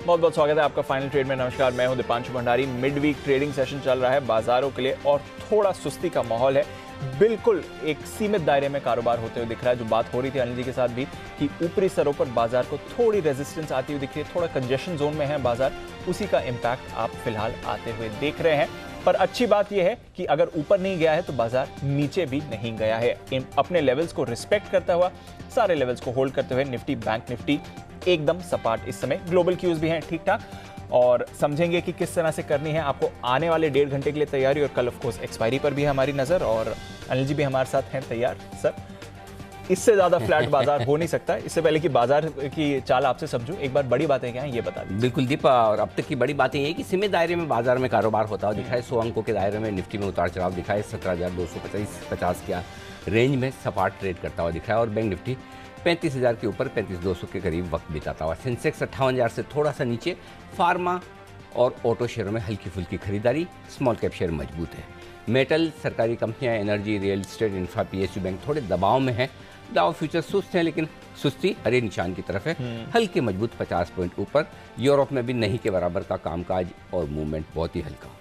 बहुत बहुत स्वागत है आपका फाइनल ट्रेड में। नमस्कार, मैं हूं Deepanshu Bhandari. Mid week trading session चल रहा है बाजारों के लिए और थोड़ा सुस्ती का माहौल है। बिल्कुल एक सीमित दायरे में कारोबार होते हुए दिख रहा है। जो बात हो रही थी अनिल जी के साथ भी कि ऊपरी स्तरों पर बाजार को थोड़ी रेजिस्टेंस आती हुई दिख रही है, थोड़ा कंजेशन जोन में है बाजार, उसी का इंपैक्ट आप फिलहाल आते हुए देख रहे हैं। पर अच्छी बात यह है कि अगर ऊपर नहीं गया है तो बाजार नीचे भी नहीं गया है। अपने लेवल्स को रिस्पेक्ट करता हुआ, सारे लेवल्स को होल्ड करते हुए निफ्टी, बैंक निफ्टी एकदम सपाट इस समय। ग्लोबल क्यूज भी हैं ठीक ठाक और समझेंगे कि किस तरह से करनी है आपको आने वाले 1.5 घंटे के लिए तैयारी। और कल ऑफ कोर्स एक्सपायरी पर भी है हमारी नजर और अनिल जी भी हमारे साथ हैं तैयार। सर, इससे ज्यादा फ्लैट बाजार हो नहीं सकता। इससे पहले कि बाजार की चाल आपसे समझूं, एक बार बड़ी बातें क्या हैं ये बता दीजिए। बिल्कुल दीपा, और अब तक की बड़ी बातें ये है कि सीमित दायरे में बाजार में कारोबार होता हुआ दिखा है। 100 अंकों के दायरे में निफ्टी में उतार चढ़ाव दिखा है। 17,250 के रेंज में सपाट ट्रेड करता हुआ दिखा है और बैंक निफ्टी 35,000 के ऊपर 35,200 के करीब वक्त बिताता हुआ। सेंसेक्स 58,000 से थोड़ा सा नीचे। फार्मा और ऑटो शेयरों में हल्की फुल्की खरीदारी। स्मॉल कैप शेयर मजबूत है। मेटल, सरकारी कंपनियां, energy, real estate, infra, PSU bank थोड़े दबाव में है। डाउ फ्यूचर सुस्त है लेकिन सुस्ती हरे निशान की तरफ है। हल्के मजबूत 50 पॉइंट ऊपर। यूरोप में भी नहीं के बराबर का कामकाज और मूवमेंट बहुत ही हल्का।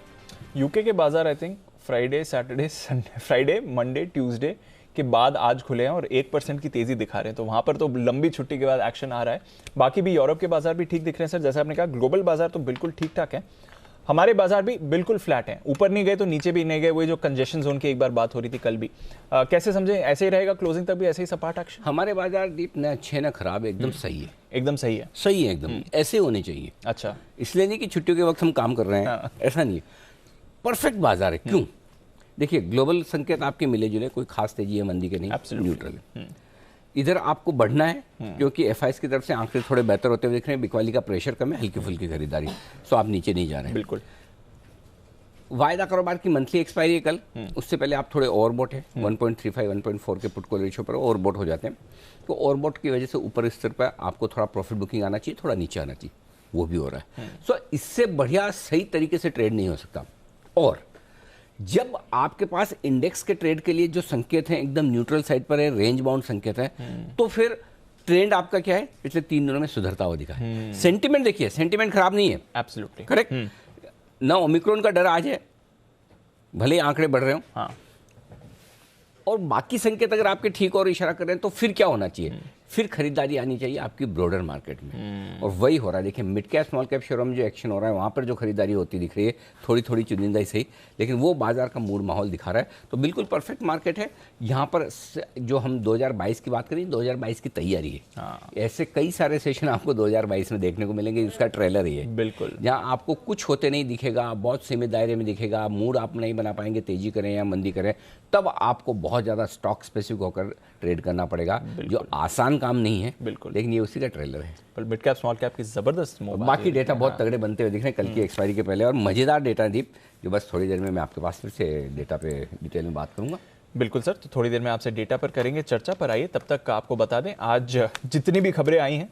यूके के बाजार I think Friday, Saturday, Sunday, Friday, Monday, Tuesday के बाद आज खुले हैं और 1% की तेजी दिखा रहे हैं। तो वहां पर तो लंबी छुट्टी के बाद एक्शन आ रहा है। बाकी भी यूरोप के बाजार भी ठीक दिख रहे हैं सर। जैसे आपने कहा ग्लोबल बाजार तो बिल्कुल ठीक ठाक है। हमारे बाजार भी बिल्कुल फ्लैट हैं, ऊपर नहीं गए तो नीचे भी नहीं गए। वही जो कंजेशन जोन की एक बार बात हो रही थी कल भी, कैसे समझे? ऐसे ही रहेगा क्लोजिंग तक भी ऐसे ही सपाट एक्शन? हमारे बाजार दीप न अच्छे न खराब, एकदम सही है। एकदम सही है। सही है एकदम, ऐसे होने चाहिए। अच्छा, इसलिए नहीं कि छुट्टियों के वक्त हम काम कर रहे हैं, ऐसा नहीं है। परफेक्ट बाजार है। क्यों? देखिए, ग्लोबल संकेत आपके मिले जुले, कोई खास तेजी है मंदी के नहीं, न्यूट्रल है। इधर आपको बढ़ना है क्योंकि एफआईएस की तरफ से आंकड़े थोड़े बेहतर होते हुए दिख रहे हैं। बिकवाली का प्रेशर कम है, हल्की फुल्की खरीदारी, सो आप नीचे नहीं जा रहे हैं। बिल्कुल। वायदा कारोबार की मंथली एक्सपायरी है कल, उससे पहले आप थोड़े ओवरबॉट है। 1.35 1.4 के पुट कॉल रेशियो पर ओवरबॉट हो जाते हैं। तो ओवरबॉट की वजह से ऊपर स्तर पर आपको थोड़ा प्रॉफिट बुकिंग आना चाहिए, थोड़ा नीचे आना चाहिए, वो भी हो रहा है। सो इससे बढ़िया सही तरीके से ट्रेड नहीं हो सकता। और जब आपके पास इंडेक्स के ट्रेड के लिए जो संकेत हैं एकदम न्यूट्रल साइड पर है, रेंज बाउंड संकेत है, तो फिर ट्रेंड आपका क्या है? पिछले 3 दिनों में सुधरता हुआ दिखा है। सेंटिमेंट देखिए, सेंटिमेंट खराब नहीं है। Absolutely correct. ना ओमिक्रॉन का डर आज है, भले ही आंकड़े बढ़ रहे हो। हाँ। और बाकी संकेत अगर आपके ठीक और इशारा कर रहे हैं तो फिर क्या होना चाहिए? फिर खरीदारी आनी चाहिए आपकी ब्रॉडर मार्केट में, और वही हो रहा है। देखिए, मिड कैप स्मॉल कैप शेयरों में जो एक्शन हो रहा है, वहाँ पर जो खरीदारी होती दिख रही है, थोड़ी थोड़ी चुनिंदा ही सही, लेकिन वो बाजार का मूड माहौल दिखा रहा है। तो बिल्कुल परफेक्ट मार्केट है। यहाँ पर जो हम 2022 की बात करें, 2022 की तैयारी है। हाँ। ऐसे कई सारे सेशन आपको 2022 में देखने को मिलेंगे, उसका ट्रेलर ही है। बिल्कुल। जहाँ आपको कुछ होते नहीं दिखेगा, बहुत सीमित दायरे में दिखेगा, मूड आप नहीं बना पाएंगे, तेजी करें या मंदी करें, तब आपको बहुत ज़्यादा स्टॉक स्पेसिफिक होकर ट्रेड करना पड़ेगा, जो आसान काम नहीं है। बिल्कुल। लेकिन ये उसी का ट्रेलर है। पर मिड कैप स्मॉल कैप की जबरदस्त मूव। बाकी डेटा बहुत तगड़े बनते हुए दिख रहे हैं कल की एक्सपायरी के पहले, और मजेदार डेटा दीप, जो बस थोड़ी देर में मैं आपके पास फिर से डेटा पे डिटेल में बात करूंगा। बिल्कुल सर, तो थोड़ी देर में आपसे डेटा पर करेंगे चर्चा। पर आइए तब तक आपको बता दें आज जितनी भी खबरें आई हैं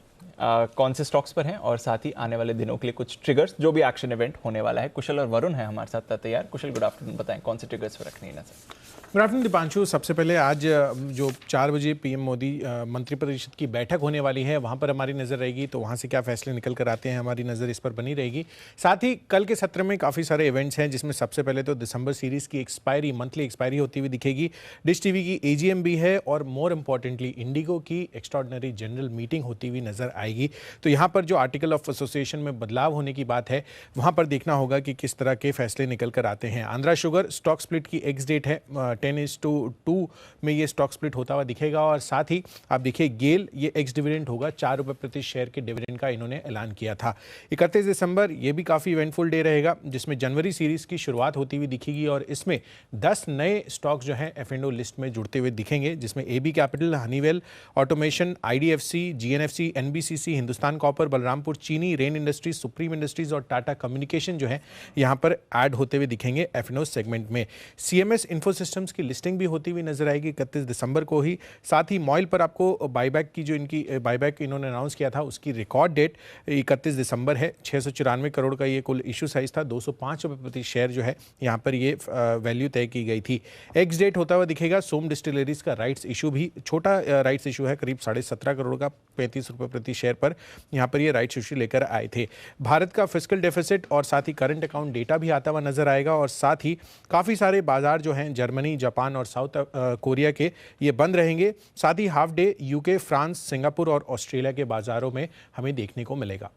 कौन से स्टॉक्स पर हैं, और साथ ही आने वाले दिनों के लिए कुछ ट्रिगर्स, जो भी एक्शन इवेंट होने वाला है। कुशल और वरुण है हमारे साथ तैयार। कुशल, गुड आफ्टरनून, बताएं कौन से ट्रिगर्स पर रखनी है नजर? Good afternoon Deepanshu. सबसे पहले आज जो 4 बजे पीएम मोदी मंत्रिपरिषद की बैठक होने वाली है, वहां पर हमारी नज़र रहेगी। तो वहां से क्या फैसले निकल कर आते हैं, हमारी नज़र इस पर बनी रहेगी। साथ ही कल के सत्र में काफ़ी सारे इवेंट्स हैं, जिसमें सबसे पहले तो दिसंबर सीरीज़ की एक्सपायरी, मंथली एक्सपायरी होती हुई दिखेगी। डिश टीवी की एजीएम भी है, और मोर इम्पॉर्टेंटली इंडिगो की एक्स्ट्राऑर्डिनरी जनरल मीटिंग होती हुई नज़र आएगी। तो यहाँ पर जो आर्टिकल ऑफ एसोसिएशन में बदलाव होने की बात है, वहाँ पर देखना होगा कि किस तरह के फैसले निकल कर आते हैं। आंध्रा शुगर स्टॉक स्प्लिट की एक्स डेट है, 10:2 में ये स्टॉक स्प्लिट होता हुआ दिखेगा। और साथ ही आप देखिए गेल, ये एक्स डिविडेंड होगा, 4 रुपये प्रति शेयर के डिविडेंड का इन्होंने ऐलान किया था। 31 दिसंबर ये भी काफ़ी इवेंटफुल डे रहेगा, जिसमें जनवरी सीरीज़ की शुरुआत होती हुई दिखेगी, और इसमें 10 नए स्टॉक्स जो हैं F&O लिस्ट में जुड़ते हुए दिखेंगे, जिसमें AB capital, Honeywell automation, IDFC, GNFC, NBCC, Hindustan copper, Balrampur चीनी, रेन इंडस्ट्रीज, सुप्रीम इंडस्ट्रीज और टाटा कम्युनिकेशन जो है यहाँ पर ऐड होते हुए दिखेंगे F&O सेगमेंट में। CMS इंफो सिस्टम्स उसकी लिस्टिंग भी होती हुई नजर आएगी 31 दिसंबर को ही। साथ ही मॉइल पर आपको बाईबैक की जो इनकी बाईबैक इन्होंने अनाउंस किया था उसकी रिकॉर्ड डेट 31 दिसंबर है। 694 करोड़ का ये कुल इशू साइज था, 205 रुपये प्रति शेयर जो है यहाँ पर ये वैल्यू तय की गई थी। एक्स डेट होता हुआ दिखेगा सोम डिस्टिलरीज का राइट्स इशू भी, छोटा राइट्स इशू है, करीब 17.5 करोड़ का, 35 रुपये प्रति शेयर पर यहाँ पर ये राइट्स इशू लेकर आए थे। भारत का फिस्कल डेफिसिट और साथ ही करंट अकाउंट डेटा भी आता हुआ नजर आएगा और साथ ही काफ़ी सारे बाजार जो हैं जर्मनी, जापान और साउथ कोरिया के ये बंद रहेंगे। साथ ही half day UK, France, Singapore और ऑस्ट्रेलिया के बाजारों में हमें देखने को मिलेगा।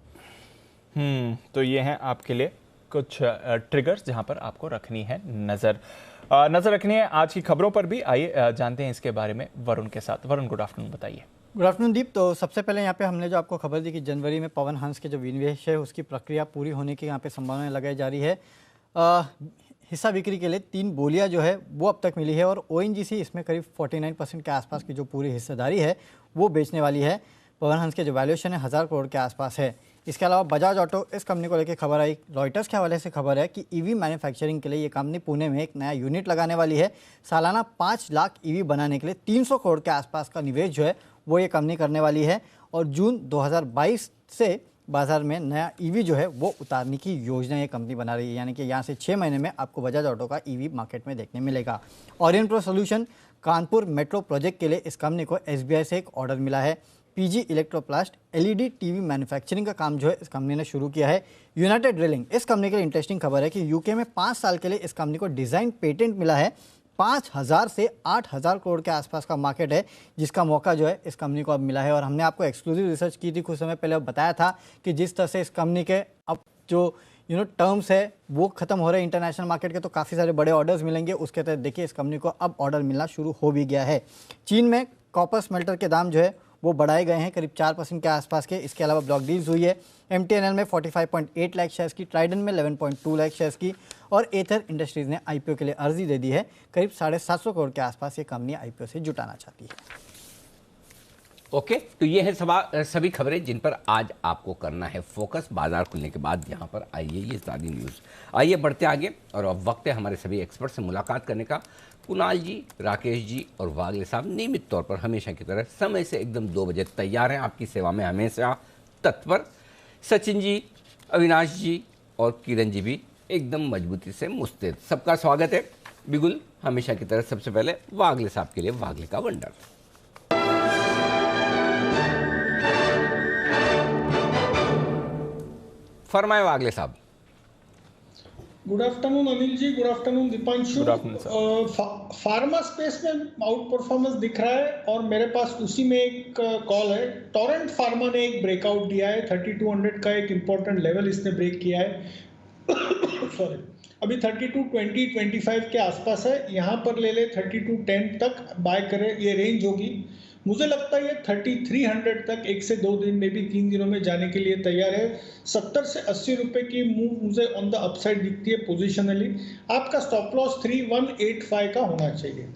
तो ये हैं आपके लिए कुछ ट्रिगर्स जहां पर आपको रखनी है नजर रखनी है आज की खबरों पर भी। आइए जानते हैं इसके बारे में वरुण के साथ। वरुण, गुड आफ्टरनून, बताइए। गुड आफ्टरनून दीप। तो सबसे पहले यहाँ पे हमने जो आपको खबर दी कि जनवरी में पवन हंस के जो विनिवेश है उसकी प्रक्रिया पूरी होने की यहाँ पे संभावना लगाई जा रही है। हिस्सा बिक्री के लिए 3 बोलियां जो है वो अब तक मिली है और ONGC इसमें करीब 49% के आसपास की जो पूरी हिस्सेदारी है वो बेचने वाली है। पवन हंस के जो वैल्यूएशन है 1000 करोड़ के आसपास है। इसके अलावा बजाज ऑटो, इस कंपनी को लेकर खबर आई, रॉयटर्स के हवाले से खबर है कि EV मैन्युफैक्चरिंग के लिए ये कंपनी पुणे में एक नया यूनिट लगाने वाली है। सालाना 5 लाख EV बनाने के लिए 300 करोड़ के आसपास का निवेश जो है वो ये कंपनी करने वाली है और जून 2022 से बाजार में नया EV जो है वो उतारने की योजना ये कंपनी बना रही है, यानी कि यहाँ से 6 महीने में आपको बजाज ऑटो का EV मार्केट में देखने मिलेगा। Orion pro solution, Kanpur metro project के लिए इस कंपनी को SBI से एक ऑर्डर मिला है। PG Electroplast LED TV manufacturing का काम जो है इस कंपनी ने शुरू किया है। यूनाइटेड ड्रिलिंग, इस कंपनी के लिए इंटरेस्टिंग खबर है कि यूके में 5 साल के लिए इस कंपनी को डिज़ाइन पेटेंट मिला है। 5000 से 8000 करोड़ के आसपास का मार्केट है जिसका मौका जो है इस कंपनी को अब मिला है। और हमने आपको एक्सक्लूसिव रिसर्च की थी कुछ समय पहले, बताया था कि जिस तरह से इस कंपनी के अब जो टर्म्स है वो खत्म हो रहे हैं इंटरनेशनल मार्केट के, तो काफ़ी सारे बड़े ऑर्डर्स मिलेंगे। उसके तहत देखिए इस कंपनी को अब ऑर्डर मिलना शुरू हो भी गया है। चीन में कॉपर स्मेल्टर के दाम जो है वो बढ़ाए गए हैं करीब 4% के आसपास के। इसके अलावा ब्लॉक डील्स हुई है MTNL में 45.8 लाख शेयर्स की, ट्राइडेंट में 11.2 लाख शेयर्स की और एथर इंडस्ट्रीज ने IPO के लिए अर्जी दे दी है। करीब 750 करोड़ के आसपास ये कंपनी IPO से जुटाना चाहती है। ओके, तो ये है सभी खबरें जिन पर आज आपको करना है फोकस बाजार खुलने के बाद। यहाँ पर आइए ये सारी न्यूज़। आइए बढ़ते आगे और अब वक्त है हमारे सभी एक्सपर्ट से मुलाकात करने का। कुणाल जी, राकेश जी और वागले साहब नियमित तौर पर हमेशा की तरह समय से एकदम 2 बजे तैयार हैं, आपकी सेवा में हमेशा तत्पर। सचिन जी, अविनाश जी और किरण जी भी एकदम मजबूती से मुस्तैद। सबका स्वागत है। बिगुल, हमेशा की तरह सबसे पहले वागले साहब के लिए वागले का वंडर। फरमाए वागले साहब। Good afternoon Anil ji, good afternoon Deepanshu. Good afternoon sir. Pharma space में आउट परफॉर्मेंस दिख रहा है और मेरे पास उसी में एक कॉल है। टोरेंट फार्मा ने एक ब्रेकआउट दिया है, 3200 का एक इंपॉर्टेंट लेवल इसने ब्रेक किया है। सॉरी, अभी 3220-25 के आसपास है, यहाँ पर ले ले 3210 तक बाय करे, ये रेंज होगी। मुझे लगता है ये 3300 तक 1 से 2 दिन में भी 3 दिनों में जाने के लिए तैयार है। 70 से 80 रुपए की मूव मुझे ऑन द अपसाइड दिखती है पोजिशनली। आपका स्टॉप लॉस 3185 का होना चाहिए।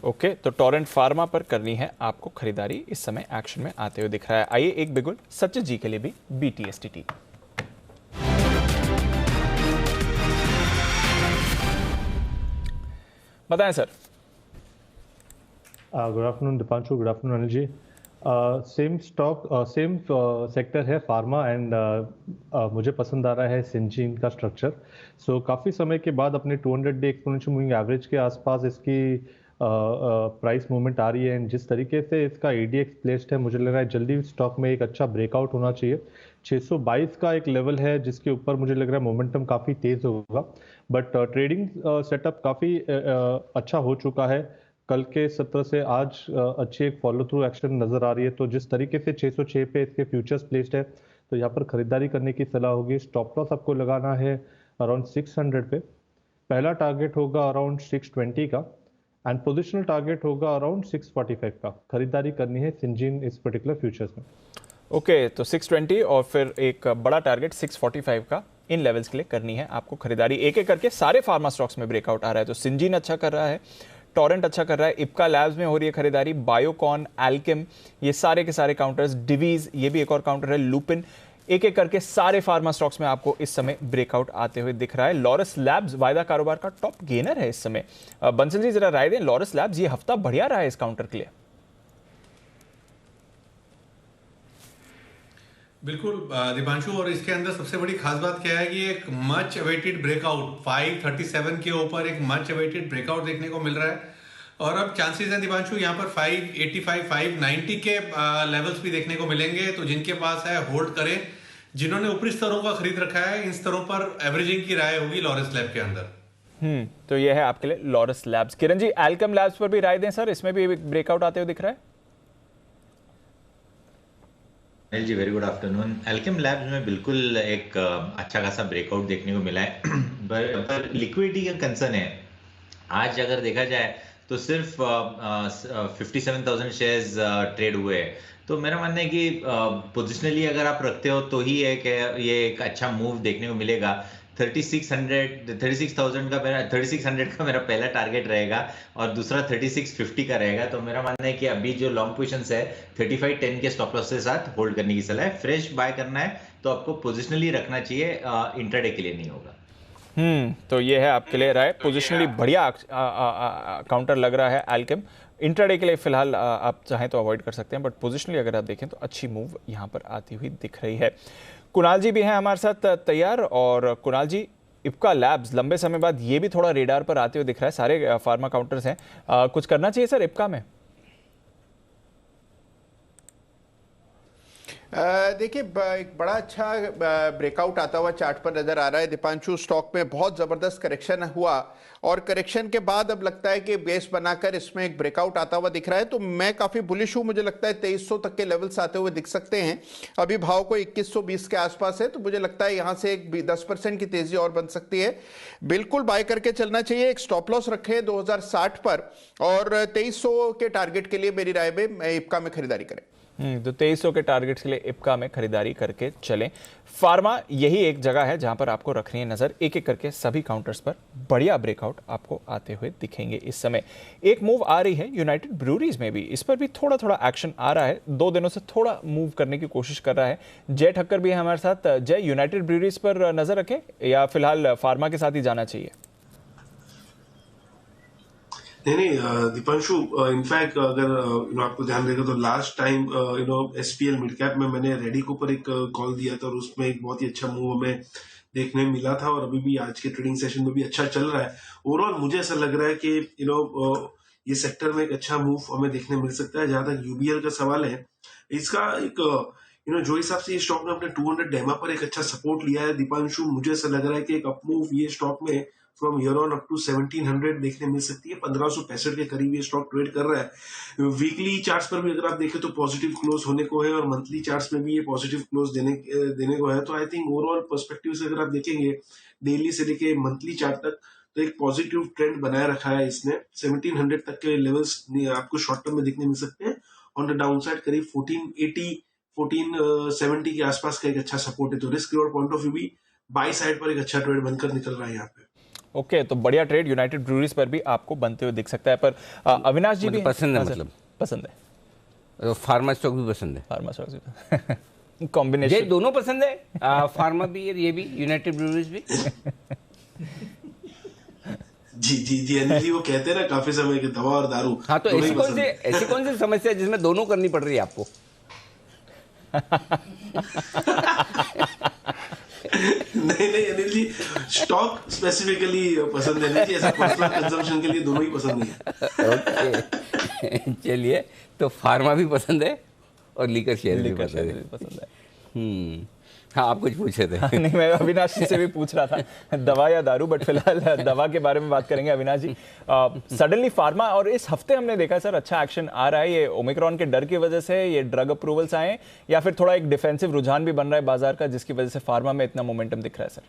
ओके, तो टोरेंट फार्मा पर करनी है आपको खरीदारी, इस समय एक्शन में आते हुए दिख रहा है। आइए एक बिगुल सचिन जी के लिए भी BTSTT। बताएं sir. Good afternoon Deepanshu, good afternoon Anil ji. Same stock same sector है फार्मा एंड मुझे पसंद आ रहा है सिंजीन का स्ट्रक्चर। सो काफ़ी समय के बाद अपने 200 डे एक्सपोनेंशियल मूविंग एवरेज के आसपास इसकी प्राइस मूवमेंट आ रही है एंड जिस तरीके से इसका ADX प्लेस्ड है मुझे लग रहा है जल्दी स्टॉक में एक अच्छा ब्रेकआउट होना चाहिए। 622 का एक लेवल है जिसके ऊपर मुझे लग रहा है मोमेंटम काफ़ी तेज़ होगा, बट ट्रेडिंग सेटअप काफ़ी अच्छा हो चुका है। कल के सत्र से आज अच्छी एक फॉलो थ्रू एक्शन नजर आ रही है, तो जिस तरीके से 606 पे इसके फ्यूचर्स प्लेस्ड है तो यहाँ पर खरीदारी करने की सलाह होगी। स्टॉप लॉस आपको लगाना है अराउंड 600 पे, पहला टारगेट होगा अराउंड 620 का एंड पोजिशनल टारगेट होगा अराउंड 645 का। खरीदारी करनी है सिंजीन इस पर्टिकुलर फ्यूचर्स में। ओके, तो 620 और फिर एक बड़ा टारगेट 645 का, इन लेवल्स के लिए करनी है आपको खरीदारी। एक एक करके सारे फार्मा स्टॉक्स में ब्रेकआउट आ रहा है, तो सिंजीन अच्छा कर रहा है, टोरेंट अच्छा कर रहा है, इप्का लैब्स में हो रही है खरीदारी, बायोकॉन, एल्केम, ये सारे के सारे काउंटर्स, डिवीज ये भी एक और काउंटर है, लुपिन, एक एक करके सारे फार्मा स्टॉक्स में आपको इस समय ब्रेकआउट आते हुए दिख रहा है। लॉरस लैब्स वायदा कारोबार का टॉप गेनर है इस समय। बंसल जी जरा राय दें, लॉरस लैब्स ये हफ्ता बढ़िया रहा है इस काउंटर के लिए? बिल्कुल दीपांशु, और इसके अंदर सबसे बड़ी खास बात क्या है कि एक मच अवेटेड ब्रेकआउट 537 के ऊपर एक मच अवेटेड ब्रेकआउट देखने को मिल रहा है। और अब चांसेस हैं दीपांशु यहाँ पर 585 590 के लेवल्स भी देखने को मिलेंगे। तो जिनके पास है होल्ड करें, जिन्होंने ऊपरी स्तरों का खरीद रखा है इन स्तरों पर एवरेजिंग की राय होगी लॉरस लैब के अंदर। तो ये है आपके लिए Laurus labs. Kiran ji, Alkem labs पर भी राय दें सर, इसमें भी ब्रेकआउट आते हुए दिख रहा है? Anil ji, very good afternoon. Alkem labs में बिल्कुल एक अच्छा खासा ब्रेकआउट देखने को मिला है पर लिक्विडिटी का कंसर्न है। आज अगर देखा जाए तो सिर्फ 57,000 शेयर्स ट्रेड हुए हैं। तो मेरा मानना है कि पोजिशनली अगर आप रखते हो तो ही है कि ये एक अच्छा मूव देखने को मिलेगा। 3600 का मेरा पहला टारगेट रहेगा और दूसरा 3650 का रहेगा। तो मेरा मानना है कि अभी जो लॉन्ग पोजीशंस है 3510 के स्टॉप लॉस के साथ होल्ड करने की सलाह है। फ्रेश बाय करना है तो आपको पोजिशनली रखना चाहिए, इंट्राडे के लिए नहीं होगा। तो ये है आपके लिए राय। पोजिशनली बढ़िया काउंटर लग रहा है एल्केम। इंट्राडे के लिए फिलहाल आप चाहें तो अवॉइड कर सकते हैं, बट पोजिशनली अगर आप देखें तो अच्छी मूव यहाँ पर आती हुई दिख रही है। कुणाल जी भी हैं हमारे साथ तैयार। और कुणाल जी, इप्का लैब्स लंबे समय बाद ये भी थोड़ा रेडार पर आते हुए दिख रहा है। सारे फार्मा काउंटर्स हैं, कुछ करना चाहिए सर इप्का में? देखिए, एक बड़ा अच्छा ब्रेकआउट आता हुआ चार्ट पर नजर आ रहा है दीपांशु। स्टॉक में बहुत जबरदस्त करेक्शन हुआ और करेक्शन के बाद अब लगता है कि बेस बनाकर इसमें एक ब्रेकआउट आता हुआ दिख रहा है। तो मैं काफी बुलिश हूं, मुझे लगता है 2300 तक के लेवल्स आते हुए दिख सकते हैं। अभी भाव को 2120 के आसपास है, तो मुझे लगता है यहां से एक 10% की तेजी और बन सकती है। बिल्कुल बाय करके चलना चाहिए। एक स्टॉप लॉस रखे 2060 पर और 2300 के टारगेट के लिए मेरी राय में इप्का में खरीदारी करें। तो 2300 के टारगेट्स के लिए इप्का में खरीदारी करके चलें। फार्मा यही एक जगह है जहां पर आपको रखनी है नजर। एक एक करके सभी काउंटर्स पर बढ़िया ब्रेकआउट आपको आते हुए दिखेंगे इस समय। एक मूव आ रही है यूनाइटेड ब्रूरीज में भी, इस पर भी थोड़ा थोड़ा एक्शन आ रहा है। 2 दिनों से थोड़ा मूव करने की कोशिश कर रहा है। जय ठक्कर भी है हमारे साथ। जय, यूनाइटेड ब्रूरीज पर नजर रखें या फिलहाल फार्मा के साथ ही जाना चाहिए? नहीं, दीपांशु, इनफैक्ट अगर आपको ध्यान रहेगा तो last time SPL mid cap में मैंने रेडी को पर एक कॉल दिया था और उसमें एक बहुत ही अच्छा मूव हमें देखने मिला था और अभी भी आज के ट्रेडिंग सेशन में भी अच्छा चल रहा है। ओवरऑल मुझे ऐसा लग रहा है कि ये सेक्टर में एक अच्छा मूव हमें देखने मिल सकता है। जहां तक यूबीएल का सवाल है, इसका एक जो हिसाब से ये स्टॉक ने अपने 200 डेमा पर एक अच्छा सपोर्ट लिया है दीपांशु, मुझे ऐसा लग रहा है कि एक अप मूव ये स्टॉक में from here on up to 1700 देखने मिल सकती है। 1565 के करीब ये स्टॉक ट्रेड कर रहा है। वीकली चार्ट्स पर भी अगर आप देखें तो पॉजिटिव क्लोज होने को है और मंथली चार्ट्स में भी ये पॉजिटिव क्लोज देने को है। तो आई थिंक ओवरऑल पर्सपेक्टिव से अगर आप देखेंगे डेली से लेके मंथली चार्ट तक, तो एक पॉजिटिव ट्रेंड बनाए रखा है इसने। 1700 तक के लेवल्स आपको शॉर्ट टर्म में देखने मिल सकते हैं। ऑन द डाउन साइड करीब 1480 1470 के आसपास का एक अच्छा सपोर्ट है। तो risk reward point of view भी बाई साइड पर एक अच्छा ट्रेड बनकर निकल रहा है यहाँ पे। ओके, तो बढ़िया ट्रेड यूनाइटेड ब्रूरीज पर भी आपको बनते हुए दिख सकता है। पर अविनाश जी भी पसंद है, मतलब पसंद है। फार्मा स्टॉक भी पसंद है। फार्मा स्टॉक भी कॉम्बिनेशन, ये दोनों पसंद है, फार्मा भी और ये भी, यूनाइटेड ब्रूरीज भी। जी अनिल जी, वो कहते हैं ना काफी समय के दवा और दारू। हाँ, तो ऐसी कौन सी समस्या है जिसमें दोनों करनी पड़ रही है आपको? नहीं अनिल जी, स्टॉक स्पेसिफिकली पसंद है नहीं, ऐसा पर्सनल कंजम्पशन के लिए दोनों ही पसंद नहीं है। ओके, चलिए, तो फार्मा भी पसंद है और लीकर शेयर भी पसंद है। हाँ, आप कुछ पूछे थे। नहीं, मैं अविनाश से भी पूछ रहा था दवा या दारू, बट फिलहाल दवा के बारे में बात करेंगे अविनाश जी। सडनली फार्मा, और इस हफ्ते हमने देखा सर अच्छा एक्शन आ रहा है। ये ओमिक्रॉन के डर की वजह से ये ड्रग अप्रूवल्स आए या फिर थोड़ा एक डिफेंसिव रुझान भी बन रहा है बाजार का, जिसकी वजह से फार्मा में इतना मोमेंटम दिख रहा है सर?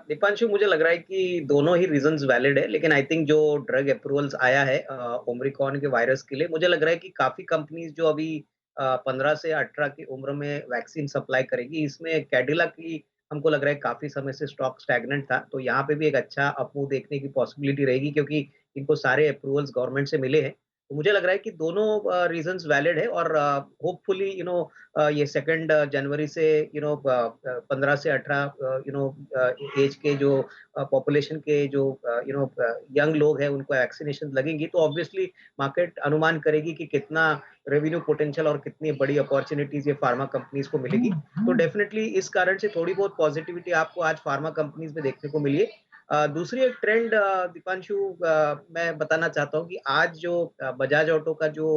दीपांशु, मुझे लग रहा है कि दोनों ही रीजंस वैलिड है, लेकिन आई थिंक जो ड्रग अप्रूवल्स आया है ओमिक्रॉन के वायरस के लिए, मुझे लग रहा है कि काफी कंपनीज जो अभी 15 से 18 की उम्र में वैक्सीन सप्लाई करेगी, इसमें कैडिला की हमको लग रहा है काफी समय से स्टॉक स्टैग्नेंट था, तो यहाँ पे भी एक अच्छा अपमूव देखने की पॉसिबिलिटी रहेगी क्योंकि इनको सारे अप्रूवल्स गवर्नमेंट से मिले हैं। तो मुझे लग रहा है कि दोनों रीजंस वैलिड है और होपफुली ये 2 जनवरी से 15 से 18 एज के जो पॉपुलेशन के जो यंग लोग हैं उनको वैक्सीनेशन लगेंगी तो ऑब्वियसली मार्केट अनुमान करेगी कि कितना रेवेन्यू पोटेंशियल और कितनी बड़ी अपॉर्चुनिटीज ये फार्मा कंपनीज को मिलेगी। तो डेफिनेटली इस कारण से थोड़ी बहुत पॉजिटिविटी आपको आज फार्मा कंपनीज में देखने को मिली है। दूसरी एक ट्रेंड दीपांशु मैं बताना चाहता हूँ कि आज जो बजाज ऑटो का जो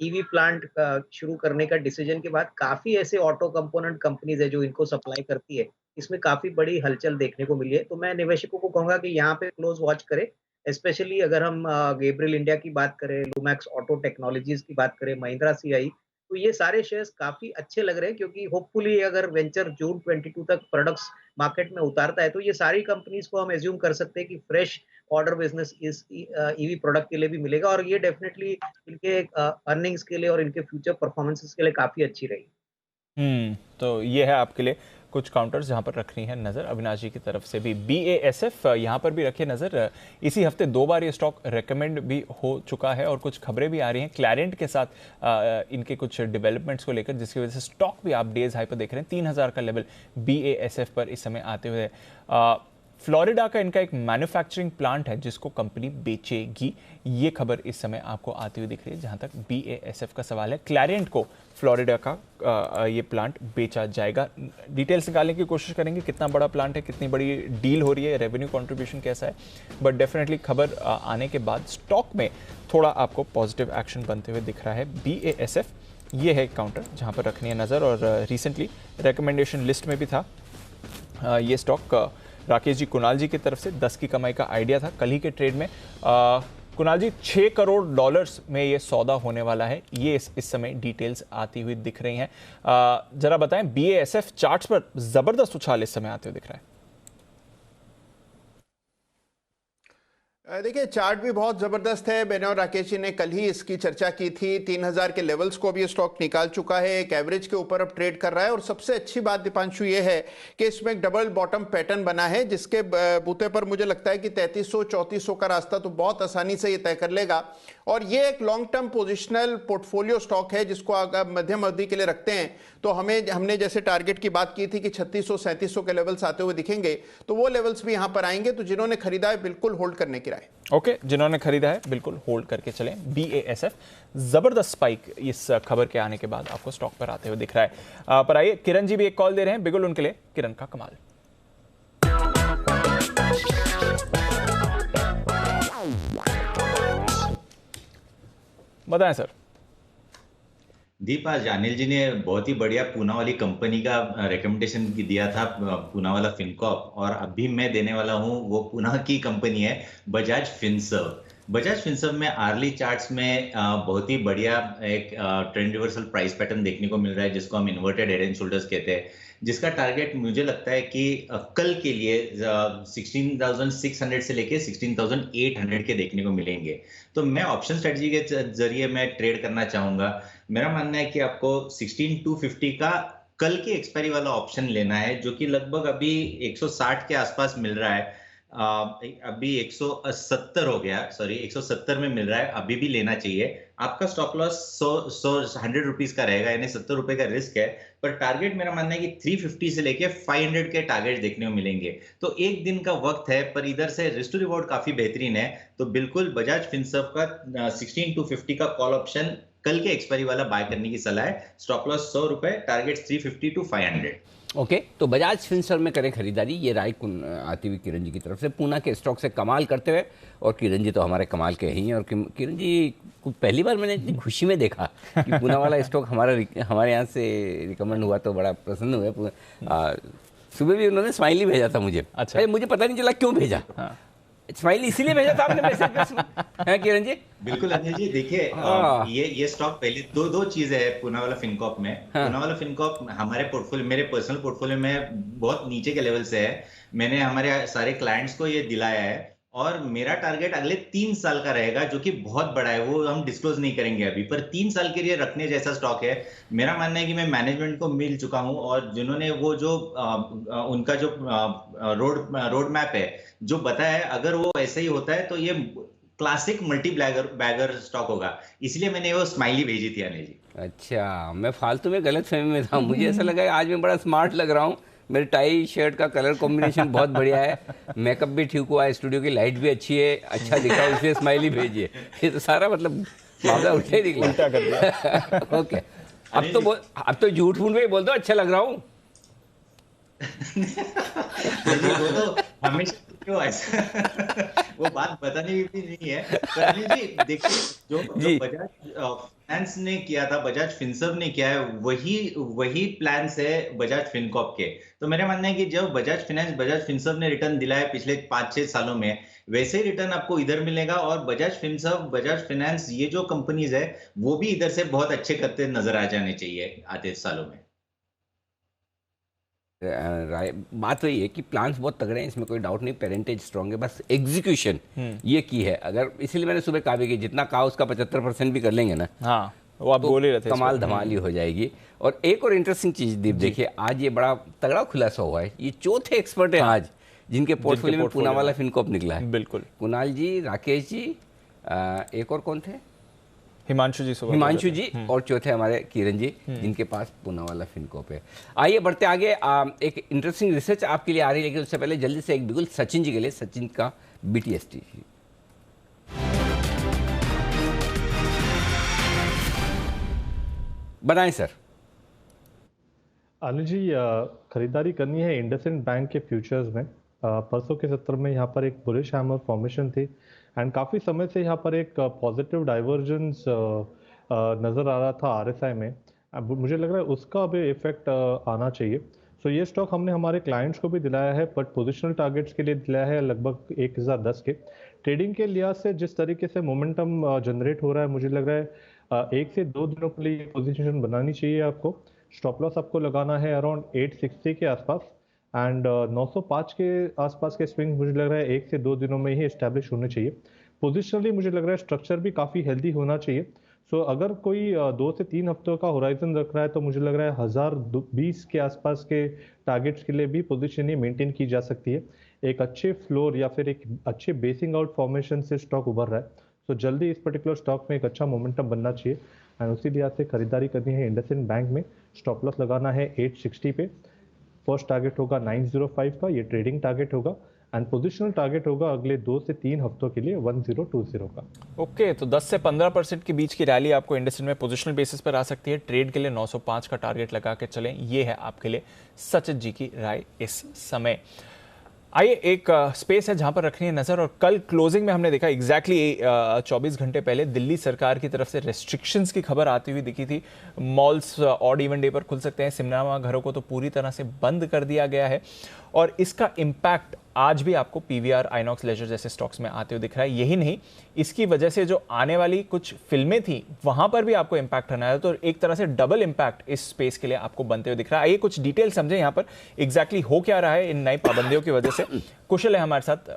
ईवी प्लांट शुरू करने का डिसीजन के बाद काफी ऐसे ऑटो कंपोनेंट कंपनीज है जो इनको सप्लाई करती है, इसमें काफी बड़ी हलचल देखने को मिली है। तो मैं निवेशकों को कहूंगा कि यहाँ पे क्लोज वॉच करें, स्पेशली अगर हम गैब्रियल इंडिया की बात करें, लुमैक्स ऑटो टेक्नोलॉजीज की बात करें, महिंद्रा सीआई, तो ये सारे शेयर्स काफी अच्छे लग रहे हैं क्योंकि होपफुली अगर वेंचर जून 22 तक प्रोडक्ट्स मार्केट में उतारता है तो ये सारी कंपनीज को हम एज्यूम कर सकते हैं कि फ्रेश ऑर्डर बिजनेस इस ईवी प्रोडक्ट के लिए भी मिलेगा और ये डेफिनेटली इनके अर्निंग्स के लिए और इनके फ्यूचर परफॉर्मेंसेस के लिए काफी अच्छी रही। तो ये है आपके लिए कुछ काउंटर्स जहां पर रखनी है नजर। अविनाश जी की तरफ से भी BASF यहां पर भी रखिए नजर। इसी हफ्ते 2 बार ये स्टॉक रेकमेंड भी हो चुका है और कुछ खबरें भी आ रही हैं क्लैरेंट के साथ इनके कुछ डेवलपमेंट्स को लेकर, जिसकी वजह से स्टॉक भी आप डेज हाई पर देख रहे हैं। 3000 का लेवल BASF पर इस समय आते हुए। फ्लोरिडा का इनका एक मैन्युफैक्चरिंग प्लांट है जिसको कंपनी बेचेगी, ये खबर इस समय आपको आती हुई दिख रही है। जहां तक BASF का सवाल है, क्लैरेंट को फ्लोरिडा का ये प्लांट बेचा जाएगा। डिटेल्स निकालने की कोशिश करेंगे, कितना बड़ा प्लांट है, कितनी बड़ी डील हो रही है, रेवेन्यू कंट्रीब्यूशन कैसा है, बट डेफिनेटली खबर आने के बाद स्टॉक में थोड़ा आपको पॉजिटिव एक्शन बनते हुए दिख रहा है। BASF ये है काउंटर जहां पर रखनी है नज़र और रिसेंटली रिकमेंडेशन लिस्ट में भी था ये स्टॉक। राकेश जी, कुणाल जी की तरफ से 10 की कमाई का आइडिया था कल ही के ट्रेड में। कुणाल जी, $6 करोड़ में ये सौदा होने वाला है, ये इस समय डिटेल्स आती हुई दिख रही हैं। जरा बताएं, BASF चार्ट्स पर जबरदस्त उछाल इस समय आते हुए दिख रहा है। देखिए, चार्ट भी बहुत ज़बरदस्त है। मैंने और राकेश जी ने कल ही इसकी चर्चा की थी। 3000 के लेवल्स को भी ये स्टॉक निकाल चुका है, एक एवरेज के ऊपर अब ट्रेड कर रहा है। और सबसे अच्छी बात दीपांशु ये है कि इसमें एक डबल बॉटम पैटर्न बना है जिसके बूते पर मुझे लगता है कि 3300-3400 का रास्ता तो बहुत आसानी से ये तय कर लेगा। और ये एक long term positional portfolio stock है जिसको अगर मध्यम अवधि के लिए रखते हैं तो हमने जैसे टारगेट की बात की थी कि 3600-3700 के लेवल्स आते हुए दिखेंगे, तो वो लेवल्स भी यहाँ पर आएंगे। तो जिन्होंने खरीदा है बिल्कुल होल्ड करने की राय। ओके, जिन्होंने खरीदा है बिल्कुल होल्ड करके चलें। BASF जबरदस्त स्पाइक इस खबर के आने के बाद आपको स्टॉक पर आते हुए दिख रहा है। पर आइए, किरण जी भी एक कॉल दे रहे हैं, बिगुल उनके लिए किरण का कमाल। बताएं सर। दीप, आज अनिल जी ने बहुत ही बढ़िया पूना वाली कंपनी का रिकमेंडेशन दिया था, पूना वाला फिनकॉप, और अभी मैं देने वाला हूं वो पूना की कंपनी है बजाज फिनसर्व। बजाज फिनसर्व में आर्ली चार्ट्स में बहुत ही बढ़िया एक ट्रेंड रिवर्सल प्राइस पैटर्न देखने को मिल रहा है जिसको हम इन्वर्टेड हेड एंड शोल्डर्स कहते हैं, जिसका टारगेट मुझे लगता है कि कल के लिए 16,600 से लेके 16,800 के देखने को मिलेंगे। तो मैं ऑप्शन स्ट्रेटजी के जरिए मैं ट्रेड करना चाहूंगा। मेरा मानना है कि आपको 16,250 का कल की एक्सपायरी वाला ऑप्शन लेना है, जो कि लगभग अभी 160 के आसपास मिल रहा है। अभी 170 हो गया, सॉरी 170 में मिल रहा है, अभी भी लेना चाहिए। आपका स्टॉप लॉस 100 रुपीज का रहेगा, यानी 70 रुपए का रिस्क है। पर टारगेट मेरा मानना है कि 350 से लेके 500 के टारगेट देखने को मिलेंगे। तो एक दिन का वक्त है, पर इधर से रिस्क टू रिवॉर्ड काफी बेहतरीन है। तो बिल्कुल बजाज फिनसर्व का 16,250 का कॉल ऑप्शन कल के एक्सपायरी वाला बाय करने की सलाह है। स्टॉप लॉस 100 रुपए, टारगेट 350 to 500। ओके, तो बजाज फिनसर्व में करें खरीदारी, ये राय आती हुई किरण जी की तरफ से। पूना के स्टॉक से कमाल करते हुए, और किरण जी तो हमारे कमाल के ही हैं। और किरण जी को पहली बार मैंने इतनी खुशी में देखा कि पूना वाला स्टॉक हमारे यहाँ से रिकमेंड हुआ, तो बड़ा प्रसन्न हुए। सुबह भी उन्होंने स्माइली भेजा था मुझे। अच्छा, मुझे पता नहीं चला क्यों भेजा। हाँ, स्माइल इसीलिए भेजा था आपने मैसेज है किरण जी? बिल्कुल अनिल जी, देखिए ये स्टॉक पहले दो चीजें है पूना वाला फिनकॉप में। पूना वाला फिनकॉप हमारे पोर्टफोलियो, मेरे पर्सनल पोर्टफोलियो में बहुत नीचे के लेवल से है। मैंने हमारे सारे क्लाइंट्स को ये दिलाया है और मेरा टारगेट अगले 3 साल का रहेगा, जो कि बहुत बड़ा है, वो हम डिस्क्लोज नहीं करेंगे अभी, पर 3 साल के लिए रखने जैसा स्टॉक है। मेरा मानना है कि मैं मैनेजमेंट को मिल चुका हूं और जिन्होंने वो जो उनका जो रोड मैप है जो बताया है, अगर वो ऐसे ही होता है तो ये क्लासिक मल्टी बैगर स्टॉक होगा, इसलिए मैंने वो स्माइली भेजी थी अनिल जी। अच्छा, मैं फालतू में गलत फहमी में था, मुझे ऐसा लगा आज मैं बड़ा स्मार्ट लग रहा हूँ, मेरे टाई शर्ट का कलर कॉम्बिनेशन बहुत बढ़िया है, मेकअप भी ठीक हुआ है, स्टूडियो की लाइट भी अच्छी है, अच्छा दिखा है, इसलिए स्माइली भेजिए। ये तो सारा मतलब मामला उल्टा ही निकला। उल्टा कर दिया। ओके, अब तो झूठ मूठ में बोल दो अच्छा लग रहा हूँ। वो तो हमेशा क्यों ऐसा वो बात बताने की भी नहीं है। पर अनिल जी देखिए, जो बजाज फाइनेंस ने किया था, बजाज फिनसर्व ने किया है, वही प्लान है बजाज फिनकॉर्प के। तो मेरा मानना है कि जब बजाज फाइनेंस बजाज फिनसर्व ने रिटर्न दिलाया पिछले 5-6 सालों में, वैसे ही रिटर्न आपको इधर मिलेगा। और बजाज फिनसर्व, बजाज फाइनेंस, ये जो कंपनीज है वो भी इधर से बहुत अच्छे करते नजर आ जाने चाहिए आते सालों में। बात वही है कि प्लान्स बहुत तगड़े हैं, इसमें कोई डाउट नहीं, पेरेंटेज स्ट्रांग है, बस एग्जीक्यूशन ये की है। अगर इसीलिए मैंने सुबह कहा भी कि जितना कहा उसका 75% भी कर लेंगे ना, हाँ वो आप बोल ही रहे थे, कमाल धमाल ही हो जाएगी। और एक और इंटरेस्टिंग चीज दीप देखिए, आज ये बड़ा तगड़ा खुलासा हुआ है, ये चौथे एक्सपर्ट हैं आज जिनके पोर्टफोलियो में पूनावाला फिनकॉर्प निकला है। बिल्कुल, कुणाल जी, राकेश जी, एक और कौन थे, हिमांशु जी और चौथे हमारे किरण जी, जिनके पास पूनावाला फिनकॉर्प है। आइए बढ़ते आगे, एक इंटरेस्टिंग रिसर्च आपके लिए आ रही है, लेकिन उससे पहले जल्दी से एक बिल्कुल सचिन जी के लिए, सचिन का BTST बनाएं सर। अनिल जी, खरीदारी करनी है इंडसइंड बैंक के फ्यूचर्स में। परसों के सत्र में यहाँ पर एक बुलिश हैमर फॉर्मेशन थी एंड काफ़ी समय से यहाँ पर एक पॉजिटिव डाइवर्जेंस नज़र आ रहा था RSI में। अब मुझे लग रहा है उसका भी इफेक्ट आना चाहिए। सो ये स्टॉक हमने हमारे क्लाइंट्स को भी दिलाया है, बट पोजिशनल टारगेट्स के लिए दिलाया है लगभग 1010 के। ट्रेडिंग के लिहाज से जिस तरीके से मोमेंटम जनरेट हो रहा है, मुझे लग रहा है 1 से 2 दिनों के लिए पोजीशन बनानी चाहिए आपको। स्टॉप लॉस आपको लगाना है अराउंड 860 के आसपास एंड 905 के आसपास के स्विंग मुझे लग रहा है 1 से 2 दिनों में ही एस्टैब्लिश होने चाहिए। पोजिशनली मुझे लग रहा है स्ट्रक्चर भी काफ़ी हेल्दी होना चाहिए। सो अगर कोई 2 से 3 हफ्तों का होराइजन रख रहा है तो मुझे लग रहा है 1020 के आसपास के टारगेट्स के लिए भी पोजीशन ये मेंटेन की जा सकती है। एक अच्छे फ्लोर या फिर एक अच्छे बेसिंग आउट फॉर्मेशन से स्टॉक उभर रहा है, तो जल्दी इस पर्टिकुलर स्टॉक में एक अच्छा मोमेंटम बनना चाहिए एंड उसी लिहाज से खरीदारी करनी है इंडसइंड बैंक में। स्टॉप लॉस लगाना है 860 पे, फर्स्ट टारगेट होगा 905 का, ये ट्रेडिंग टारगेट होगा एंड पोजिशनल टारगेट होगा अगले 2 से 3 हफ्तों के लिए 1020 का। ओके, तो 10 से 15% के बीच की रैली आपको इंडस्ट्री में पोजिशनल बेसिस पर आ सकती है। ट्रेड के लिए 905 का टारगेट लगा के चलें, ये है आपके लिए सचिन जी की राय इस समय। आइए, एक स्पेस है जहां पर रखनी है नजर, और कल क्लोजिंग में हमने देखा एग्जैक्टली 24 घंटे पहले दिल्ली सरकार की तरफ से रेस्ट्रिक्शंस की खबर आती हुई दिखी थी। मॉल्स ऑड इवन डे पर खुल सकते हैं, सिनेमा घरों को तो पूरी तरह से बंद कर दिया गया है, और इसका इम्पैक्ट आज भी आपको PVR, आइनॉक्स लेजर जैसे स्टॉक्स में आते हुए दिख रहा है। यही नहीं, इसकी वजह से जो आने वाली कुछ फिल्में थी वहां पर भी आपको इम्पैक्ट रहना है, तो एक तरह से डबल इम्पैक्ट इस स्पेस के लिए आपको बनते हुए दिख रहा है। आइए कुछ डिटेल समझें यहाँ पर एग्जैक्टली हो क्या रहा है इन नई पाबंदियों की वजह से। कुशल है हमारे साथ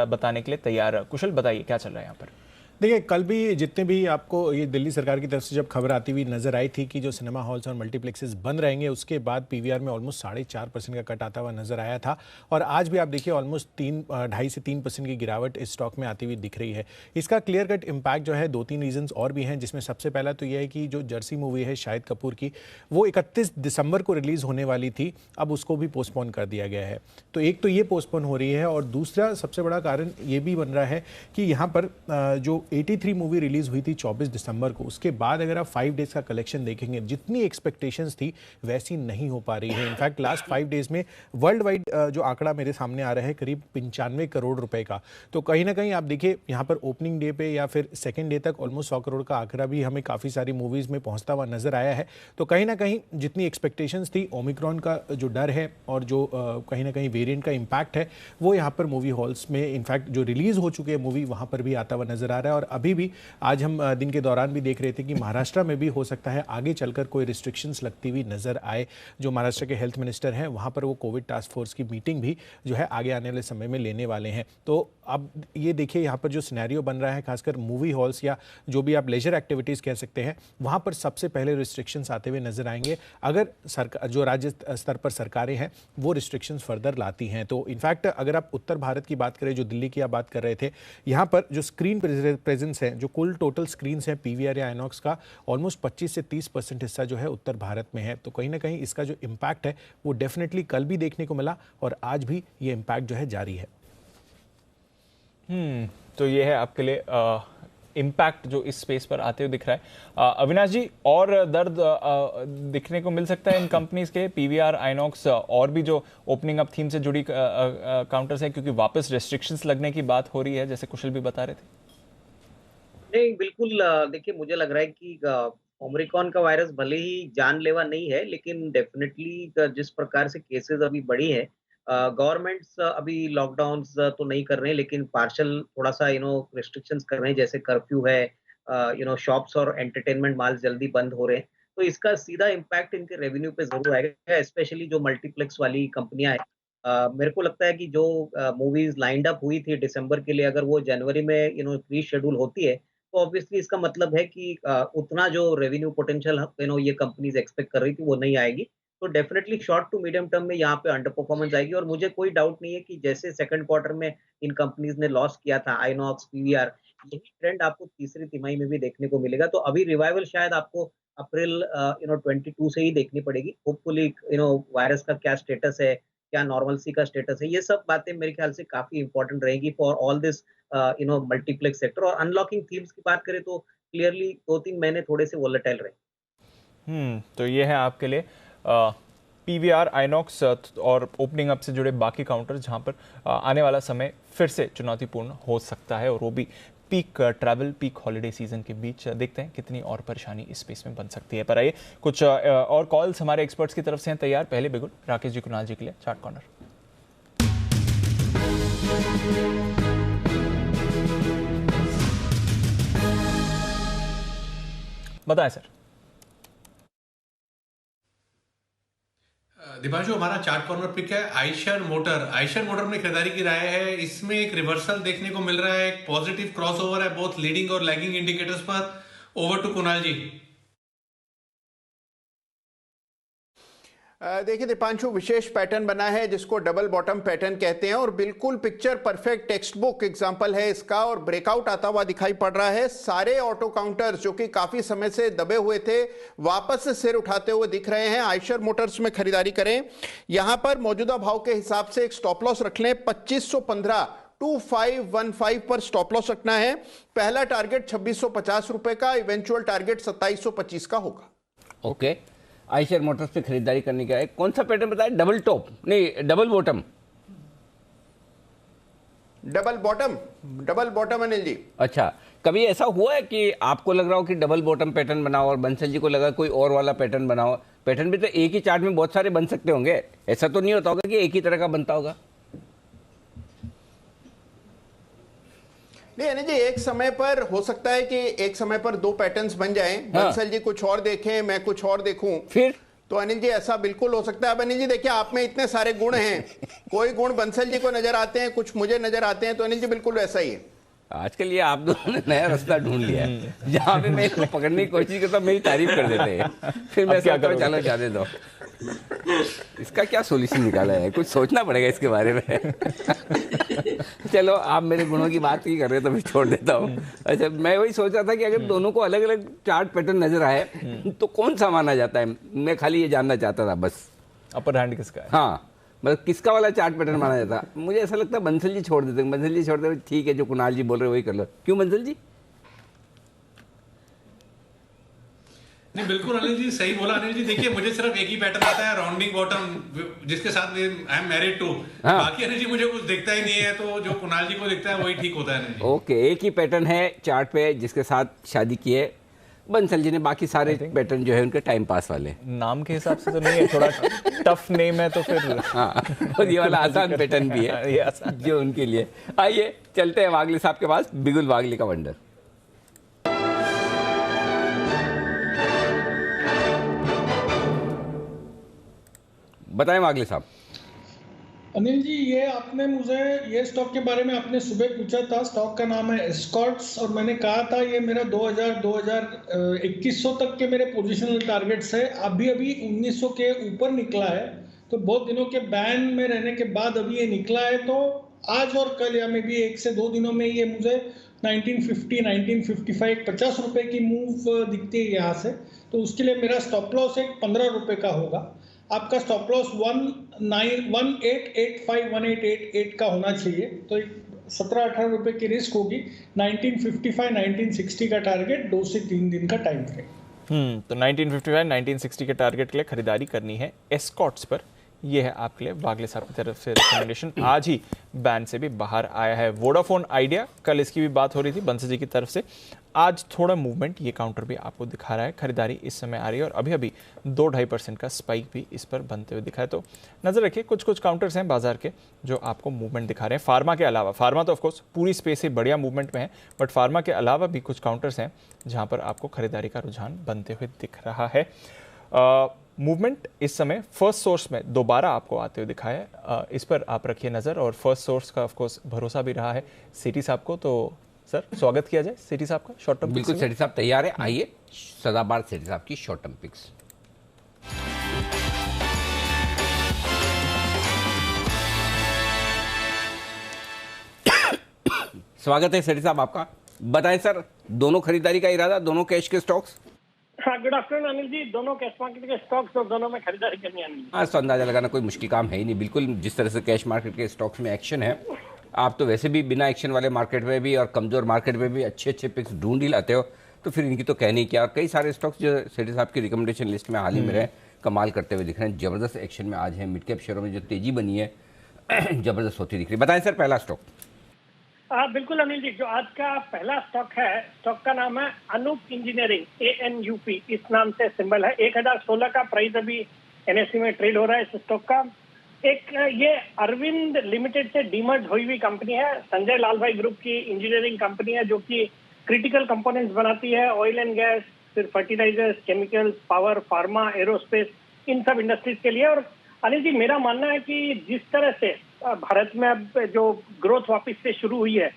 बताने के लिए तैयार। कुशल, बताइए क्या चल रहा है यहाँ पर। देखिए, कल भी जितने भी आपको ये दिल्ली सरकार की तरफ से जब खबर आती हुई नजर आई थी कि जो सिनेमा हॉल्स और मल्टीप्लेक्सेस बंद रहेंगे, उसके बाद PVR में ऑलमोस्ट 4.5% का कट आता हुआ नजर आया था, और आज भी आप देखिए ऑलमोस्ट 2.5 से 3% की गिरावट इस स्टॉक में आती हुई दिख रही है। इसका क्लियर कट इम्पैक्ट जो है 2-3 रीजंस और भी हैं, जिसमें सबसे पहला तो यह है कि जो जर्सी मूवी है शाहिद कपूर की, वो 31 दिसंबर को रिलीज होने वाली थी, अब उसको भी पोस्टपोन कर दिया गया है। तो एक तो ये पोस्टपोन हो रही है, और दूसरा सबसे बड़ा कारण ये भी बन रहा है कि यहाँ पर जो 83 मूवी रिलीज हुई थी 24 दिसंबर को, उसके बाद अगर आप 5 डेज का कलेक्शन देखेंगे, जितनी एक्सपेक्टेशंस थी वैसी नहीं हो पा रही है। इनफैक्ट लास्ट 5 डेज में वर्ल्ड वाइड जो आंकड़ा मेरे सामने आ रहा है करीब 95 करोड़ रुपए का। तो कहीं ना कहीं आप देखिए यहाँ पर ओपनिंग डे पे या फिर सेकेंड डे तक ऑलमोस्ट 100 करोड़ का आंकड़ा भी हमें काफ़ी सारी मूवीज में पहुंचता हुआ नजर आया है। तो कहीं ना कहीं जितनी एक्सपेक्टेशंस थी, ओमिक्रॉन का जो डर है और जो कहीं ना कहीं वेरिएंट का इम्पैक्ट है, वो यहाँ पर मूवी हॉल्स में इनफैक्ट जो रिलीज हो चुके हैं मूवी वहाँ पर भी आता हुआ नजर आ रहा है। और अभी भी आज हम दिन के दौरान भी देख रहे थे कि महाराष्ट्र में भी हो सकता है आगे चलकर कोई रिस्ट्रिक्शंस लगती हुई नजर आए। जो महाराष्ट्र के हेल्थ मिनिस्टर हैं वहाँ पर वो कोविड टास्क फोर्स की मीटिंग भी जो है आगे आने वाले समय में लेने वाले हैं। तो अब ये देखिए यहाँ पर जो सिनेरियो बन रहा है, खासकर मूवी हॉल्स या जो भी आप लेजर एक्टिविटीज़ कह सकते हैं, वहाँ पर सबसे पहले रिस्ट्रिक्शंस आते हुए नजर आएंगे अगर सरकार, जो राज्य स्तर पर सरकारें हैं वो रिस्ट्रिक्शंस फर्दर लाती हैं। तो इनफैक्ट अगर आप उत्तर भारत की बात करें, जो दिल्ली की आप बात कर रहे थे, यहाँ पर जो स्क्रीन प्रेजेंस है, जो कुल टोटल स्क्रीन्स हैं पीवीआर या आइनॉक्स का, ऑलमोस्ट 25 से 30% हिस्सा जो है उत्तर भारत में है। तो कहीं ना कहीं इसका जो इम्पैक्ट है वो डेफिनेटली कल भी देखने को मिला और आज भी ये इम्पैक्ट जो है जारी है। तो ये है आपके लिए इम्पैक्ट जो इस स्पेस पर आते हुए दिख रहा है। अविनाश जी, और दर्द दिखने को मिल सकता है इन कंपनीज के, पीवीआर, आइनॉक्स और भी जो ओपनिंग अप थीम से जुड़ी काउंटर्स हैं, क्योंकि वापस रेस्ट्रिक्शंस लगने की बात हो रही है जैसे कुशल भी बता रहे थे? नहीं, बिल्कुल। देखिए, मुझे लग रहा है कि ओमिक्रॉन का वायरस भले ही जानलेवा नहीं है, लेकिन डेफिनेटली जिस प्रकार से केसेस अभी बढ़ी है, गवर्नमेंट्स अभी लॉकडाउन्स तो नहीं कर रहे हैं, लेकिन पार्शल थोड़ा सा रिस्ट्रिक्शंस कर रहे हैं, जैसे कर्फ्यू है, शॉप्स और एंटरटेनमेंट मॉल्स जल्दी बंद हो रहे हैं। तो इसका सीधा इम्पैक्ट इनके रेवेन्यू पे जरूर आएगा, स्पेशली जो मल्टीप्लेक्स वाली कंपनियां हैं। मेरे को लगता है कि जो मूवीज लाइंड अप हुई थी दिसंबर के लिए, अगर वो जनवरी में रीशेड्यूल होती है, तो ऑब्वियसली इसका मतलब है कि उतना जो रेवेन्यू पोटेंशियल ये कंपनीज एक्सपेक्ट कर रही थी वो नहीं आएगी। तो definitely short to medium term में यहाँ पे अंडर परफॉर्मेंस आएगी, और मुझे कोई डाउट नहीं है कि जैसे सेकंड क्वार्टर में इन कंपनीज ने लॉस किया था, आइनॉक्स, पीवीआर, यही ट्रेंड आपको तीसरी तिमाही में भी देखने को मिलेगा। तो अभी रिवाइवल शायद आपको अप्रैल 22 से ही देखनी पड़ेगी। होपफुली वायरस का क्या स्टेटस है, क्या नॉर्मलसी का स्टेटस है, ये सब बातें मेरे ख्याल से काफी इंपॉर्टेंट रहेगी for all this multiplex sector. और अनलॉकिंग थीम्स की बात करें तो क्लियरली 2-3 महीने थोड़े से वोलेटाइल रहे। तो ये है आपके लिए पीवीआर, आइनॉक्स और ओपनिंग अप से जुड़े बाकी काउंटर, जहां पर आने वाला समय फिर से चुनौतीपूर्ण हो सकता है, और वो भी peak travel, peak holiday season के बीच। देखते हैं कितनी और परेशानी इस स्पेस में बन सकती है। पर आइए कुछ और कॉल्स हमारे एक्सपर्ट्स की तरफ से हैं तैयार। पहले बिगुल राकेश जी, कुणाल जी के लिए चार्ट कॉर्नर। बताएं सर। दिपांशु, हमारा चार्ट कॉर्नर पिक है आइशर मोटर। आइशर मोटर में खरीदारी की राय है। इसमें एक रिवर्सल देखने को मिल रहा है, एक पॉजिटिव क्रॉसओवर है बोथ लीडिंग और लैगिंग इंडिकेटर्स पर। ओवर टू कुणाल जी। देखिए दीपांशु, विशेष पैटर्न बना है जिसको डबल बॉटम पैटर्न कहते हैं, और बिल्कुल picture perfect text book example है इसका, और ब्रेकआउट आता हुआ दिखाई पड़ रहा है। सारे ऑटो काउंटर्स जो कि काफी समय से दबे हुए थे, वापस से सिर उठाते हुए दिख रहे हैं। आइशर मोटर्स में खरीदारी करें। यहां पर मौजूदा भाव के हिसाब से एक स्टॉप लॉस रख लें, 2515 2515 पर स्टॉप लॉस रखना है। पहला टारगेट 2650 रुपए का, इवेंचुअल टारगेट 2725 का होगा। ओके, आइशर मोटर्स पे खरीदारी करने का है। कौन सा पैटर्न बताया? डबल टॉप नहीं, double bottom. Double bottom Anil ji. अच्छा, कभी ऐसा हुआ है कि आपको लग रहा हो कि डबल बॉटम पैटर्न बनाओ और बंसल जी को लगा कोई और वाला पैटर्न बनाओ? पैटर्न भी तो एक ही चार्ट में बहुत सारे बन सकते होंगे, ऐसा तो नहीं होता होगा कि एक ही तरह का बनता होगा? नहीं अनिल जी, एक समय पर हो सकता है कि एक समय पर दो पैटर्न्स बन जाएं। बंसल जी कुछ और देखें, मैं कुछ और देखूं, फिर तो अनिल जी ऐसा बिल्कुल हो सकता है। अब अनिल जी देखिए, आप में इतने सारे गुण हैं, कोई गुण बंसल जी को नजर आते हैं, कुछ मुझे नजर आते हैं, तो अनिल जी बिल्कुल वैसा ही है। आजकल ये आप दोनों ने नया रास्ता ढूंढ लिया है, जहाँ पे मैं इसको पकड़ने की कोशिश करता हूँ मेरी तारीफ कर देते हैं, फिर मैं क्या करूँ, चलो जाने दो। इसका क्या सॉल्यूशन निकाला है? कुछ सोचना पड़ेगा इसके बारे में। चलो, आप मेरे गुणों की बात ही कर रहे हो तो मैं छोड़ देता हूँ। अच्छा, मैं वही सोच रहा था कि अगर दोनों को अलग अलग चार्ट पैटर्न नजर आए तो कौन सा माना जाता है? मैं खाली ये जानना चाहता था बस, अपर हैंड किसका है। हाँ, मतलब किसका वाला चार्ट पैटर्न माना जाता? मुझे ऐसा लगता है बंसल जी छोड़ देते, बंसल जी छोड़ देते, ठीक है जो कुणाल जी बोल रहे वही कर लो। क्यों बंसल जी? नहीं, बिल्कुल अनिल जी सही बोला। अनिल जी देखिए, मुझे सिर्फ एक ही पैटर्न आता है, राउंडिंग बॉटम, जिसके साथ आई एम मैरिड टू। बाकी अनिल जी मुझे कुछ दिखता ही नहीं है, तो जो कुणाल जी को दिखता है वही ठीक होता है अनिल जी। ओके, एक ही पैटर्न है चार्ट पे जिसके साथ शादी की है बंसल जी ने, बाकी सारे पैटर्न जो है उनके टाइम पास वाले। नाम के हिसाब से तो नहीं है, थोड़ा टफ नेम है तो फिर हाँ, ये वाला आसान पैटर्न भी है जो उनके लिए। आइए चलते हैं वागले साहब के पास, बिगुल वागले का वंडर। बताएं मागले साहब। अनिल जी, ये आपने मुझे ये स्टॉक के बारे में आपने सुबह पूछा था। स्टॉक का नाम है एस्कॉर्ट्स और मैंने कहा था ये मेरा 2100 तक के मेरे पोजिशनल टारगेट्स है। अभी 1900 के ऊपर निकला है, तो बहुत दिनों के बैन में रहने के बाद अभी ये निकला है। तो आज और कल या मे भी 1 से 2 दिनों में ये मुझे 1950, 1955, 50 रुपए की मूव दिखती है यहाँ से। तो उसके लिए मेरा स्टॉप लॉस एक 15 रुपए का होगा। आपका स्टॉप लॉस 1885 का होना चाहिए। तो 17-18 रुपए की रिस्क होगी। 1955, 1960 का टारगेट, 2 से 3 दिन का टाइम फ्रेम। तो 1955, 1960 के टारगेट के लिए खरीदारी करनी है एस्कॉर्ट्स पर। ये है आपके लिए वागले साहब की तरफ से रिकमेंडेशन। आज ही बैन से भी बाहर आया है। वोडाफोन आइडिया, कल इसकी भी बात हो रही थी बंसी जी की तरफ से। आज थोड़ा मूवमेंट ये काउंटर भी आपको दिखा रहा है। खरीदारी इस समय आ रही है और अभी 2-2.5% का स्पाइक भी इस पर बनते हुए दिखा है। तो नजर रखिए, कुछ काउंटर्स हैं बाजार के जो आपको मूवमेंट दिखा रहे हैं। फार्मा के अलावा, फार्मा तो ऑफकोर्स पूरी स्पेस ही बढ़िया मूवमेंट में है, बट फार्मा के अलावा भी कुछ काउंटर्स हैं जहां पर आपको खरीदारी का रुझान बनते हुए दिख रहा है। मूवमेंट इस समय फर्स्ट सोर्स में दोबारा आपको आते हुए दिखा है। इस पर आप रखिए नजर। और फर्स्ट सोर्स का ऑफकोर्स भरोसा भी रहा है सिटी साहब को। तो सर, स्वागत किया जाए सिटी साहब का शॉर्ट टर्म। बिल्कुल, सेठी साहब तैयार है। आइए सदाबहार सेठी साहब की शॉर्ट टर्म पिक्स। स्वागत है सेठी साहब आपका। बताएं सर, दोनों खरीदारी का इरादा, दोनों कैश के स्टॉक्स? हाँ, गुड आफ्टरनून अनिल जी। दोनों कैश मार्केट के स्टॉक्स और दोनों में खरीदारी करनी है अनिल जी। आज तो अंदाजा लगाना कोई मुश्किल काम है ही नहीं। बिल्कुल जिस तरह से कैश मार्केट के स्टॉक्स में एक्शन है, आप तो वैसे भी बिना एक्शन वाले मार्केट में भी और कमजोर मार्केट में भी अच्छे पिक्स ढूंढ ही लाते हो, तो फिर इनकी तो कहनी क्या। और कई सारे स्टॉक्स जो सेठी साहब की रिकमेंडेशन लिस्ट में हाल ही में रहे, कमाल करते हुए दिख रहे हैं। जबरदस्त एक्शन में आज है। मिड कैप शेयरों में जो तेजी बनी है जबरदस्त होती दिख रही है। बताएं सर, पहला स्टॉक। बिल्कुल अनिल जी, जो आज का पहला स्टॉक है, स्टॉक का नाम है अनूप इंजीनियरिंग, ANUP इस नाम से सिंबल है। 1016 का प्राइस अभी NSE में ट्रेड हो रहा है इस स्टॉक का। ये अरविंद लिमिटेड से डीमर्ज हुई हुई कंपनी है। संजय लाल भाई ग्रुप की इंजीनियरिंग कंपनी है जो कि क्रिटिकल कंपोनेंट्स बनाती है ऑयल एंड गैस, फिर fertilisers, chemicals, power, pharma, aerospace, इन सब इंडस्ट्रीज के लिए। और अनिल जी, मेरा मानना है कि जिस तरह से भारत में अब जो ग्रोथ वापस से शुरू हुई है,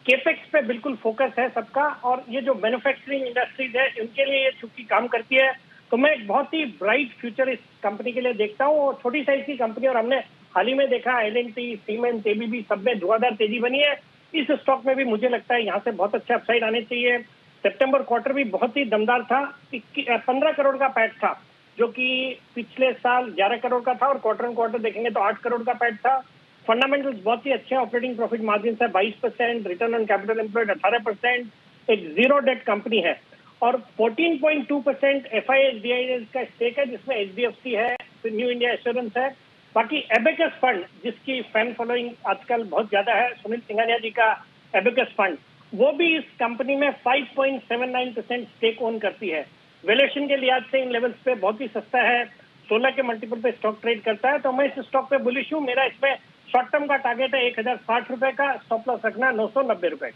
केपेक्स पे बिल्कुल फोकस है सबका। और ये जो मैन्युफैक्चरिंग इंडस्ट्रीज है, उनके लिए ये चूंकि काम करती है, तो मैं एक बहुत ही ब्राइट फ्यूचर इस कंपनी के लिए देखता हूँ। और छोटी साइज की कंपनी, और हमने हाल ही में देखा L&T, सीमेंस, ABB सब में धुआंधार तेजी बनी है। इस स्टॉक में भी मुझे लगता है यहाँ से बहुत अच्छे अपसाइड आने चाहिए। सितंबर क्वार्टर भी बहुत ही दमदार था। 15 करोड़ का पैट था, जो कि पिछले साल 11 करोड़ का था, और क्वार्टर ऑन क्वार्टर देखेंगे तो 8 करोड़ का पैट था। फंडामेंटल्स बहुत ही अच्छे हैं। ऑपरेटिंग प्रॉफिट मार्जिन है 22%, रिटर्न ऑन कैपिटल एम्प्लॉयड 18%, एक जीरो डेट कंपनी है। और 14.2% FIS का स्टेक है, जिसमें HDFC है, फिर न्यू इंडिया एश्योरेंस है। बाकी एबेकस फंड, जिसकी फैन फॉलोइंग आजकल बहुत ज्यादा है, सुनील सिंघानिया जी का एबेकस फंड, वो भी इस कंपनी में 5.79% स्टेक ओन करती है। वैल्यूएशन के लिहाज से इन लेवल्स पे बहुत ही सस्ता है। 16 के मल्टीपल पे स्टॉक ट्रेड करता है। तो मैं इस स्टॉक पे बुलिश हूँ। मेरा इसमें शॉर्ट टर्म का टारगेट है 1060 रुपए का, स्टॉप लॉस रखना 990 रुपए।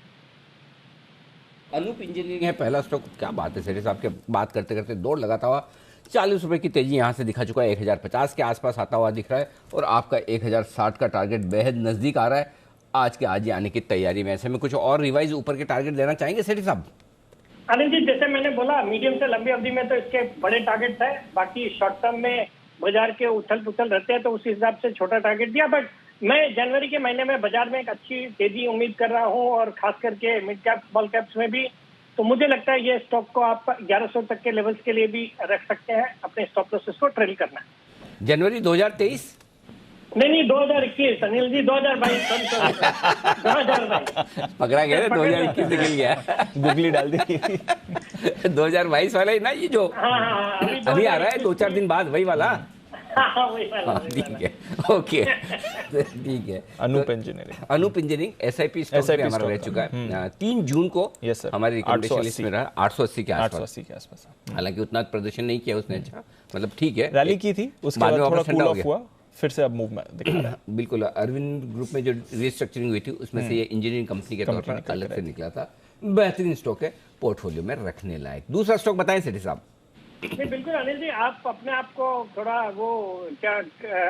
अनूप इंजीनियरिंग है पहला स्टॉक। क्या बात है सेठी साहब के, बात करते करते दौड़ लगाता हुआ 40 रुपए की तेजी यहाँ से दिखा चुका है। 1050 के आसपास आता हुआ दिख रहा है और आपका 1060 का टारगेट बेहद नजदीक आ रहा है। आज के आज ही आने की तैयारी में। ऐसे में कुछ और रिवाइज ऊपर के टारगेट देना चाहेंगे सेठी साहब? अनिल जी, जैसे मैंने बोला, मीडियम से लंबी अवधि में तो इसके बड़े टारगेट है। बाकी शॉर्ट टर्म में बाजार के उछल पुछल रहते हैं, तो उस हिसाब से छोटा टारगेट दिया। बट मैं जनवरी के महीने में बाजार में एक अच्छी तेजी उम्मीद कर रहा हूं, और खास करके मिड कैप स्मॉल कैप्स में भी। तो मुझे लगता है ये स्टॉक को आप 1100 तक के लेवल्स के लिए भी रख सकते हैं। अपने स्टॉप लॉसेस को ट्रेल करना है। जनवरी 2023? नहीं 2021 अनिल जी, 2022 2022 पकड़ा गया 2021 निकल गया। गुगली डाल दी। 2022 वाला ही ना, ये जो अभी आ रहा है 2-4 दिन बाद, वही वाला। ठीक है, ओके, ठीक है। Anup engineering, Anup engineering SIP stock पे हमारा रह चुका है 3 जून को। हमारी रिकमेंडेशन लिस्ट में रहा 880 के आसपास। हालांकि उतना प्रदर्शन नहीं किया उसने, अच्छा मतलब ठीक है, रैली की थी, उसके बाद थोड़ा कूल ऑफ हुआ, फिर से अब मूवमेंट दिख रहा है। बिल्कुल, अरविंद ग्रुप में जो रिस्ट्रक्चरिंग हुई थी उसमें से ये इंजीनियरिंग कंपनी के तौर पर अलग से निकला था। बेहतरीन स्टॉक है, पोर्टफोलियो में रखने लायक। दूसरा स्टॉक बताएं सेठी साहब। नहीं बिल्कुल अनिल जी, आप अपने आप को थोड़ा वो क्या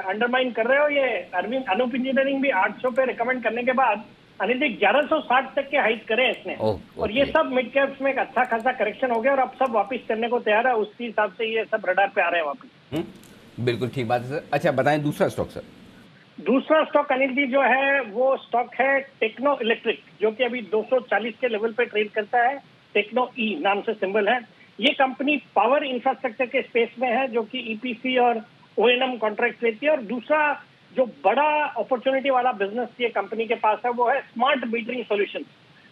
अंडरमाइन कर रहे हो। ये अनूप इंजीनियरिंग भी 800 पे रिकमेंड करने के बाद अनिल जी 1160 तक के हाइट करे इसने। और ये सब मिड कैप्स में एक अच्छा खासा करेक्शन हो गया और अब सब वापस करने को तैयार है, उसी हिसाब से ये सब रडार पे आ रहे हैं वापस। बिल्कुल ठीक बात है सर। अच्छा बताएं दूसरा स्टॉक सर। दूसरा स्टॉक अनिल जी जो है वो स्टॉक है टेक्नो इलेक्ट्रिक, जो कि अभी 240 के लेवल पे ट्रेड करता है। टेक्नो ई नाम से सिंबल है। ये कंपनी पावर इंफ्रास्ट्रक्चर के स्पेस में है, जो कि ईपीसी और ओएनएम कॉन्ट्रैक्ट लेती है। और दूसरा जो बड़ा अपॉर्चुनिटी वाला बिजनेस ये कंपनी के पास है वो है स्मार्ट मीटरिंग सॉल्यूशन,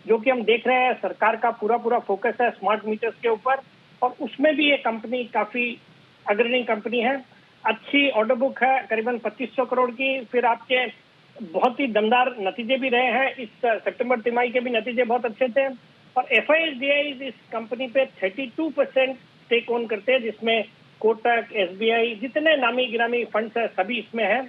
जो कि हम देख रहे हैं सरकार का पूरा फोकस है स्मार्ट मीटर्स के ऊपर, और उसमें भी ये कंपनी काफी अग्रणी कंपनी है। अच्छी ऑर्डर बुक है करीबन 2500 करोड़ की। फिर आपके बहुत ही दमदार नतीजे भी रहे हैं, इस सितंबर तिमाही के भी नतीजे बहुत अच्छे थे। और FISDI इस कंपनी पे 32% स्टेक ओन करते हैं, जिसमें कोटक, SBI जितने नामी गिरामी फंड्स है सभी इसमें है।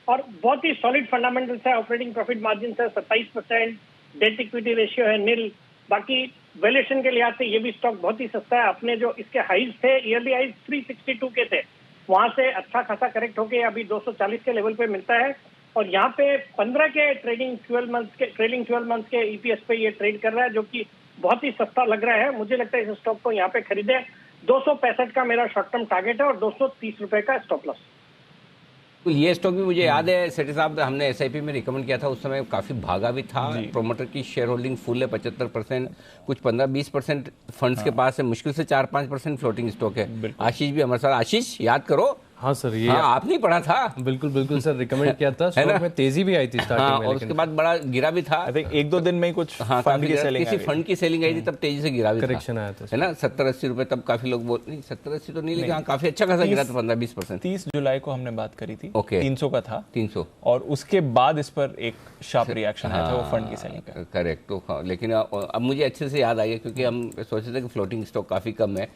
और बहुत ही सॉलिड फंडामेंटल्स है। ऑपरेटिंग प्रॉफिट मार्जिन है 27%, डेट इक्विटी रेशियो है निल। बाकी वैल्यूएशन के लिहाज से ये भी स्टॉक बहुत ही सस्ता है। अपने जो इसके हाइज थे, ईयरली हाइज 362 के थे, वहां से अच्छा खासा करेक्ट होके अभी 240 के लेवल पे मिलता है। और यहाँ पे 15 के ट्रेलिंग 12 मंथ्स के EPS पे ये ट्रेड कर रहा है, जो कि बहुत ही सस्ता लग रहा है। मुझे लगता है इस स्टॉक को यहाँ पे खरीदे। 265 का मेरा शॉर्ट टर्म टारगेट है और 230 रुपए का स्टॉप लॉस। तो ये स्टॉक भी मुझे याद है सेठी साहब, हमने SIP में रिकमेंड किया था, उस समय काफी भागा भी था। प्रोमोटर की शेयर होल्डिंग फुल है 75%, कुछ 15-20% फंड्स के पास है, मुश्किल से 4-5% फ्लोटिंग स्टॉक है। आशीष भी हमारे साथ। आशीष याद करो। हाँ सर, ये आपने पढ़ा था। बिल्कुल सर, रिकमेंड किया था। स्टॉक में तेजी भी आई थी स्टार्टिंग में, और उसके बाद बड़ा गिरा भी था। आई थिंक 1-2 दिन में ही कुछ फंड की सेलिंग किसी फंड की सेलिंग आई थी, तब तेजी से गिरा भी था, करेक्शन आया था, है ना। 70-80 रुपए तब काफी लोग बोल, नहीं 70-80 तो नहीं, लेकिन काफी अच्छा खासा गिरा था, 15-20%। 30 जुलाई को हमने बात करी थी, ओके 300 का था, 300, और उसके बाद इस पर एक शार्प रिएक्शन आया था वो फंड की सेलिंग का। करेक्ट। तो लेकिन अब मुझे अच्छे से याद आ गया, क्योंकि हम सोचे थे कि फ्लोटिंग स्टॉक काफी कम है।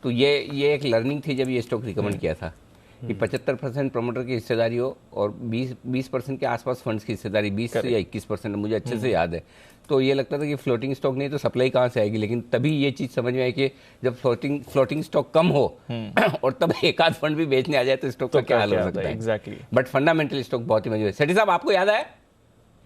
तो ये एक लर्निंग थी जब ये स्टॉक रिकमेंड किया था कि 75% प्रोमोटर की हिस्सेदारी हो और 20% के आसपास फंड्स की हिस्सेदारी, 20 से या 21%, मुझे अच्छे से याद है। तो ये लगता था कि फ्लोटिंग स्टॉक नहीं तो सप्लाई कहाँ से आएगी, लेकिन तभी ये चीज़ समझ में आई कि जब फ्लोटिंग स्टॉक कम हो और तब एक आध फंड भी बेचने आ जाए तो स्टॉक का क्या हाल हो सकता है। एग्जैक्टली। बट फंडामेंटल स्टॉक बहुत ही मजबूत है। सेठी साहब, आपको याद है?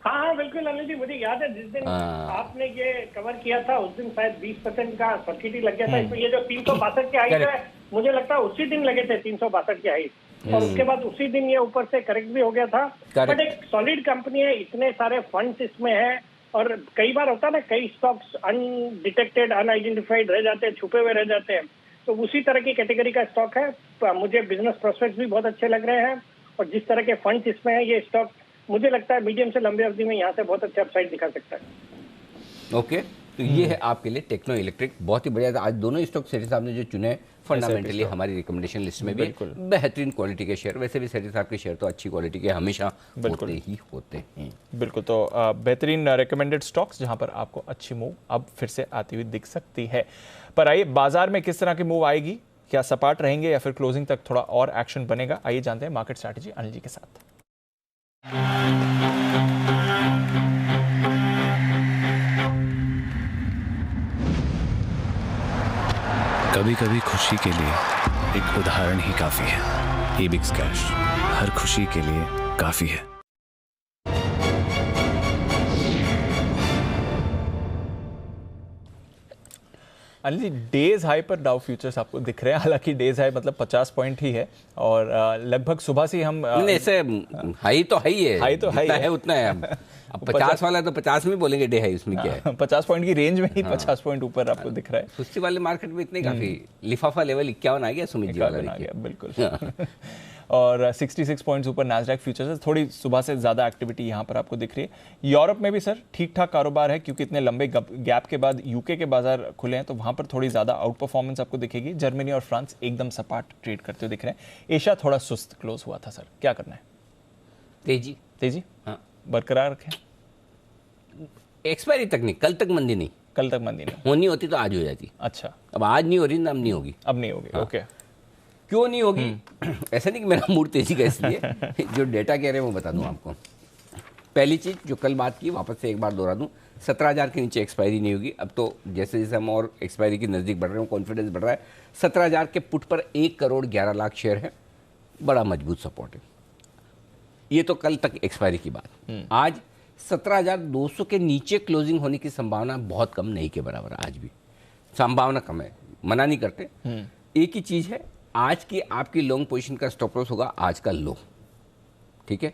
हाँ बिल्कुल अनिल जी, मुझे याद है जिस दिन आपने ये कवर किया था उस दिन शायद 20% का सर्किट ही लग गया था इसमें। ये जो 362 के हाइट है, मुझे लगता है उसी दिन लगे थे 362 के हाइट, और उसके बाद उसी दिन ये ऊपर से करेक्ट भी हो गया था। बट एक सॉलिड कंपनी है, इतने सारे फंड्स इसमें है, और कई बार होता है ना, कई स्टॉक्स अनडिटेक्टेड अनआइडेंटिफाइड रह जाते हैं, छुपे हुए रह जाते हैं। तो उसी तरह की कैटेगरी का स्टॉक है। मुझे बिजनेस प्रोस्पेक्ट्स भी बहुत अच्छे लग रहे हैं, और जिस तरह के फंड्स इसमें है, ये स्टॉक मुझे लगता है मीडियम से लंबी अवधि में यहाँ से बहुत अच्छा अपसाइड दिखा सकता है। ओके, तो ये है आपके लिए टेक्नो इलेक्ट्रिक। बहुत ही बढ़िया। आज दोनों स्टॉक सेठी साहब ने जो चुने फंडामेंटली हमारी रिकमेंडेशन लिस्ट में भी बेहतरीन क्वालिटी के शेयर। वैसे भी सेठी साहब के शेयर तो अच्छी क्वालिटी के हमेशा होते ही होते हैं। बिल्कुल। तो बेहतरीन रिकमेंडेड स्टॉक्स जहां पर आपको अच्छी मूव अब फिर से आती हुई दिख सकती है। पर आइए, बाजार में किस तरह की मूव आएगी, क्या सपाट रहेंगे या फिर क्लोजिंग तक थोड़ा और एक्शन बनेगा, आइए जानते हैं मार्केट स्ट्रैटेजी अनिल जी के साथ। कभी कभी खुशी के लिए एक उदाहरण ही काफी है। EBIX कैश हर खुशी के लिए काफी है। अनिल जी, डेज हाई पर डाउ फ्यूचर्स आपको दिख रहे हैं। हालांकि डेज हाई मतलब 50 पॉइंट ही है, और लगभग सुबह से हम ऐसे हाई तो हाई है, हाई तो हाई है, उतना है। अब 50 वाला तो 50 में बोलेंगे डे हाई, उसमें क्या है। 50 पॉइंट की रेंज में ही 50 पॉइंट ऊपर आपको दिख रहा है। सुस्ती वाले मार्केट में इतने काफी लिफाफा लेवल 51 आ गया, सुमित जी वाला आ गया, बिल्कुल। और 66 पॉइंट्स ऊपर नैस्डैक फ्यूचर्स। थोड़ी सुबह से ज़्यादा एक्टिविटी यहाँ पर आपको दिख रही है। यूरोप में भी सर ठीक ठाक कारोबार है, क्योंकि इतने लंबे गैप के बाद यूके के बाजार खुले हैं, तो वहाँ पर थोड़ी ज़्यादा आउट परफॉर्मेंस आपको दिखेगी। जर्मनी और फ्रांस एकदम सपाट ट्रेड करते हुए दिख रहे हैं। एशिया थोड़ा सुस्त क्लोज हुआ था सर, क्या करना है? तेजी हाँ बरकरार रखें, एक्सपायरी तक नहीं, कल तक मंदी नहीं। कल तक मंदी नहीं होनी होती तो आज हो जाती। अच्छा, अब आज नहीं हो रही, अब नहीं होगी। अब नहीं होगी। ओके, क्यों नहीं होगी? ऐसा नहीं कि मेरा मूड तेजी का, इसलिए जो डेटा कह रहे हैं वो बता दूं आपको। पहली चीज जो कल बात की, वापस से एक बार दोहरा दूं, 17,000 के नीचे एक्सपायरी नहीं होगी। अब तो जैसे जैसे हम और एक्सपायरी के नज़दीक बढ़ रहे हैं, कॉन्फिडेंस बढ़ रहा है। 17,000 के पुट पर 1 करोड़ 11 लाख शेयर है, बड़ा मजबूत सपोर्ट है। ये तो कल तक एक्सपायरी की बात। आज 17,200 के नीचे क्लोजिंग होने की संभावना बहुत कम, नहीं के बराबर है। आज भी संभावना कम है, मना नहीं करते। एक ही चीज़ है, आज की आपकी लॉन्ग पोजीशन का स्टॉप लॉस होगा आज का लो, ठीक है।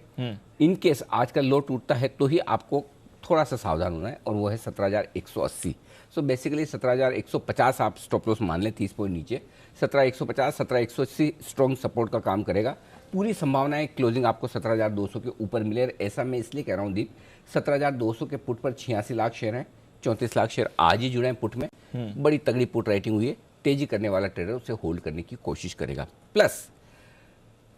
इन केस आज का लो टूटता है तो ही आपको थोड़ा सा सावधान होना है, और वो है 17,180। सो बेसिकली 17,150 आप स्टॉप लॉस मान लें, 30 पॉइंट नीचे। 17,150 17,180 स्ट्रॉन्ग सपोर्ट का काम करेगा। पूरी संभावना है क्लोजिंग आपको 17,200 के ऊपर मिले। ऐसा मैं इसलिए कह रहा हूँ दीप, 17,200 के पुट पर 86 लाख शेयर हैं, 34 लाख शेयर आज ही जुड़े हैं पुट में। बड़ी तगड़ी पुट राइटिंग हुई है। तेजी करने वाला ट्रेडर उसे होल्ड करने की कोशिश करेगा। प्लस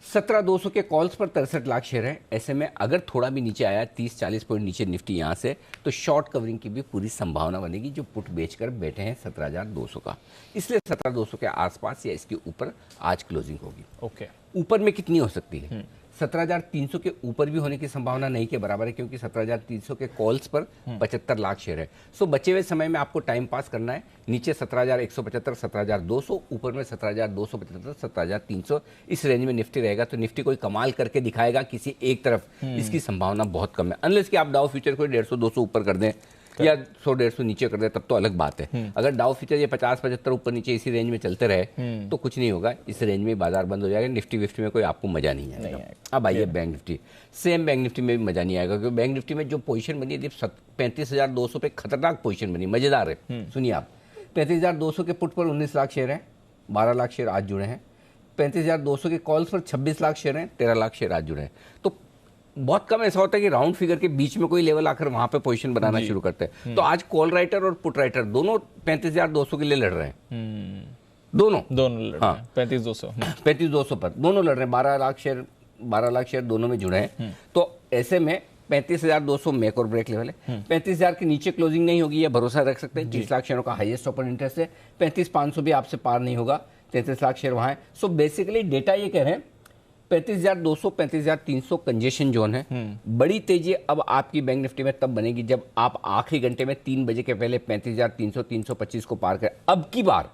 17,200 के कॉल्स पर 63 लाख शेयर है। ऐसे में अगर थोड़ा भी नीचे आया, 30-40 पॉइंट नीचे निफ्टी यहाँ से, तो शॉर्ट कवरिंग की भी पूरी संभावना बनेगी जो पुट बेचकर बैठे हैं 17,200 का। इसलिए 17,200 के आसपास या इसके ऊपर आज क्लोजिंग होगी। ओके, ऊपर में कितनी हो सकती है? 17,300 के ऊपर भी होने की संभावना नहीं के बराबर है, क्योंकि 17,300 के कॉल्स पर 75 लाख शेयर है। सो बचे हुए समय में आपको टाइम पास करना है। नीचे 17,175 17,200, ऊपर में 17,275 17,300, इस रेंज में निफ्टी रहेगा। तो निफ्टी कोई कमाल करके दिखाएगा किसी एक तरफ, इसकी संभावना बहुत कम है। अनलेस कि आप डाउ फ्यूचर को 150-200 ऊपर कर दें या 100-150 नीचे कर दे, तब तो अलग बात है। अगर डाउ फ्यूचर ये 50-75 ऊपर नीचे इसी रेंज में चलते रहे तो कुछ नहीं होगा। इस रेंज में बाजार बंद हो जाएगा। निफ्टी विफ्टी में कोई आपको मजा नहीं आएगा। अब आइए bank Nifty. Same bank Nifty में भी मजा नहीं आएगा, क्योंकि बैंक निफ्टी में जो पोजीशन बनी है 35,200 पे खतरनाक पोजीशन बनी, मजेदार है। सुनिए आप, 35,200 के पुट पर 19 लाख शेयर हैं, 12 लाख शेयर आज जुड़े हैं। 35,200 के कॉल्स पर 26 लाख शेयर हैं, 13 लाख शेयर आज जुड़े हैं। तो बहुत कम ऐसा होता है कि राउंड फिगर के बीच में कोई लेवल आकर वहां पे पोजीशन बनाना शुरू करते हैं। तो आज कॉल राइटर और पुट राइटर दोनों 35,200 के लिए लड़ रहे हैं। दोनों हाँ, 35,200 पर दोनों लड़ रहे हैं। 12 लाख शेयर दोनों में जुड़े हैं। तो ऐसे में 35,200 मेक और ब्रेक लेवल है। 35,000 के नीचे क्लोजिंग नहीं होगी, यह भरोसा रख सकते हैं। 30 लाख शेयरों का हाईएस्ट ओपन इंटरेस्ट है। 35,500 भी आपसे पार नहीं होगा, 33 लाख शेयर वहां है। सो बेसिकली डेटा ये कह रहे हैं 35,200 35,300 कंजेशन जोन है। बड़ी तेजी अब आपकी बैंक निफ्टी में तब बनेगी जब आप आखिरी घंटे में 3 बजे के पहले 35,300 325 को पार करें। अब की बार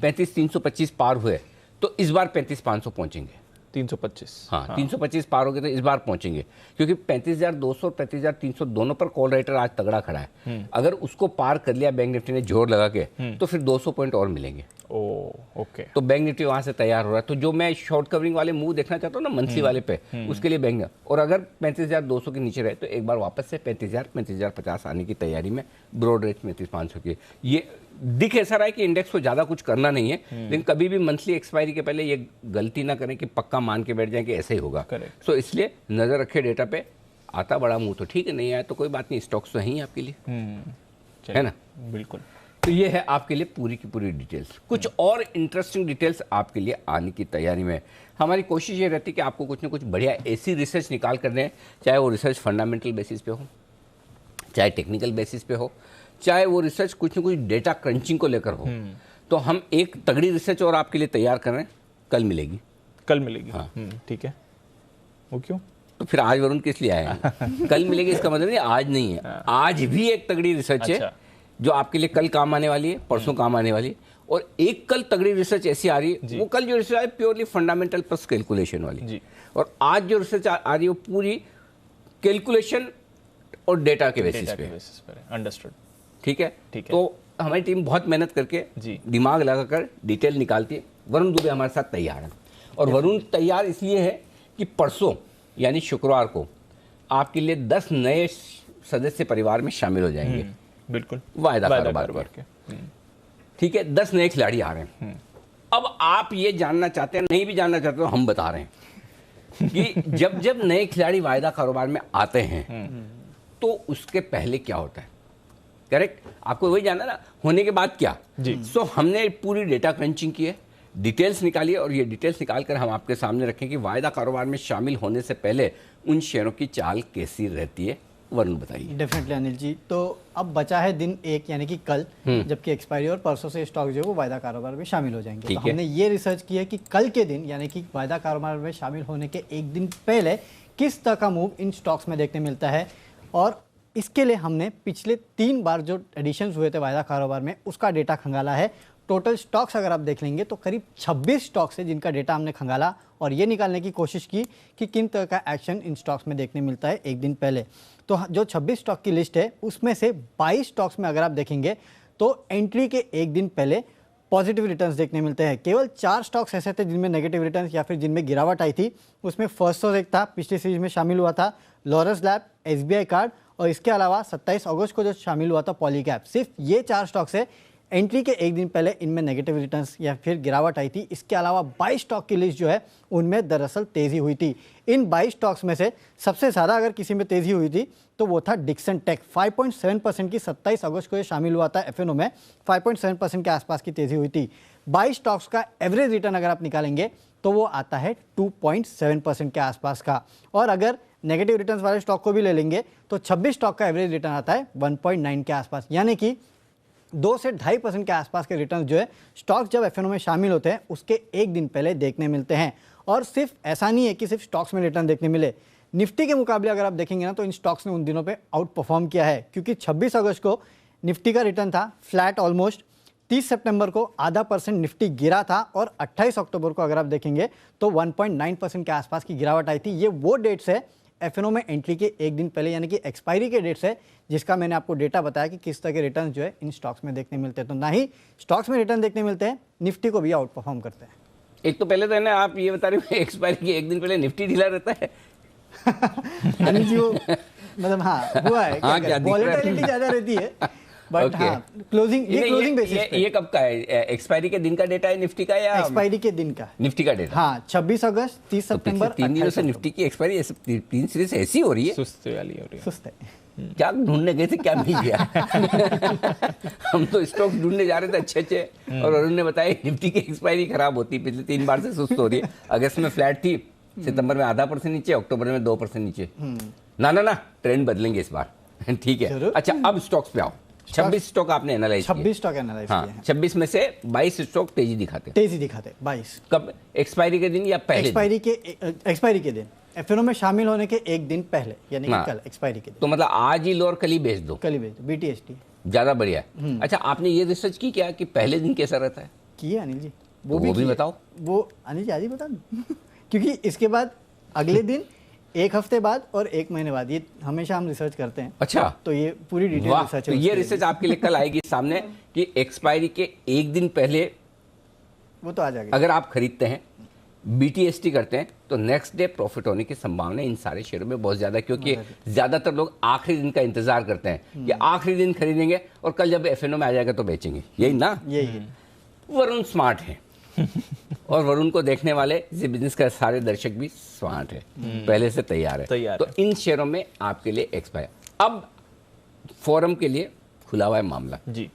35,325 पार हुए तो इस बार 35,500 पहुंचेंगे। 325, हाँ 325 पार हो गए तो इस बार पहुंचेंगे, क्योंकि 35,200 35,300 दोनों पर कॉल राइटर आज तगड़ा खड़ा है। अगर उसको पार कर लिया बैंक निफ्टी ने जोर लगा के, तो फिर 200 पॉइंट और मिलेंगे। ओके, तो बैंक निफ्टी वहां से तैयार हो रहा है। तो जो मैं शॉर्ट कवरिंग वाले मूव देखना चाहता हूँ ना मंथली वाले पे, उसके लिए बैंक, और अगर 35,200 के नीचे रहे तो एक बार वापस से 35,000 35,050 आने की तैयारी में, ब्रॉड रेंज 35,500 की। ये दिख ऐसा रहा है कि इंडेक्स को ज्यादा कुछ करना नहीं है, लेकिन कभी भी मंथली एक्सपायरी के पहले ये गलती ना करें कि पक्का मान के बैठ जाए कि ऐसे ही होगा। सो इसलिए नजर रखे डेटा पे। आता बड़ा मुंह तो ठीक है, नहीं आया तो कोई बात नहीं, स्टॉक्स तो है आपके लिए, है ना। बिल्कुल। तो ये है आपके लिए पूरी की पूरी डिटेल्स। कुछ और इंटरेस्टिंग डिटेल्स आपके लिए आने की तैयारी में। हमारी कोशिश ये रहती है कि आपको कुछ ना कुछ बढ़िया ऐसी रिसर्च निकाल कर दें, चाहे वो रिसर्च फंडामेंटल बेसिस पे हो, चाहे टेक्निकल बेसिस पे हो, चाहे वो रिसर्च कुछ ना कुछ डेटा क्रंचिंग को लेकर हो। तो हम एक तगड़ी रिसर्च और आपके लिए तैयार कर रहे हैं, कल मिलेगी। हाँ ठीक है। वो क्यों? तो फिर आज वरुण किस लिए आया है? कल मिलेगी इसका मतलब नहीं आज नहीं है। आज भी एक तगड़ी रिसर्च है जो आपके लिए कल काम आने वाली है, परसों काम आने वाली है। और एक कल तगड़ी रिसर्च ऐसी आ रही है, वो कल जो रिसर्च आई प्योरली फंडामेंटल प्लस कैलकुलेशन वाली, और आज जो रिसर्च आ रही है वो पूरी कैलकुलेशन और डेटा के बेसिस पे। अंडरस्टूड। ठीक है। तो हमारी टीम बहुत मेहनत करके दिमाग लगाकर डिटेल निकालती है। वरुण दुबे हमारे साथ तैयार है, और वरुण तैयार इसलिए है कि परसों यानी शुक्रवार को आपके लिए 10 नए सदस्य परिवार में शामिल हो जाएंगे। बिल्कुल, वायदा कारोबार के। ठीक है, 10 नए खिलाड़ी आ रहे हैं। अब आप ये जानना चाहते हैं, नहीं भी जानना चाहते तो हम बता रहे हैं कि जब जब नए खिलाड़ी वायदा कारोबार में आते हैं तो उसके पहले क्या होता है। करेक्ट, आपको वही जानना ना, होने के बाद क्या जी। सो हमने पूरी डेटा क्रंचिंग की है, डिटेल्स निकाली है, और ये डिटेल्स निकालकर हम आपके सामने रखें कि वायदा कारोबार में शामिल होने से पहले उन शेयरों की चाल कैसी रहती है। वरुण बताइए। डेफिनेटली अनिल जी, तो अब बचा है दिन 1 यानी कि कल, जबकि एक्सपायरी और परसों से स्टॉक जो है वो वायदा कारोबार में शामिल हो जाएंगे। तो हमने ये रिसर्च की है कि कल के दिन यानी कि वायदा कारोबार में शामिल होने के एक दिन पहले किस तरह का मूव इन स्टॉक्स में देखने मिलता है, और इसके लिए हमने पिछले 3 बार जो एडिशंस हुए थे वायदा कारोबार में उसका डेटा खंगाला है। टोटल स्टॉक्स अगर आप देख लेंगे तो करीब 26 स्टॉक्स है जिनका डेटा हमने खंगाला और ये निकालने की कोशिश की कि किन तरह का एक्शन इन स्टॉक्स में देखने मिलता है एक दिन पहले। तो जो 26 स्टॉक की लिस्ट है उसमें से 22 स्टॉक्स में अगर आप देखेंगे तो एंट्री के एक दिन पहले पॉजिटिव रिटर्न्स देखने मिलते हैं। केवल 4 स्टॉक्स ऐसे थे जिनमें नेगेटिव रिटर्न्स या फिर जिनमें गिरावट आई थी। उसमें फर्स्टसोर्स एक था, पिछली सीरीज में शामिल हुआ था, लॉरस लैब, SBI कार्ड और इसके अलावा 27 अगस्त को जो शामिल हुआ था पॉलीकैप। सिर्फ ये 4 स्टॉक्स है एंट्री के एक दिन पहले इनमें नेगेटिव रिटर्न्स या फिर गिरावट आई थी। इसके अलावा 22 स्टॉक की लिस्ट जो है उनमें दरअसल तेजी हुई थी। इन 22 स्टॉक्स में से सबसे ज़्यादा अगर किसी में तेजी हुई थी तो वो था डिक्सन टेक। 5.7% की 27 अगस्त को ये शामिल हुआ था FNO में, 5.7% के आसपास की तेजी हुई थी। 22 स्टॉक्स का एवरेज रिटर्न अगर आप निकालेंगे तो वो आता है 2.7% के आसपास का। और अगर नेगेटिव रिटर्न्स वाले स्टॉक को भी ले लेंगे तो 26 स्टॉक का एवरेज रिटर्न आता है 1.9 के आसपास, यानी कि 2 से 2.5% के आसपास के रिटर्न जो है स्टॉक्स जब FNO में शामिल होते हैं उसके एक दिन पहले देखने मिलते हैं। और सिर्फ ऐसा नहीं है कि सिर्फ स्टॉक्स में रिटर्न देखने मिले, निफ्टी के मुकाबले अगर आप देखेंगे ना तो इन स्टॉक्स ने उन दिनों पे आउट परफॉर्म किया है, क्योंकि 26 अगस्त को निफ्टी का रिटर्न था फ्लैट ऑलमोस्ट, 30 सितंबर को 0.5% निफ्टी गिरा था और 28 अक्टूबर को अगर आप देखेंगे तो 1.9% के आसपास की गिरावट आई थी। ये वो डेट्स है FNO में एंट्री के एक दिन पहले यानी कि एक्सपायरी के डेट्स है जिसका मैंने आपको डेटा बताया कि किस तरह के रिटर्न जो है इन स्टॉक्स में देखने मिलते हैं। तो ना ही स्टॉक्स में रिटर्न देखने मिलते हैं, निफ्टी को भी आउट परफॉर्म करते हैं। एक तो पहले तो है ना, आप ये बता रहे हैं एक्सपायरी के एक दिन पहले निफ्टी ढीला रहता है। अनिल जी वो मतलब हाँ हुआ है, हाँ, क्या दिख रहा है? वॉलेटिलिटी ज़्यादा रहती है बट हाँ क्लोजिंग बेसिस पे। ये कब का है? एक्सपायरी के दिन का डेटा है निफ्टी का या एक्सपायरी के दिन का? निफ्टी का डेटा। हाँ 26 अगस्त, 30 सितंबर, 3 दिनों से निफ्टी की एक्सपायरी 3 सीरीज ऐसी हो रही है, सुस्त वाली हो रही है। सुस्त है। क्या ढूंढने गए थे, क्या मिल गया? हम तो स्टॉक ढूंढने जा रहे थे अच्छे और अरुण ने बताया निफ्टी की एक्सपायरी खराब होती, पिछले 3 बार से सुस्त हो रही है। अगस्त में फ्लैट थी, सितंबर में 0.5% नीचे, अक्टूबर में 2% नीचे। ना ट्रेंड बदलेंगे इस बार। ठीक है, अच्छा अब स्टॉक्स पे आओ। 26 स्टॉक आपने एनालाइज किए। 26 स्टॉक एनालाइज किए हैं। 26 में से 22 स्टॉक तेजी दिखाते। 22 कब? एक्सपायरी के दिन या पहले? एक्सपायरी के दिन, FNO में शामिल होने के एक दिन पहले, यानी कि कल एक्सपायरी के दिन। तो मतलब आज ही लो और कल ही बेच दो। BTST ज्यादा बढ़िया है। अच्छा, आपने ये रिसर्च की क्या कि पहले दिन कैसा रहता है? किया अनिल जी, वो भी बताओ। वो अनिल जी आज ही बता दूं क्योंकि इसके बाद अगले दिन, एक हफ्ते बाद और एक महीने बाद, ये हमेशा हम रिसर्च करते हैं। अच्छा, तो ये पूरी डिटेल रिसर्च है। तो ये रिसर्च आपके लिए कल आएगी सामने कि एक्सपायरी के एक दिन पहले वो तो आ जाएगा। अगर आप खरीदते हैं, BTST करते हैं, तो नेक्स्ट डे प्रॉफिट होने की संभावना इन सारे शेयरों में बहुत ज्यादा है, क्योंकि ज्यादातर लोग आखिरी दिन का इंतजार करते हैं कि आखिरी दिन खरीदेंगे और कल जब FNO में आ जाएगा तो बेचेंगे। यही ना? यही। वरुण स्मार्ट है और वरुण को देखने वाले इसी बिजनेस का सारे दर्शक भी स्मार्ट है, पहले से तैयार है। तो इन शेयरों में आपके लिए एक्सपायर। अब फोरम के लिए खुला हुआ है मामला जी।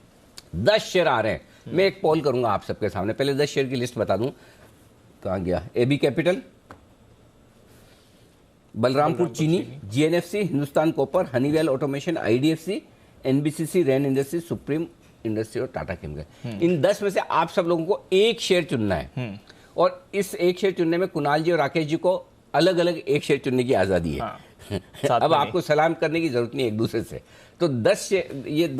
10 शेयर आ रहे हैं। मैं एक पोल करूंगा आप सबके सामने। पहले 10 शेयर की लिस्ट बता दूं। कहां गया? AB कैपिटल, बलरामपुर चीनी, GNFC, Hindustan copper, Honeywell automation, IDFC, NBCC, rain industry, supreme industry और टाटा केमिकल। इन 10 में से आप सब लोगों को एक शेयर चुनना है और इस एक शेयर चुनने में कुणाल जी और राकेश जी को अलग अलग एक शेयर चुनने की आजादी है। हाँ। अब आपको सलाम करने की जरूरत नहीं एक दूसरे से। तो 10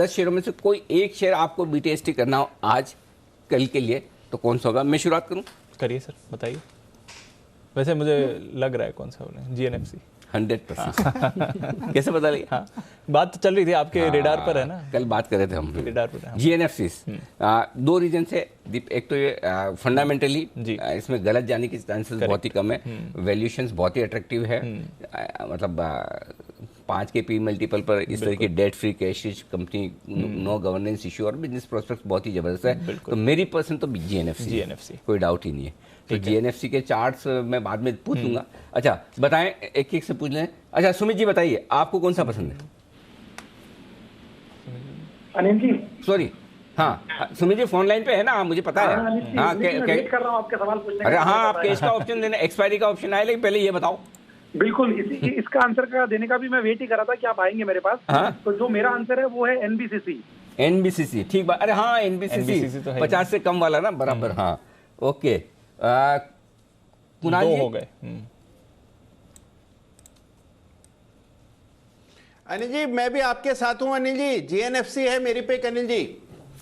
शेयरों में से कोई एक शेयर आपको BTST करना हो आज कल के लिए, तो कौन सा होगा? मैं शुरुआत करूं? करिए सर, बताइए। वैसे मुझे लग रहा है कौन सा होना है, GNFC 100%। कैसे बता रही? हाँ, बात तो चल रही थी आपके रेडार पर है ना, कल बात कर रहे थे हम रेडार पर। GNFC 2 रीजन से। एक तो ये फंडामेंटली इसमें गलत जाने के चांसेस बहुत ही कम है, वैल्यूएशंस बहुत ही अट्रैक्टिव है, मतलब 5 के P मल्टीपल पर इस तरह की debt free cash rich company, no governance issue और बिजनेस प्रोस्पेक्ट्स बहुत ही जबरदस्त है। तो मेरी पसंद तो GNFC, कोई डाउट ही नहीं है। तो GNFC के चार्ट्स मैं बाद में पूछ लूंगा। अच्छा बताएं, एक एक से पूछ लें। अच्छा सुमित जी बताइए, आपको कौन सा पसंद है? अनिल जी सॉरी, हाँ सुमित जी फोन लाइन पे है ना, मुझे पता है। हाँ वेट कर रहा हूँ आपके सवाल पूछने का। अरे हाँ, आप कैश का ऑप्शन देना, एक्सपायरी का ऑप्शन आया, लेकिन पहले ये बताओ। बिल्कुल, इसका आंसर का देने का भी मैं वेट ही कर रहा था कि आप आएंगे मेरे पास। हाँ? तो जो मेरा आंसर है वो है NBCC। ठीक बात। अरे हाँ NBCC तो 50 से कम वाला ना, बराबर। हाँ ओके, कुणाल जी हो गए। अनिल जी मैं भी आपके साथ हूं। अनिल जी जीएनएफसी है मेरी पिक। अनिल जी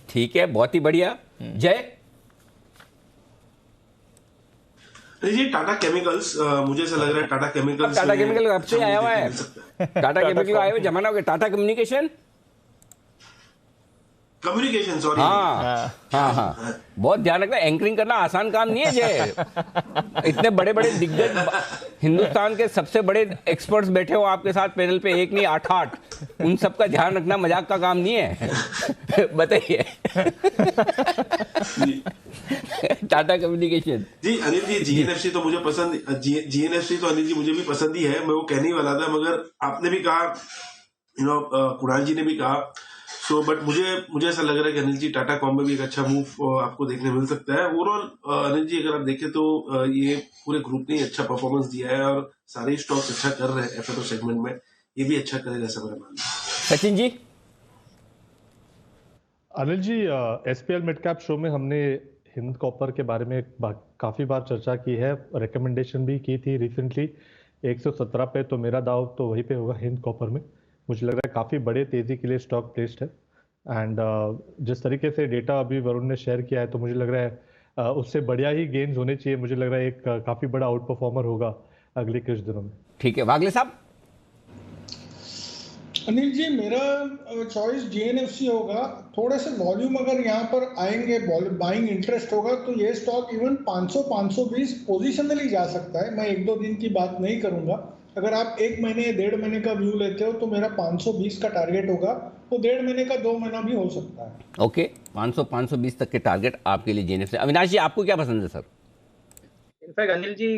ठीक है, बहुत ही बढ़िया। जय जी टाटा केमिकल्स, मुझे ऐसा लग रहा है टाटा केमिकल्स अब से आया हुआ है। टाटा केमिकल आया हुआ जमाना हो गया। Tata communication sorry. हाँ, बहुत ध्यान रखना, एंकरिंग करना आसान काम नहीं है जय। इतने बड़े बड़े दिग्गज हिंदुस्तान के सबसे बड़े एक्सपर्ट्स बैठे हो आपके साथ पैनल पे, एक नहीं 8 उन सबका ध्यान रखना मजाक का काम नहीं है। बताइए। टाटा कम्युनिकेशन जी अनिल जी जीएनएफसी तो मुझे पसंद, जीएनएफसी तो अनिल जी मुझे भी पसंद ही है। मैं वो कहने ही वाला था, मगर आपने भी कहा, कुणाल जी ने भी कहा, सो बट मुझे ऐसा लग रहा है कि अनिल जी टाटा कॉम में भी एक अच्छा मूव आपको देखने मिल सकता है। ओवरऑल अनिल जी अगर आप देखें तो ये पूरे ग्रुप ने अच्छा परफॉर्मेंस दिया है और सारे स्टॉक्स अच्छा कर रहे हैं एफएनओ सेगमेंट में, ये भी अच्छा करेगा ऐसा मेरा मानना है। सचिन जी। अनिल जी एसपीएल मिड कैप शो में हमने हिंद कॉपर के बारे में काफी बार चर्चा की है, रिकमेंडेशन भी की थी रिसेंटली। 117 पे तो मेरा दाव तो वहीं पे होगा हिंद कॉपर में। मुझे लग रहा है काफ़ी बड़े तेज़ी के लिए स्टॉक प्लेस्ड है एंड जिस तरीके से डेटा अभी वरुण ने शेयर किया है तो मुझे लग रहा है उससे बढ़िया ही गेन्स होने चाहिए। मुझे लग रहा है एक काफ़ी बड़ा आउट परफॉर्मर होगा अगले कुछ दिनों में। ठीक है, वागले साहब। अनिल जी मेरा चॉइस जीएनएफसी होगा। थोड़े से वॉल्यूम अगर यहाँ पर आएंगे, बाइंग इंटरेस्ट होगा तो ये स्टॉक इवन 500-520 पोजिशनली जा सकता है। मैं 1-2 दिन की बात नहीं करूंगा। अगर आप 1 महीने या 1.5 महीने का व्यू लेते हो तो मेरा 520 का टारगेट होगा, तो 1.5 महीने का 2 महीना भी हो सकता है। ओके, 500-520 तक के टारगेट आपके लिए जीएनएफसी। अविनाश जी आपको क्या पसंद है सर? इनफैक्ट अनिल जी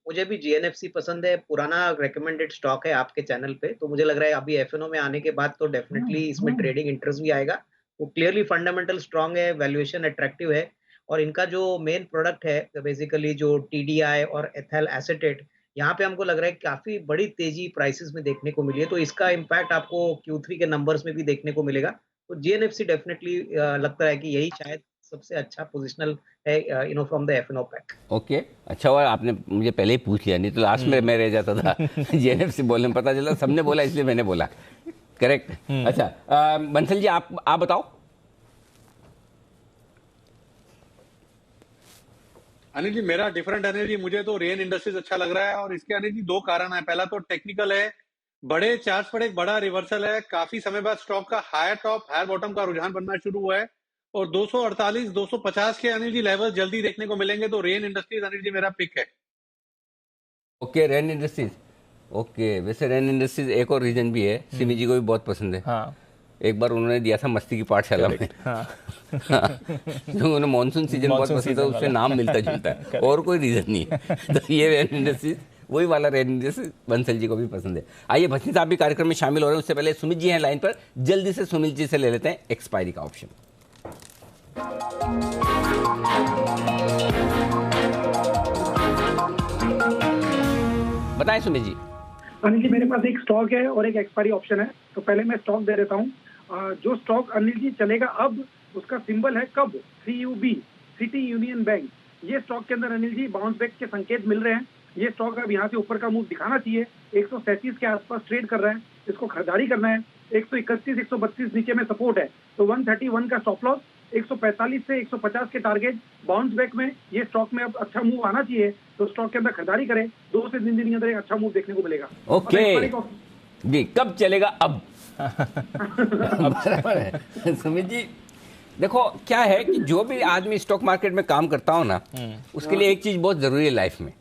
मुझे भी जीएनएफसी पसंद है, पुराना रेकमेंडेड स्टॉक है आपके चैनल पे, तो मुझे लग रहा है अभी एफएनओ में आने के बाद तो डेफिनेटली इसमें ट्रेडिंग इंटरेस्ट भी आएगा। वो क्लियरली फंडामेंटल स्ट्रांग है, वैल्यूएशन अट्रैक्टिव है, और इनका जो मेन प्रोडक्ट है बेसिकली जो टीडीआई और एथाइल एसीटेट, यहाँ पे हमको लग रहा है काफी बड़ी तेजी प्राइसेस में देखने को मिली है, तो इसका इम्पैक्ट आपको Q3 के नंबर्स में भी देखने को मिलेगा। तो जीएनएफसी डेफिनेटली लगता है कि यही शायद सबसे अच्छा पोजिशनल है from the FnO pack. Okay, अच्छा हुआ आपने मुझे पहले ही पूछ लिया, नहीं तो लास्ट में मैं रह जाता था। जीएनएफसी बोलने में पता चला सबने बोला इसलिए मैंने बोला। करेक्ट। अच्छा बंसल जी आप बताओ। अनिल जी मेरा डिफरेंट अनिल जी, मुझे तो रेन इंडस्ट्रीज अच्छा लग रहा है और इसके अनिल जी 2 कारण है। पहला तो टेक्निकल है, बड़े चार्ट्स पर एक बड़ा रिवर्सल है, काफी समय बाद स्टॉक का हायर टॉप हायर बॉटम का रुझान बनना शुरू हुआ है और 248-250 के अनिल जी लेवल जल्दी देखने को मिलेंगे, तो रेन इंडस्ट्रीज अनिल जी मेरा पिक है। Okay, rain industries. ओके, वैसे रेन इंडस्ट्रीज एक और रीजन भी है, सिमी जी को भी बहुत पसंद है। हाँ। एक बार उन्होंने दिया था मस्ती की पाठशाला में। उन्हें मॉनसून सीजन बहुत पसंद है, उससे नाम मिलता जुलता है, और कोई रीजन नहीं है। तो ये रेन इंडस्ट्रीज वही वाला रेन इंडस्ट्रीज बंसल जी को भी पसंद है। आइए भसीन साहब भी कार्यक्रम में शामिल हो रहे हैं, उससे पहले सुमित जी हैं लाइन पर, जल्दी से सुमित जी से ले लेते हैं एक्सपायरी का ऑप्शन। बताएं सुमित जी। अनिल जी मेरे पास एक स्टॉक है और एक एक्सपायरी ऑप्शन है, तो पहले मैं स्टॉक दे देता हूँ। जो स्टॉक अनिल जी चलेगा अब, उसका सिंबल है कब, CUB, सिटी यूनियन बैंक। ये स्टॉक के अंदर अनिल जी बाउंस बैक के संकेत मिल रहे हैं। ये स्टॉक अब यहाँ से ऊपर का मूव दिखाना चाहिए। 137 के आसपास ट्रेड कर रहा है, इसको खरीदारी करना है। 131-132 नीचे में सपोर्ट है, तो 131 का स्टॉप लॉस, 145 से 150 के टारगेट। बाउंस बैक में ये स्टॉक में अब अच्छा मूव आना चाहिए, तो स्टॉक के अंदर खरीदारी करें। 2 से 3 दिन के अंदर एक अच्छा मूव देखने को मिलेगा। ओके जी, कब चलेगा अब? सुमित जी देखो क्या है कि जो भी आदमी स्टॉक मार्केट में काम करता हो ना, उसके लिए एक चीज बहुत जरूरी है लाइफ में,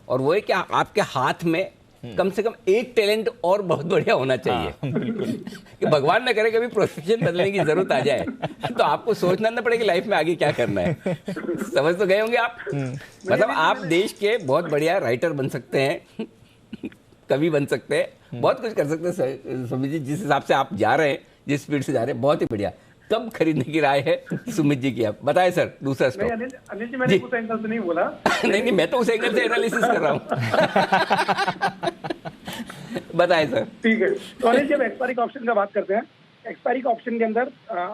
और वो है कि आपके हाथ में कम से कम एक टैलेंट और बहुत बढ़िया होना चाहिए। कि भगवान न करे कभी प्रोफेशन बदलने की जरूरत आ जाए तो आपको सोचना न पड़े कि लाइफ में आगे क्या करना है। समझ तो गए होंगे आप। मतलब आप देश के बहुत बढ़िया राइटर बन सकते हैं, कवि बन सकते हैं, बहुत कुछ कर सकते हैं। सुमित जी जिस हिसाब से आप जा रहे हैं, जिस स्पीड से जा रहे हैं, बहुत ही बढ़िया। कब खरीदने की राय है सुमित जी की? आप बताएं सर दूसरा स्टॉक। अनिल जी मैंने उस एंगल से नहीं बोला। नहीं, मैं तो उस एंगल से एनालिसिस कर रहा हूँ। बताएं सर। ठीक है, तो अनिल जी एक्सपायरी का ऑप्शन का बात करते हैं। एक्सपायरी का ऑप्शन के अंदर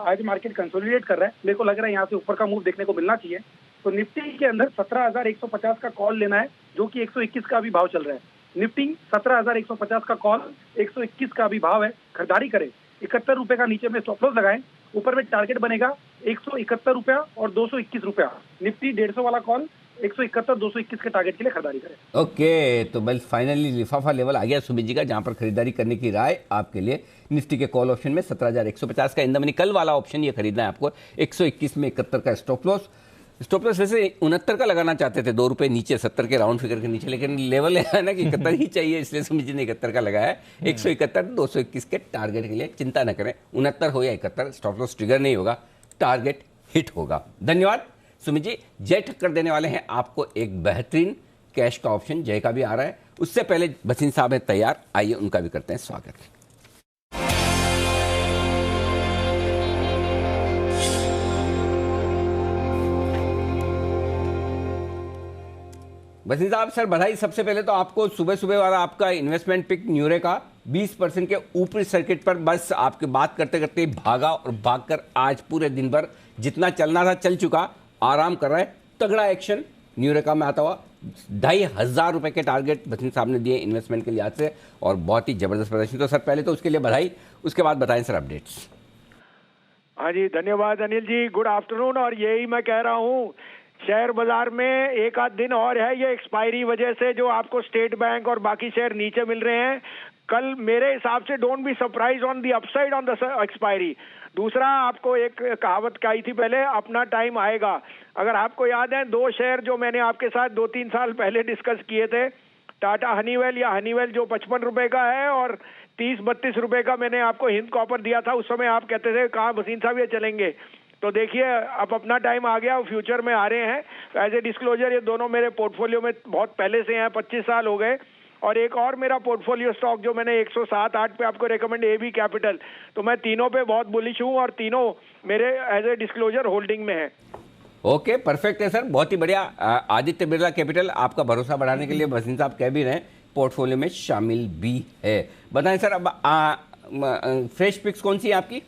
आज मार्केट कंसोलिडेट कर रहा है, मेरे को लग रहा है यहाँ से ऊपर का मूव देखने को मिलना चाहिए। तो निफ्टी के अंदर 17,150 का कॉल लेना है, जो कि 121 का भी भाव चल रहा है। निफ्टी 17,150 का कॉल, 121 का अभी भाव है, खरीदारी करें। 71 रुपए का नीचे में स्टॉप लॉस लगाएं, ऊपर में टारगेट बनेगा 171 रुपया और 221 रुपया। निफ्टी 150 वाला कॉल 171 221 के टारगेट के लिए खरीदारी करें। ओके, तो बस फाइनली लिफाफा लेवल आ गया सुमित जी का, जहां पर खरीदारी करने की राय आपके लिए। निफ्टी के कॉल ऑप्शन में 17,150 का इन द मनी कल वाला ऑप्शन ये खरीदना है आपको। 121 में 71 का स्टॉप लॉस वैसे 69 का लगाना चाहते थे, 2 रुपए नीचे, 70 के राउंड फिगर के नीचे, लेकिन लेवल है ना कि 71 ही चाहिए, इसलिए सुमित जी ने 71 का लगाया है। 171 221 के टारगेट के लिए चिंता न करें, 69 हो या 71 स्टॉप लॉस ट्रिगर नहीं होगा, टारगेट हिट होगा। धन्यवाद सुमित जी। जय ठक्कर देने वाले हैं आपको एक बेहतरीन कैश का ऑप्शन, जय का भी आ रहा है। उससे पहले भसीन साहब है तैयार, आइए उनका भी करते हैं स्वागत। भसीन साहब सर बधाई। सबसे पहले तो आपको सुबह सुबह वाला आपका इन्वेस्टमेंट पिक न्यूरे का 20% के ऊपरी सर्किट पर बस आपकी बात करते करते भागा और भागकर आज पूरे दिन भर जितना चलना था चल चुका, आराम कर रहा है। तगड़ा एक्शन न्यूरेका में आता हुआ, 2,500 रुपए के टारगेट भसीन साहब ने दिए इन्वेस्टमेंट के लिहाज से, और बहुत ही जबरदस्त प्रदर्शन। तो सर पहले तो उसके लिए बधाई, उसके बाद बताएं सर अपडेट्स। हाँ जी, धन्यवाद अनिल जी, गुड आफ्टरनून। और यही मैं कह रहा हूँ, शेयर बाजार में एक आध दिन और है, ये एक्सपायरी वजह से जो आपको स्टेट बैंक और बाकी शेयर नीचे मिल रहे हैं, कल मेरे हिसाब से don't be surprise on the upside on the expiry. दूसरा, आपको एक कहावत कही थी पहले, अपना टाइम आएगा। अगर आपको याद है, 2 शेयर जो मैंने आपके साथ 2-3 साल पहले डिस्कस किए थे, टाटा हनीवेल या हनीवेल जो 55 रुपए का है और 30-32 रुपए का मैंने आपको हिंद कॉपर दिया था। उस समय आप कहते थे कहाँ भसीन साहब ये चलेंगे, तो देखिए अब अपना टाइम आ गया, फ्यूचर में आ रहे हैं। एज ए डिस्क्लोजर, ये दोनों मेरे पोर्टफोलियो में बहुत पहले से हैं, 25 साल हो गए। और एक और मेरा पोर्टफोलियो स्टॉक जो मैंने 107-8 पे आपको रेकमेंड, एबी कैपिटल, तो मैं तीनों पे बहुत बुलिश हूँ और तीनों मेरे एज ए डिस्क्लोजर होल्डिंग में है। ओके, परफेक्ट है सर, बहुत ही बढ़िया। आदित्य बिरला कैपिटल आपका भरोसा बढ़ाने के लिए भसीन साहब कह भी रहे हैं पोर्टफोलियो में शामिल भी है। बताएं सर, अब फ्रेश पिक्स कौन सी है आपकी?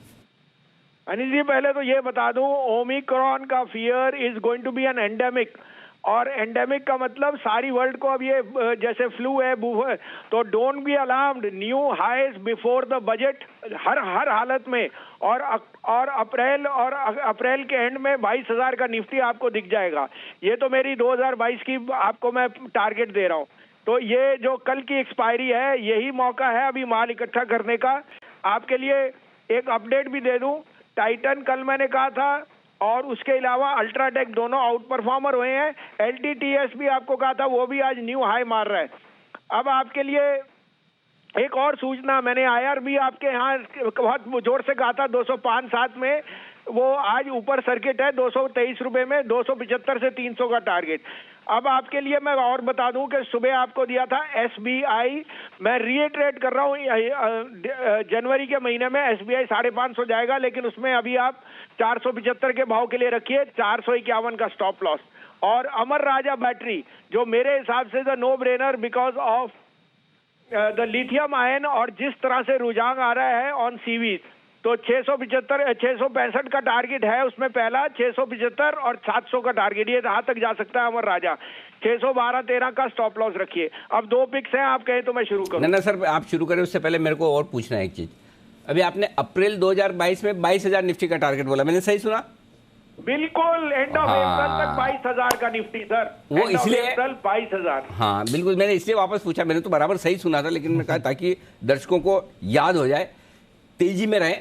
अनिल जी, पहले तो ये बता दूं, ओमिक्रॉन का fear is going to be an endemic, और एंडेमिक का मतलब सारी वर्ल्ड को अब ये जैसे फ्लू है, तो don't be alarmed, new highs before the budget हर हालत में। और अप्रैल के एंड में 22,000 का निफ्टी आपको दिख जाएगा। ये तो मेरी 2022 की आपको मैं टारगेट दे रहा हूँ। तो ये जो कल की एक्सपायरी है, यही मौका है अभी माल इकट्ठा करने का। आपके लिए एक अपडेट भी दे दूं, टाइटन कल मैंने कहा था, और उसके अलावा अल्ट्राटेक दोनों आउट परफॉर्मर हुए हैं। एलटीटीएस भी आपको कहा था, वो भी आज न्यू हाई मार रहा है। अब आपके लिए एक और सूचना, मैंने आईआरबी आपके यहाँ बहुत जोर से कहा था 205-7 में, वो आज ऊपर सर्किट है 223 रुपए में, 275 से 300 का टारगेट। अब आपके लिए मैं और बता दूं कि सुबह आपको दिया था एसबीआई, मैं रीइटरेट कर रहा हूं, जनवरी के महीने में एसबीआई 550 जाएगा, लेकिन उसमें अभी आप 475 के भाव के लिए रखिए, 451 का स्टॉप लॉस। और अमर राजा बैटरी जो मेरे हिसाब से the no brainer because of the lithium ion, और जिस तरह से रुझान आ रहा है ऑन सीवीज, तो 665 का टारगेट है उसमें पहला, 675 और 700 का टारगेट, ये यहाँ तक जा सकता है अमर राजा। 612-13 का स्टॉप लॉस रखिए। अब 2 पिक्स हैं, आप कहें तो मैं शुरू करूं? ना सर, आप शुरू करें, उससे पहले मेरे को और पूछना है एक चीज। अभी आपने अप्रैल 2022 में 22,000 निफ्टी का टारगेट बोला, मैंने सही सुना? बिल्कुल, एंड ऑफ अप्रैल तक 22,000 का निफ्टी सर, वो इसलिए 22,000। हाँ बिल्कुल, मैंने इसलिए वापस पूछा, मैंने तो बराबर सही सुना था, लेकिन मैं कहा ताकि दर्शकों को याद हो जाए, तेजी में रहे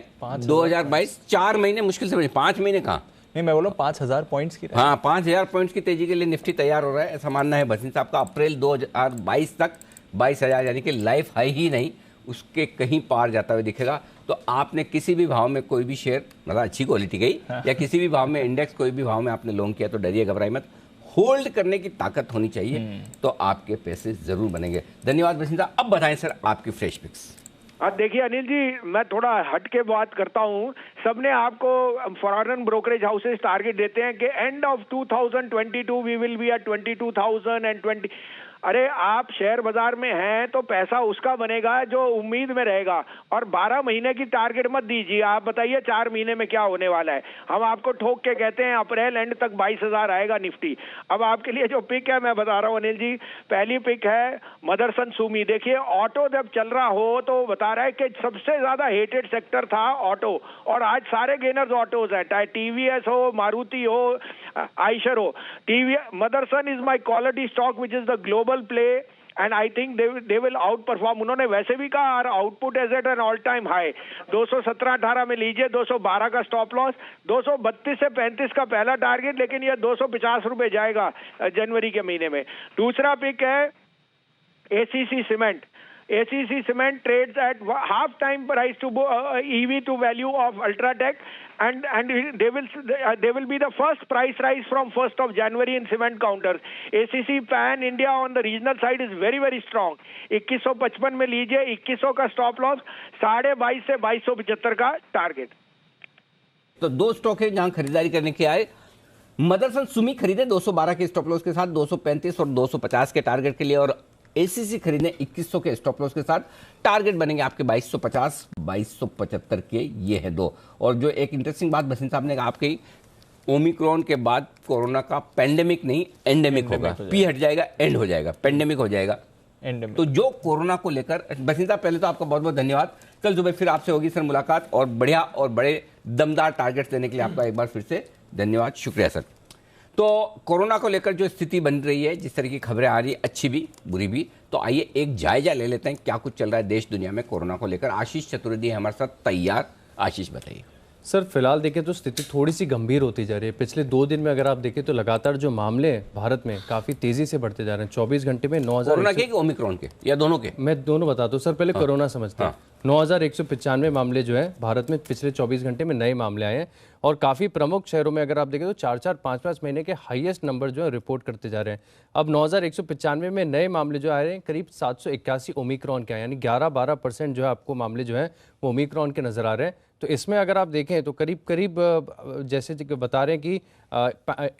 2022, 4 महीने मुश्किल से, 5 महीने कहाँ, नहीं मैं बोला 5,000 पॉइंट्स की। हाँ, 5,000 पॉइंट्स की तेजी के लिए निफ्टी तैयार हो रहा है, ऐसा मानना है भसीन साहब का। अप्रैल 2022 तक 22,000 यानी कि लाइफ हाई ही नहीं, उसके कहीं पार जाता हुआ दिखेगा। तो आपने किसी भी भाव में कोई भी शेयर, मतलब अच्छी क्वालिटी गई, या किसी भी भाव में इंडेक्स, कोई भी भाव में आपने लॉन्ग किया तो डरिए, घबराइए मत, होल्ड करने की ताकत होनी चाहिए, तो आपके पैसे जरूर बनेंगे। धन्यवाद भसीन साहब। अब बताएं सर आपकी फ्रेश पिक्स। अब देखिए अनिल जी, मैं थोड़ा हट के बात करता हूँ। सबने आपको फॉरेन ब्रोकरेज हाउसेस टारगेट देते हैं कि end of 2022 we will be at 22,000 and 20। अरे आप शेयर बाजार में हैं तो पैसा उसका बनेगा जो उम्मीद में रहेगा, और 12 महीने की टारगेट मत दीजिए। आप बताइए 4 महीने में क्या होने वाला है। हम आपको ठोक के कहते हैं अप्रैल एंड तक 22,000 आएगा निफ्टी। अब आपके लिए जो पिक है मैं बता रहा हूँ अनिल जी, पहली पिक है मदरसन सुमी। देखिए ऑटो जब चल रहा हो तो बता रहा है कि सबसे ज्यादा हेटेड सेक्टर था ऑटो, और आज सारे गेनर्स ऑटोज है, चाहे टीवीएस हो, मारुति हो, आइशर हो। Motherson is my quality stock which is the global play and I think they will outperform. उन्होंने वैसे भी कहा output is at an all time high. 217-18 में लीजिए, 212 का स्टॉप लॉस, 232 से 35 का पहला टारगेट, लेकिन यह 250 रुपए जाएगा जनवरी के महीने में। दूसरा पिक है ACC cement. ACC Cement trades at half time price to EV to value of Ultratech, and they will be the first price rise from 1st of January in cement counters. ACC Pan India on the regional side is very very strong. 2155 में लीजिए, 2100 का stop loss, 22.5 से 2275 का target. तो दो stock है जहां खरीदारी करने के आए। मदरसन सुमी खरीदे 212 के स्टॉप लॉस के साथ 235 और 250 के टारगेट के लिए, और एसीसी खरीदने 2100 के स्टॉप लॉस के साथ। टारगेट बनेंगे आपके 2250 2275 के। ये है दो। और जो एक इंटरेस्टिंग बात बसिन साहब ने कहा, आपकी ओमिक्रॉन के बाद कोरोना का पेंडेमिक नहीं एंडेमिक होगा। पी हट जाएगा, एंड हो जाएगा, पेंडेमिक हो जाएगा। तो जो कोरोना को लेकर, बसिन साहब पहले तो आपका बहुत बहुत धन्यवाद। कल सुबह फिर आपसे होगी सर मुलाकात, और बढ़िया और बड़े दमदार टारगेट्स देने के लिए आपका एक बार फिर से धन्यवाद, शुक्रिया सर। तो कोरोना को लेकर जो स्थिति बन रही है, जिस तरह की खबरें आ रही है, अच्छी भी बुरी भी, तो आइए एक जायजा ले लेते हैं क्या कुछ चल रहा है देश दुनिया में कोरोना को लेकर। आशीष चतुर्वेदी है हमारे साथ तैयार। आशीष बताइए। सर फिलहाल देखें तो स्थिति थोड़ी सी गंभीर होती जा रही है। पिछले 2 दिन में अगर आप देखें तो लगातार जो मामले भारत में काफी तेजी से बढ़ते जा रहे हैं। 24 घंटे में 9,000 कोरोना के ओमिक्रॉन के या दोनों के? मैं दोनों बता दूं सर, पहले कोरोना समझते हैं। 9,195 मामले जो है भारत में पिछले 24 घंटे में नए मामले आए हैं, और काफ़ी प्रमुख शहरों में अगर आप देखें तो 4-4, 5-5 महीने के हाईएस्ट नंबर जो है रिपोर्ट करते जा रहे हैं। अब 9,195 में नए मामले जो आ रहे हैं करीब 781 ओमिक्रॉन के हैं, यानी 11-12% जो है आपको मामले जो है वो ओमिक्रॉन के नज़र आ रहे हैं। तो इसमें अगर आप देखें तो करीब करीब जैसे बता रहे हैं कि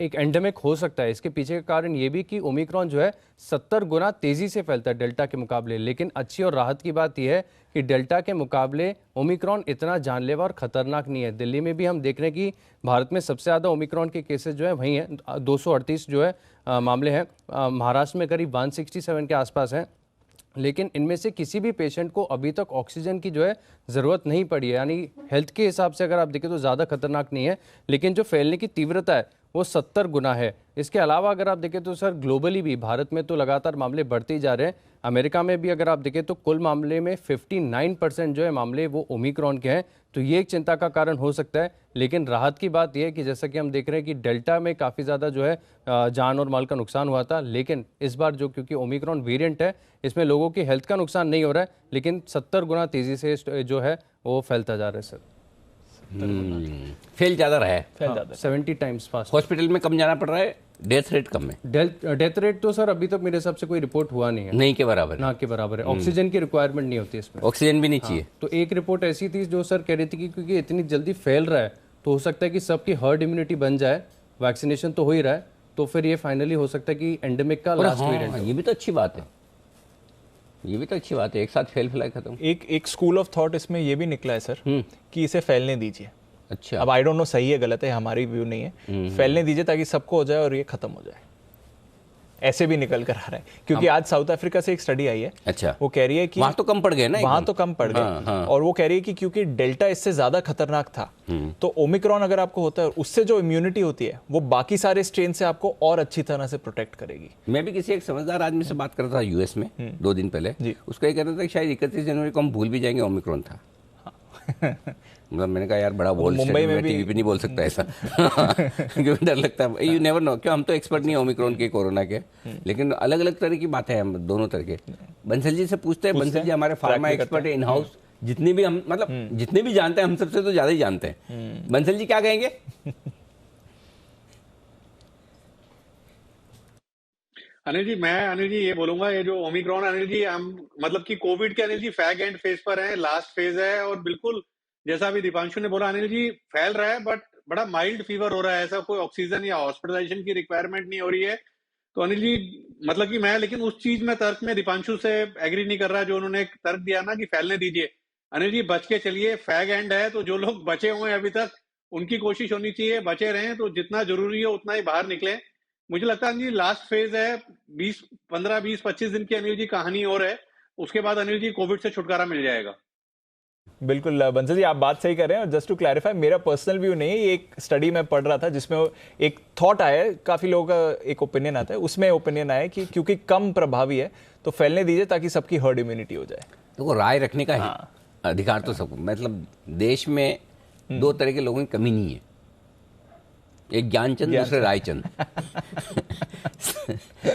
एक एंडेमिक हो सकता है। इसके पीछे का कारण ये भी कि ओमिक्रॉन जो है 70 गुना तेज़ी से फैलता है डेल्टा के मुकाबले। लेकिन अच्छी और राहत की बात यह है कि डेल्टा के मुकाबले ओमिक्रॉन इतना जानलेवा और ख़तरनाक नहीं है। दिल्ली में भी हम देख रहे हैं कि भारत में सबसे ज़्यादा ओमिक्रॉन के केसेस जो है वहीं हैं, 238 जो है मामले हैं। महाराष्ट्र में करीब 167 के आसपास हैं, लेकिन इनमें से किसी भी पेशेंट को अभी तक ऑक्सीजन की जो है ज़रूरत नहीं पड़ी है। यानी हेल्थ के हिसाब से अगर आप देखें तो ज़्यादा खतरनाक नहीं है, लेकिन जो फैलने की तीव्रता है वो 70 गुना है। इसके अलावा अगर आप देखें तो सर ग्लोबली भी भारत में तो लगातार मामले बढ़ते ही जा रहे हैं। अमेरिका में भी अगर आप देखें तो कुल मामले में 59% जो है मामले वो ओमिक्रॉन के हैं। तो ये एक चिंता का कारण हो सकता है। लेकिन राहत की बात यह है कि जैसा कि हम देख रहे हैं कि डेल्टा में काफ़ी ज़्यादा जो है जान और माल का नुकसान हुआ था, लेकिन इस बार जो क्योंकि ओमिक्रॉन वेरिएंट है इसमें लोगों की हेल्थ का नुकसान नहीं हो रहा है, लेकिन 70 गुना तेज़ी से जो है वो फैलता जा रहा है सर। फेल ज़्यादा रहा है, 70 टाइम्स फास्ट। हॉस्पिटल में कम जाना पड़ रहा है, डेथ रेट कम है। डेथ रेट तो सर अभी तक मेरे हिसाब से कोई रिपोर्ट हुआ नहीं है। नहीं के बराबर है। ना के बराबर है। ऑक्सीजन की रिक्वायरमेंट नहीं होती इसमें, ऑक्सीजन भी नहीं चाहिए। तो एक रिपोर्ट ऐसी थी जो सर कह रही थी कि क्योंकि इतनी जल्दी फैल रहा है तो हो सकता है कि सबकी हर्ड इम्यूनिटी बन जाए, वैक्सीनेशन तो हो ही रहा है, तो फिर ये फाइनली हो सकता है कि एंडेमिक का लास्ट वेरिएंट। ये भी तो अच्छी बात है, ये भी तो अच्छी बात है, एक साथ फैलाई खत्म। एक स्कूल ऑफ थॉट इसमें ये भी निकला है सर कि इसे फैलने दीजिए। अच्छा, अब आई डोंट नो सही है गलत है, हमारी व्यू नहीं है। फैलने दीजिए ताकि सबको हो जाए और ये खत्म हो जाए, ऐसे भी निकल कर आ रहा है। क्योंकि आज साउथ अफ्रीका से एक स्टडी आई है। अच्छा, वो कह रही है कि वहां तो कम पड़ गए ना, वहां तो कम पड़ गए। हाँ। और वो कह रही है कि क्योंकि डेल्टा इससे ज्यादा खतरनाक था, तो ओमिक्रॉन अगर आपको होता है उससे जो इम्यूनिटी होती है वो बाकी सारे स्ट्रेन से आपको और अच्छी तरह से प्रोटेक्ट करेगी। मैं भी किसी एक समझदार आदमी से बात कर रहा था यूएस में 2 दिन पहले, उसका ये कहना था कि शायद 31 जनवरी को हम भूल भी जाएंगे ओमिक्रॉन था। मतलब मैंने कहा यार बड़ा बोल, मुंबई में टीवी पे नहीं बोल सकता ऐसा क्योंकि डर लगता है। यू नेवर नो, क्यों हम तो एक्सपर्ट नहीं है ओमिक्रॉन के, कोरोना के, लेकिन अलग अलग तरह की बातें हैं, हम दोनों तरह के। बंसल जी से पूछते हैं, बंसल जी हमारे फार्मा एक्सपर्ट है इन हाउस, जितनी भी हम मतलब जितने भी जानते हैं हम सबसे तो ज्यादा ही जानते हैं। बंसल जी क्या कहेंगे? अनिल जी ये बोलूंगा, ये जो ओमिक्रॉन अनिल जी हम मतलब कि कोविड के Anil ji fag and phase पर है, लास्ट फेज है, और बिल्कुल जैसा अभी दीपांशु ने बोला अनिल जी फैल रहा है, बट बड़ा माइल्ड फीवर हो रहा है, ऐसा कोई ऑक्सीजन या हॉस्पिटलाइजेशन की रिक्वायरमेंट नहीं हो रही है। तो अनिल जी मतलब कि मैं लेकिन उस चीज में तर्क में दीपांशु से एग्री नहीं कर रहा जो उन्होंने एक तर्क दिया ना कि फैलने दीजिए। अनिल जी बच के चलिए, फैग एंड है, तो जो लोग बचे हुए हैं अभी तक उनकी कोशिश होनी चाहिए बचे रहें, तो जितना जरूरी है उतना ही बाहर निकले। मुझे लगता है अनिल जी लास्ट फेज है, 15-20-25 दिन की अनिल जी कहानी और है, उसके बाद अनिल जी कोविड से छुटकारा मिल जाएगा। बिल्कुल बंसल जी, आप बात सही कर रहे हैं। और जस्ट टू क्लैरिफाई, मेरा पर्सनल व्यू नहीं है, ये एक स्टडी में पढ़ रहा था जिसमें एक थॉट आया है, काफी लोगों का एक ओपिनियन आता है, उसमें ओपिनियन आया कि क्योंकि कम प्रभावी है तो फैलने दीजिए ताकि सबकी हर्ड इम्यूनिटी हो जाए। तो वो राय रखने का है अधिकार तो सबको, मतलब देश में दो तरह के लोगों की कमी नहीं है, एक ज्ञानचंद दूसरे रायचंद।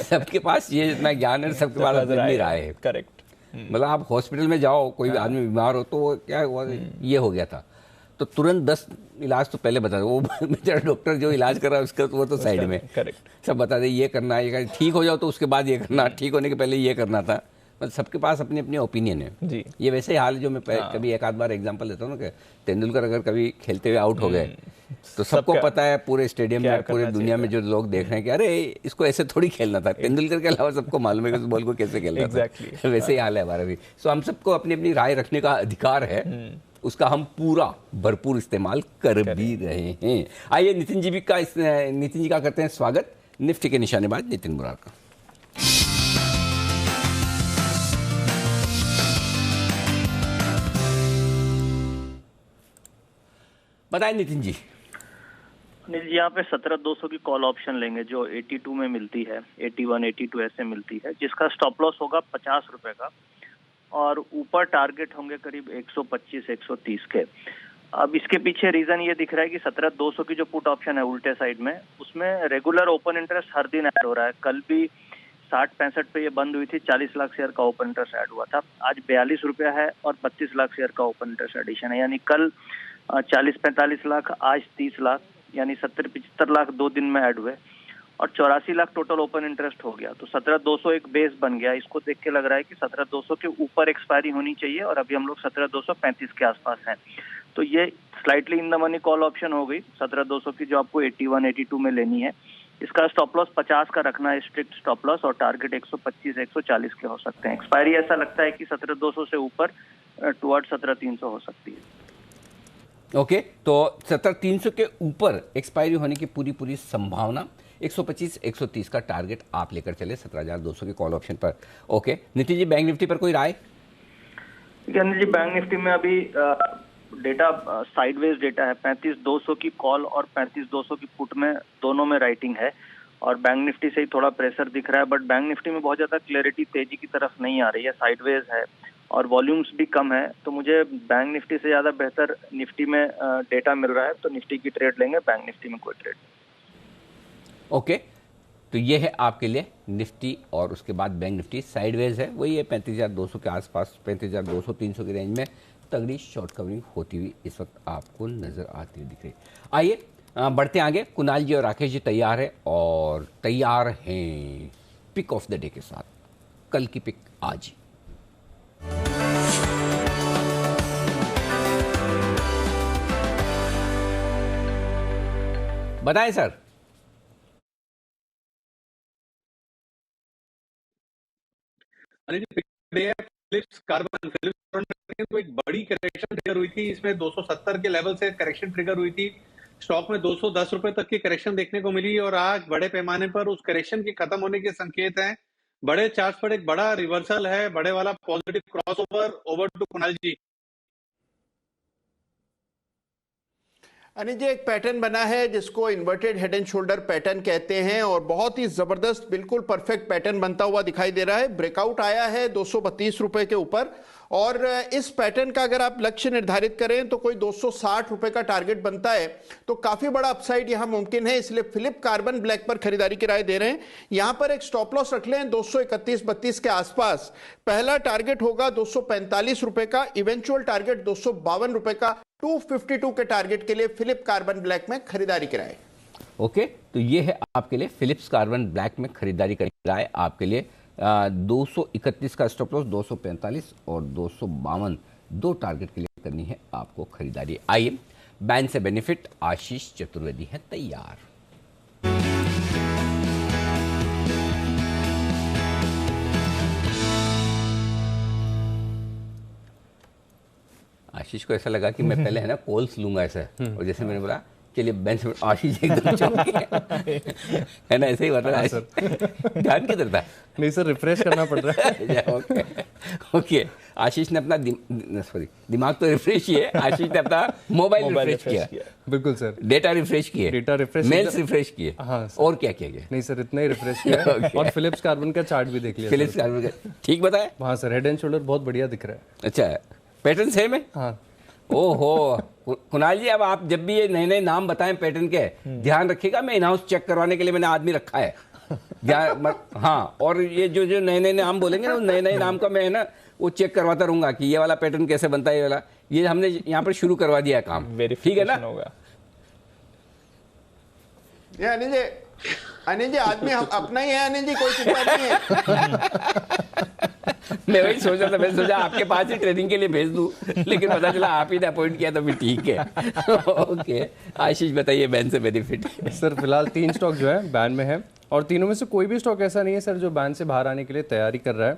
सबके पास ये जितना ज्ञान है सबके पास अपनी राय है। करेक्ट। मतलब आप हॉस्पिटल में जाओ, कोई आदमी बीमार हो तो वो क्या हुआ, ये हो गया था तो तुरंत 10 इलाज तो पहले बता दो, वो बेचारा डॉक्टर जो इलाज कर रहा है उसका तो वो तो साइड में करेक्ट सब बता दे, ये करना है, ये ठीक हो जाओ तो उसके बाद ये करना, ठीक होने के पहले ये करना था। मतलब सबके पास अपनी अपनी ओपिनियन है जी। ये वैसे ही हाल जो मैं कभी एक आध बार एग्जांपल देता हूँ ना कि तेंदुलकर अगर कभी खेलते हुए आउट हो गए तो सबको पता है पूरे स्टेडियम में, पूरे दुनिया में जो लोग देख रहे हैं कि अरे इसको ऐसे थोड़ी खेलना था, तेंदुलकर के अलावा सबको मालूम है कि उस बॉल को कैसे खेलना था। वैसे ही हाल है हमारा भी। सो हम सबको अपनी अपनी राय रखने का अधिकार है, उसका हम पूरा भरपूर इस्तेमाल कर भी रहे हैं। आइए नितिन जी का करते हैं स्वागत, निफ्टी के निशानेबाज नितिन मुरार का। बताएं नितिन जी। यहाँ पे 17,200 की कॉल ऑप्शन लेंगे जो 82 में मिलती है, 81, 82 ऐसे मिलती है, जिसका स्टॉप लॉस होगा 50 रुपए का और ऊपर टारगेट होंगे करीब 125-130 के। अब इसके पीछे रीजन ये दिख रहा है कि 17,200 की जो पुट ऑप्शन है उल्टे साइड में, उसमें रेगुलर ओपन इंटरेस्ट हर दिन ऐड हो रहा है। कल भी 60-65 पे ये बंद हुई थी, 40 लाख शेयर का ओपन इंटरेस्ट ऐड हुआ था। आज 42 रुपया है और 32 लाख शेयर का ओपन इंटरेस्ट एडिशन है, यानी कल 40-45 लाख, आज 30 लाख, यानी 70-75 लाख 2 दिन में ऐड हुए और 84 लाख टोटल ओपन इंटरेस्ट हो गया। तो 17,200 एक बेस बन गया। इसको देख के लग रहा है कि 17,200 के ऊपर एक्सपायरी होनी चाहिए और अभी हम लोग 17,235 के आसपास हैं। तो ये slightly in the money call option हो गई 17,200 की, जो आपको 81, 82 में लेनी है। इसका स्टॉप लॉस 50 का रखना है, स्ट्रिक्ट स्टॉप लॉस, और टारगेट 125-140 के हो सकते हैं। एक्सपायरी ऐसा लगता है कि 17,200 से ऊपर टुवर्ड 17,300 हो सकती है। ओके, तो 17,300 के ऊपर एक्सपायरी होने की पूरी संभावना, 125-130 का टारगेट आप लेकर चले 17,200 के कॉल ऑप्शन पर। Okay Nitin ji, bank Nifty पर कोई राय? अनिल जी, बैंक निफ्टी में अभी डेटा साइडवेज डेटा है। 35,200 की कॉल और 35,200 की पुट में दोनों में राइटिंग है और बैंक निफ्टी से ही थोड़ा प्रेशर दिख रहा है, बट बैंक निफ्टी में बहुत ज्यादा क्लैरिटी तेजी की तरफ नहीं आ रही है, साइडवेज है और वॉल्यूम्स भी कम है। तो मुझे बैंक निफ्टी से ज्यादा बेहतर निफ्टी में डेटा मिल रहा है, तो निफ्टी की ट्रेड लेंगे, बैंक निफ्टी में कोई ट्रेड नहीं। ओके, तो ये है आपके लिए निफ्टी और उसके बाद बैंक निफ्टी साइडवेज है, वही है 35,200 के आसपास, 35,200-300 की रेंज में तगड़ी शॉर्ट कवरिंग होती हुई इस वक्त आपको नजर आती हुई दिख रही। आइए बढ़ते आगे। कुणाल जी और राकेश जी तैयार है और तैयार हैं पिक ऑफ द डे के साथ। कल की पिक आज। बताएं सर। फिलिप्स कार्बन तो एक बड़ी करेक्शन ट्रिगर हुई थी, इसमें 270 के लेवल से करेक्शन ट्रिगर हुई थी। स्टॉक में 210 रुपए तक की करेक्शन देखने को मिली और आज बड़े पैमाने पर उस करेक्शन के खत्म होने के संकेत हैं। बड़े चार्ट पर एक बड़ा रिवर्सल है, बड़े वाला positive crossover. Over to Kunal ji. Anil ji, एक पैटर्न बना है जिसको inverted head and shoulder pattern कहते हैं और बहुत ही जबरदस्त बिल्कुल परफेक्ट पैटर्न बनता हुआ दिखाई दे रहा है। ब्रेकआउट आया है 232 रुपए के ऊपर और इस पैटर्न का अगर आप लक्ष्य निर्धारित करें तो कोई 260 रुपए का टारगेट बनता है, तो काफी बड़ा अपसाइड यहां मुमकिन है। इसलिए फिलिप कार्बन ब्लैक पर खरीदारी की राय दे रहे हैं। यहां पर एक स्टॉप लॉस रख लें 231-32 के आसपास। पहला टारगेट होगा 245 रुपए का, इवेंचुअल टारगेट 252 रुपए का। 252 के टारगेट के लिए फिलिप कार्बन ब्लैक में खरीदारी की राय। ओके, तो ये है आपके लिए फिलिप्स कार्बन ब्लैक में खरीदारी की राय। आपके लिए 231 का स्टॉप लॉस, 245 और 252 दो टारगेट के लिए करनी है आपको खरीदारी। आइए बैन से बेनिफिट आशीष चतुर्वेदी है तैयार। आशीष को ऐसा लगा कि मैं पहले है ना कॉल्स लूंगा ऐसा, और जैसे मैंने बोला चलिए बेंच में आशीष एकदम चौंक गया है ना, ऐसे ही बता रहा सर। ध्यान किधर था? नहीं सर, रिफ्रेश करना पड़ रहा है। ओके, आशीष ने अपना दिमाग तो रिफ्रेश ही है, आशीष ने अपना मोबाइल रिफ्रेश किया। बिल्कुल सर, डेटा रिफ्रेश किए, डेटा रिफ्रेश, मेल्स रिफ्रेश किए। हाँ, और क्या किया गया? नहीं सर, इतना ही रिफ्रेश किया। और फिलिप्स कार्बन का चार्ट भी देख लिया। फिलिप्स कार्बन का ठीक बताया? हाँ सर, हेड एंड शोल्डर बहुत बढ़िया दिख रहा है। अच्छा, पैटर्न सेम है? हाँ। ओहो कुणाल जी, अब आप जब भी ये नए नए नाम बताएं पैटर्न के, ध्यान रखिएगा, मैं इन हाउस चेक करवाने के लिए मैंने आदमी रखा है। हाँ, और ये जो जो नए नए नाम बोलेंगे ना, नए नए नाम का मैं है ना वो चेक करवाता रहूंगा कि ये वाला पैटर्न कैसे बनता है, ये वाला, ये हमने यहाँ पर शुरू करवा दिया है काम। ठीक है ना? ये अनिल जी आदमी अपना ही है, अनिल जी कोई चिंता नहीं है। मैं वही सोच रहा था, मैं सोचा आपके पास ही ट्रेनिंग के लिए भेज दूं, लेकिन पता चला आप ही ने अपॉइंट किया तो भी ठीक है। ओके, आशीष बताइए बैन से बेनिफिट। सर फिलहाल 3 स्टॉक जो है बैन में है, और तीनों में से कोई भी स्टॉक ऐसा नहीं है सर जो बैन से बाहर आने के लिए तैयारी कर रहा है।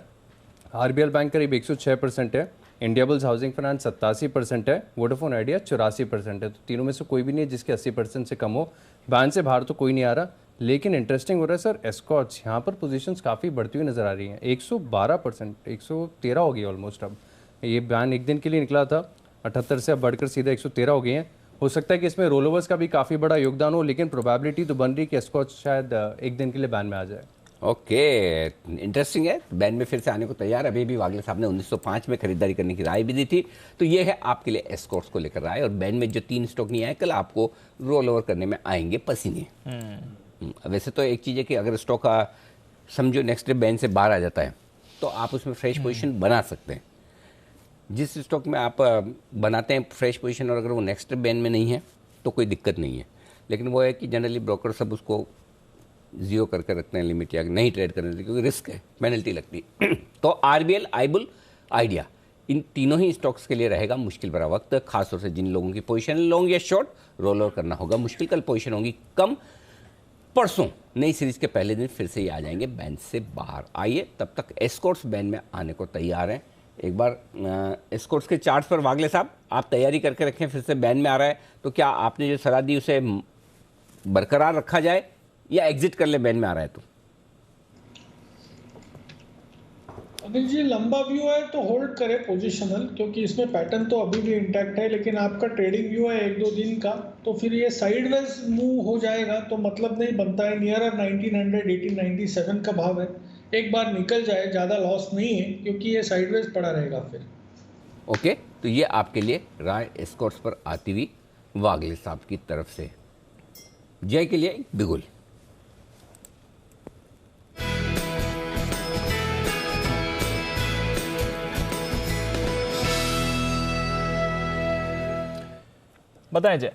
आरबीएल बैंक करीब 106% है, इंडियाबुल्स हाउसिंग फाइनेंस 87% है, वोडाफोन आइडिया 84% है। तो तीनों में से कोई भी नहीं है जिसके 80% से कम हो। बैन से बाहर तो कोई नहीं आ रहा, लेकिन इंटरेस्टिंग हो रहा है सर एस्कॉर्ट्स, यहाँ पर पोजीशंस काफ़ी बढ़ती हुई नजर आ रही हैं। 112%, 113 हो गई ऑलमोस्ट। अब ये बैन एक दिन के लिए निकला था 78 से, अब बढ़कर सीधा 113 हो गई हैं। हो सकता है कि इसमें रोल ओवर्स का भी काफ़ी बड़ा योगदान हो, लेकिन प्रोबेबिलिटी तो बन रही है कि एस्कॉर्ट्स शायद एक दिन के लिए बैन में आ जाए। ओके, इंटरेस्टिंग है। बैन में फिर से आने को तैयार। अभी भी वागले साहब ने 1905 में खरीदारी करने की राय भी दी थी। तो ये है आपके लिए एस्कॉर्ट्स को लेकर राय। और बैन में जो 3 स्टॉक नहीं आए, कल आपको रोल ओवर करने में आएंगे पसीने। वैसे तो एक चीज़ है कि अगर स्टॉक का समझो नेक्स्ट डे बैन से बाहर आ जाता है तो आप उसमें फ्रेश पोजीशन बना सकते हैं। जिस स्टॉक में आप बनाते हैं फ्रेश पोजीशन और अगर वो नेक्स्ट डे बैन में नहीं है तो कोई दिक्कत नहीं है, लेकिन वो है कि जनरली ब्रोकर सब उसको जीरो करके रखते हैं लिमिट, या नहीं ट्रेड करने देते क्योंकि रिस्क है, पेनल्टी लगती है। तो आरबीएल, आईबुल, आइडिया, इन तीनों ही स्टॉक्स के लिए रहेगा मुश्किल भरा वक्त, खासतौर से जिन लोगों की पोजीशन लॉन्ग या शॉर्ट, रोल ओवर करना होगा मुश्किल। कल पोजीशन होगी कम, परसों नई सीरीज के पहले दिन फिर से ये आ जाएंगे बैन से बाहर। आइए, तब तक एस्कॉर्ट्स बैन में आने को तैयार हैं। एक बार एस्कॉर्ट्स के चार्ट्स पर वागले साहब आप तैयारी करके रखें, फिर से बैन में आ रहा है तो क्या आपने जो सलाह दी उसे बरकरार रखा जाए या एग्जिट कर ले बैन में आ रहा है तो? अनिल जी, लंबा व्यू है तो होल्ड करें पोजिशनल, क्योंकि इसमें पैटर्न तो अभी भी इंटैक्ट है, लेकिन आपका ट्रेडिंग व्यू है 1-2 दिन का, तो फिर ये साइडवेज मूव हो जाएगा तो मतलब नहीं बनता है। नियर 1900, 1897 का भाव है, एक बार निकल जाए ज़्यादा लॉस नहीं है, क्योंकि ये साइडवेज पड़ा रहेगा फिर। ओके, तो ये आपके लिए राय एस्कॉर्ट्स पर आती हुई वागले साहब की तरफ से। जय के लिए बिगुल। बताएं जय।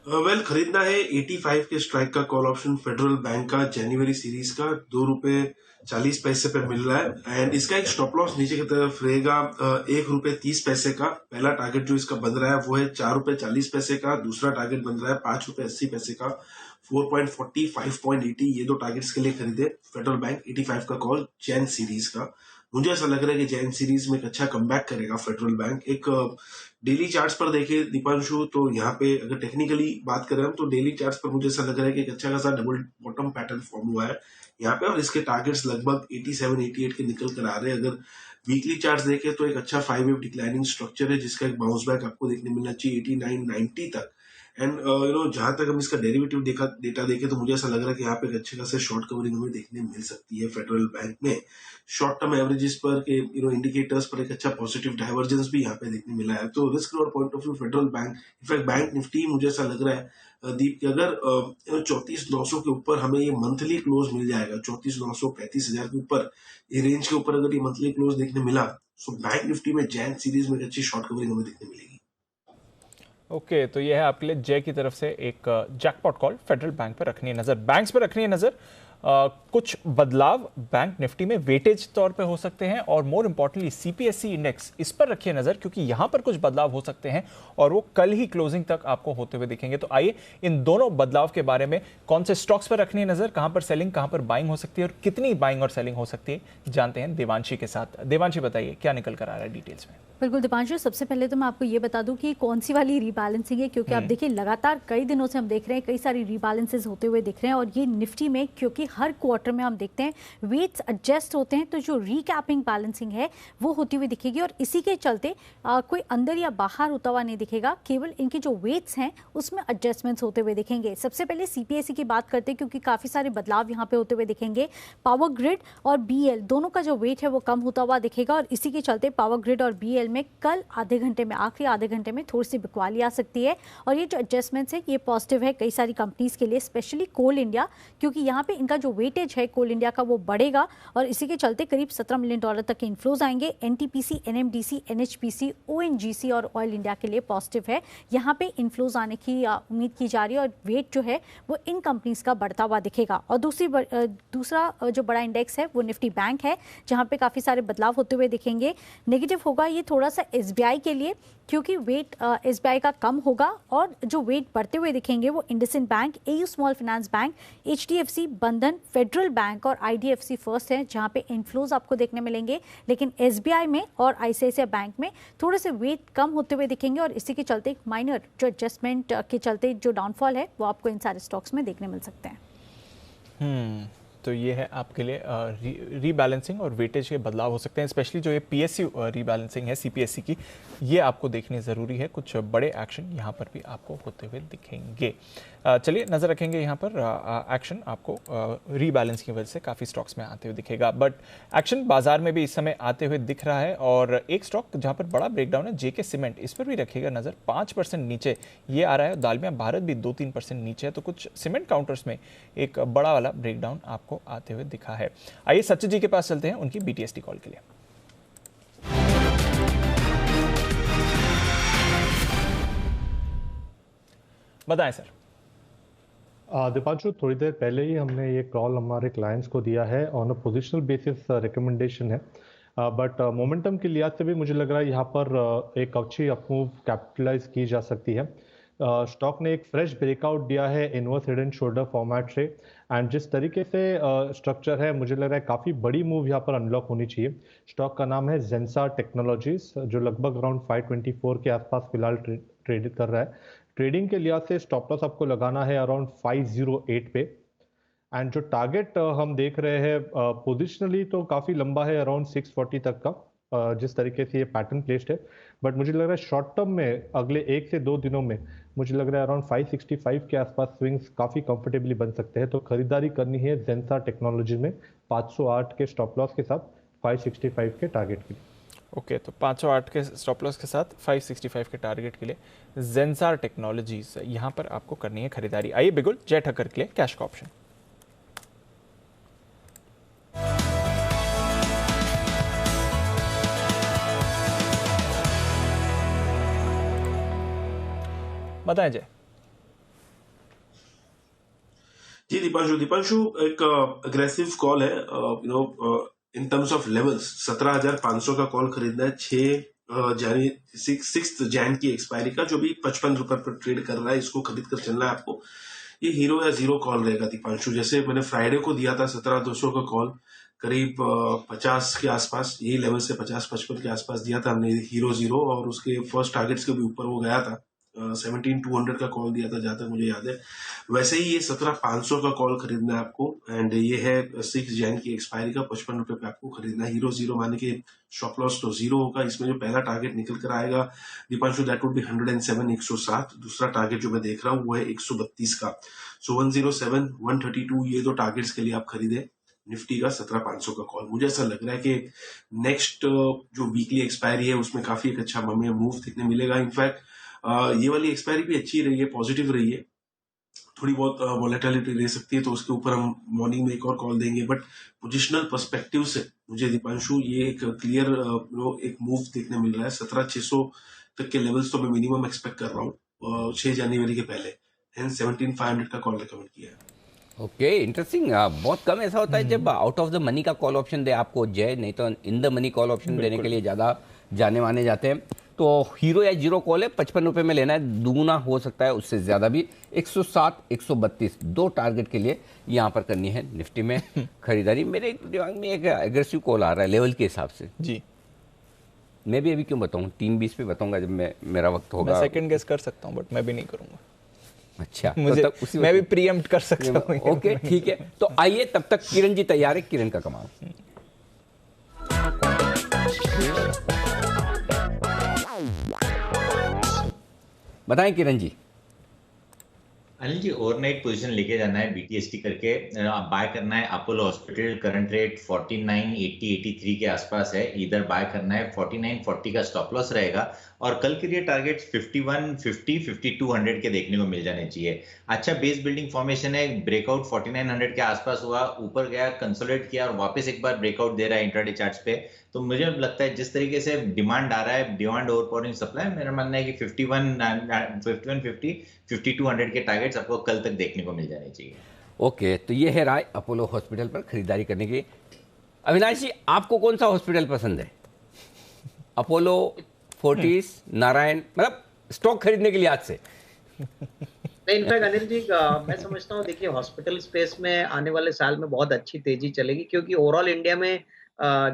वेल, खरीदना है 85 के स्ट्राइक का कॉल ऑप्शन फेडरल बैंक का जनवरी सीरीज का, ₹2.40 पे मिल रहा है। एंड इसका एक स्टॉप लॉस नीचे की तरफ रहेगा ₹1.30 का। पहला टारगेट जो इसका बन रहा है वो है ₹4.40 का, दूसरा टारगेट बन रहा है ₹5.80 का, 4.40, 5.80, ये 2 टारगेट्स के लिए खरीदे फेडरल बैंक 85 का कॉल जैन सीरीज का। मुझे ऐसा लग रहा है कि जैन सीरीज में एक अच्छा कमबैक करेगा फेडरल बैंक। एक डेली चार्ट्स पर देखे दीपांशु, तो यहाँ पे अगर टेक्निकली बात करें हम तो डेली चार्ट्स पर मुझे ऐसा लग रहा है कि एक अच्छा खासा डबल बॉटम पैटर्न फॉर्म हुआ है यहाँ पे, और इसके टारगेट्स लगभग 87, 88 के निकल कर आ रहे हैं। अगर वीकली चार्ट्स देखें तो एक अच्छा 5 वेव डिक्लाइनिंग स्ट्रक्चर है जिसका एक बाउंस बैक आपको देखने मिलना चाहिए 89, 90 तक। एंड जहां तक हम इसका डेरिवेटिव डेटा देखें तो मुझे ऐसा लग रहा है कि यहाँ पे एक अच्छे खासे शॉर्ट कवरिंग हमें देखने मिल सकती है फेडरल बैंक में। शॉर्ट टर्म एवरेजेस पर के इंडिकेटर्स पर एक अच्छा पॉजिटिव डाइवर्जेंस भी यहाँ पे देखने मिला है। तो risk reward point of view federal bank, in fact bank Nifty मुझे ऐसा लग रहा है दीप कि अगर 34,900 के ऊपर हमें ये मंथली क्लोज मिल जाएगा, 34,900, 35,000 के ऊपर ये रेंज के ऊपर अगर ये मंथली क्लोज देखने मिला, तो बैंक निफ्टी में जैन सीरीज में एक अच्छी शॉर्ट कवरिंग हमें देखने मिलेगी। ओके, तो ये है आपके लिए जय की तरफ से एक जैकपॉट कॉल फेडरल बैंक पर रखनी है नजर, बैंक्स पर रखनी है नजर। कुछ बदलाव बैंक निफ्टी में वेटेज तौर पे हो सकते हैं और मोर इंपॉर्टेंटली सीपीएसई इंडेक्स, इस पर रखिए नजर क्योंकि यहां पर कुछ बदलाव हो सकते हैं और वो कल ही क्लोजिंग तक आपको होते हुए दिखेंगे। तो आइए इन दोनों बदलाव के बारे में, कौन से स्टॉक्स पर रखनी है नजर, कहां पर सेलिंग कहां पर बाइंग हो सकती है और कितनी बाइंग और सेलिंग हो सकती है, जानते हैं देवांशी के साथ। देवांशी बताइए क्या निकल कर आ रहा है डिटेल्स में। बिल्कुल दीपांशु, सबसे पहले तो मैं आपको ये बता दूं कि कौन सी वाली रीबैलेंसिंग है, क्योंकि आप देखिए लगातार कई दिनों से हम देख रहे हैं कई सारी रीबैलेंसेस होते हुए दिख रहे हैं और ये निफ्टी में क्योंकि हर क्वार्टर में हम देखते हैं वेट्स एडजस्ट होते हैं तो जो रीकैपिंग बैलेंसिंग है वो होती हुई दिखेगी और इसी के चलते कोई अंदर या बाहर होता हुआ नहीं दिखेगा, केवल इनके जो वेट्स हैं उसमें एडजस्टमेंट्स होते हुए दिखेंगे। सबसे पहले सीपीएसई की बात करते हैं क्योंकि काफ़ी सारे बदलाव यहाँ पे होते हुए दिखेंगे। पावर ग्रिड और बीएल दोनों का जो वेट है वो कम होता हुआ दिखेगा और इसी के चलते पावर ग्रिड और बीएल में कल आधे घंटे में, आखिरी आधे घंटे में थोड़ी सी बिकवाली आ सकती है और ये जो एडजस्टमेंट्स है ये पॉजिटिव है कई सारी कंपनीज के लिए, स्पेशली कोल इंडिया, क्योंकि यहाँ पे इनका जो वेटेज है कोल इंडिया का वो बढ़ेगा और इसी के चलते करीब $17 मिलियन तक के इन्फ्लोज आएंगे। एनटीपीसी, एनएमडीसी, एनएचपीसी, ओएनजीसी और ऑयल इंडिया के लिए पॉजिटिव है, यहाँ पे इन्फ्लोज आने की उम्मीद की जा रही है और वेट जो है वो इन कंपनीज का बढ़ता हुआ दिखेगा। और दूसरा जो बड़ा इंडेक्स है वो निफ्टी बैंक है, जहाँ पे काफ़ी सारे बदलाव होते हुए दिखेंगे। नेगेटिव होगा ये थोड़ा सा एसबीआई के लिए क्योंकि वेट एसबीआई का कम होगा और जो वेट बढ़ते हुए दिखेंगे वो IndusInd bank, AU small finance bank, HDFC, बंधन, फेडरल बैंक और आईडीएफसी फर्स्ट है, जहां पे इन्फ्लोज आपको देखने मिलेंगे। लेकिन एसबीआई में और आईसीआईसीआई बैंक में थोड़े से वेट कम होते हुए दिखेंगे और इसी के चलते एक माइनर जो एडजस्टमेंट के चलते जो डाउनफॉल है वो आपको इन सारे स्टॉक्स में देखने मिल सकते हैं। तो ये है आपके लिए रीबैलेंसिंग और वेटेज के बदलाव हो सकते हैं, स्पेशली जो ये पीएसयू रीबैलेंसिंग है सीपीएसई की, ये आपको देखनी ज़रूरी है। कुछ बड़े एक्शन यहाँ पर भी आपको होते हुए दिखेंगे। चलिए नज़र रखेंगे यहाँ पर एक्शन आपको रीबैलेंस की वजह से काफ़ी स्टॉक्स में आते हुए दिखेगा, बट एक्शन बाजार में भी इस समय आते हुए दिख रहा है और एक स्टॉक जहाँ पर बड़ा ब्रेकडाउन है जेके सीमेंट, इस पर भी रखिएगा नज़र। 5% नीचे ये आ रहा है, दालमिया भारत भी 2-3% नीचे है, तो कुछ सीमेंट काउंटर्स में एक बड़ा वाला ब्रेकडाउन आपको आते हुए दिखा है। आइए सचिन जी के पास चलते हैं उनकी बीटीएसटी कॉल के लिए। बताएं सर। दीपांशु, थोड़ी देर पहले ही हमने ये कॉल हमारे क्लाइंट्स को दिया है, on a positional basis recommendation है, बट मोमेंटम के लिहाज से भी मुझे लग रहा है यहाँ पर एक अच्छी अपमूव कैपिटलाइज की जा सकती है। स्टॉक ने एक फ्रेश ब्रेकआउट दिया है inverse head and shoulder format से एंड जिस तरीके से स्ट्रक्चर है मुझे लग रहा है काफ़ी बड़ी मूव यहाँ पर अनलॉक होनी चाहिए। स्टॉक का नाम है जेंसार टेक्नोलॉजीज, जो लगभग अराउंड 524 के आसपास फिलहाल ट्रेड कर रहा है। ट्रेडिंग के लिहाज से स्टॉप लॉस आपको लगाना है अराउंड 508 पे एंड जो टारगेट हम देख रहे हैं पोजिशनली तो काफ़ी लंबा है, अराउंड 640 तक का, जिस तरीके से ये पैटर्न प्लेस्ड है, बट मुझे लग रहा है शॉर्ट टर्म में अगले 1 से 2 दिनों में मुझे लग रहा है अराउंड 565 के आसपास स्विंग्स काफ़ी कंफर्टेबली बन सकते हैं। तो खरीदारी करनी है जेंसार टेक्नोलॉजी में 508 के स्टॉप लॉस के साथ 565 के टारगेट के लिए। ओके, तो 508 के स्टॉप लॉस के साथ 565 के टारगेट के लिए जेंसार टेक्नोलॉजीज यहाँ पर आपको करनी है खरीदारी। आइए बिगुल जय ठक्कर के लिए कैश का ऑप्शन। बताएं जय। जी दीपांशु, एक अग्रेसिव कॉल है, इन टर्म्स ऑफ लेवल्स 17,500 का कॉल खरीदना है 6 जैन की एक्सपायरी का, जो भी 55 रुपए पर ट्रेड कर रहा है, इसको खरीद कर चलना है आपको। ये हीरो या जीरो कॉल रहेगा दीपांशु। जैसे मैंने फ्राइडे को दिया था 17,200 का कॉल, करीब 50 के आसपास, यही लेवल से 50-55 के आसपास दिया था हमने हीरो जीरो, और उसके फर्स्ट टारगेट्स के भी ऊपर वो गया था। 17,200 का कॉल दिया था जहां तक मुझे याद है। वैसे ही ये 17,500 का कॉल खरीदना है आपको एंड ये है 6 जैन की एक्सपायरी का, 55 रुपए पे आपको खरीदना है। हीरो जीरो माने के स्टॉप लॉस तो जीरो होगा। इसमें जो पहला टारगेट निकल कर आएगा दीपांशु, दैट वुड बी 107, 107। दूसरा टारगेट जो मैं देख रहा हूँ वो है 132 का। सो 107, 132 ये दो टारगेट्स के लिए आप खरीदे निफ्टी का 17,500 का कॉल। मुझे ऐसा लग रहा है कि नेक्स्ट जो वीकली एक्सपायरी है उसमें काफी एक अच्छा हमें मूव देखने मिलेगा। इनफैक्ट ये वाली एक्सपायरी भी अच्छी रही है, पॉजिटिव रही है, थोड़ी बहुत वॉलेटिलिटी रह सकती है, तो उसके ऊपर हम मॉर्निंग में एक और कॉल देंगे। बट पोजिशनल पर्सपेक्टिव से मुझे दीपांशु ये एक क्लियर एक मूव देखने मिल रहा है। 17,600 तक के लेवल्स तो मैं मिनिमम एक्सपेक्ट कर रहा हूँ 6 जनवरी के पहले, हेंस 17,500 का कॉल रिकमेंड किया है। Okay, interesting. बहुत कम ऐसा होता है जब आउट ऑफ द मनी का कॉल ऑप्शन दे आपको जय, नहीं तो in the money call option देने के लिए ज़्यादा जाने माने जाते हैं। तो हीरो या जीरो कॉल है, 55 रुपये में लेना है, दुगुना हो सकता है उससे ज़्यादा भी। 107, 132 दो टारगेट के लिए यहाँ पर करनी है निफ्टी में खरीदारी। मेरे दिमाग में एक एग्रेसिव कॉल आ रहा है लेवल के हिसाब से जी। मैं भी अभी क्यों बताऊँ, 3:20 पे बताऊँगा जब मेरा वक्त होगा। मैं सेकंड गेस कर सकता हूँ बट मैं भी नहीं करूँगा। अच्छा, मुझे तो उसी मैं भी प्रीएम्प्ट कर सकता हूँ। ओके ठीक है, तो आइए तब तक किरण जी तैयार है, किरण का कमाल। बताएं किरण जी। अनिल जी, ओवरनाइट पोजीशन लेके जाना है BTST करके, बाय करना है अपोलो हॉस्पिटल, करंट रेट 49.80-83 के आसपास है, इधर बाय करना है। 49.40 का स्टॉप लॉस रहेगा और कल के लिए टारगेट्स 5150, 5200 के देखने को मिल जाने चाहिए। अच्छा बेस बिल्डिंग फॉर्मेशन है, ब्रेकआउट 4900 के आसपास हुआ, ऊपर गया, कंसोलिडेट किया और वापस एक बार ब्रेकआउट दे रहा है इंट्राडे चार्ट्स पे। तो मुझे लगता है जिस तरीके से डिमांड आ रहा है, डिमांड ओवर पावरिंग सप्लाई, मेरा मानना है कि 5150, 5200 के टारगेट्स आपको कल तक देखने को मिल जाने चाहिए। ओके, तो ये है राय अपोलो हॉस्पिटल पर खरीदारी करने की। अविनाश जी, आपको कौन सा हॉस्पिटल पसंद है? अपोलो, फोर्टिस, नारायण, मतलब स्टॉक खरीदने के लिए आज से? इनफैक्ट अनिल जी, मैं समझता हूँ, देखिए हॉस्पिटल स्पेस में आने वाले साल में बहुत अच्छी तेजी चलेगी, क्योंकि ओवरऑल इंडिया में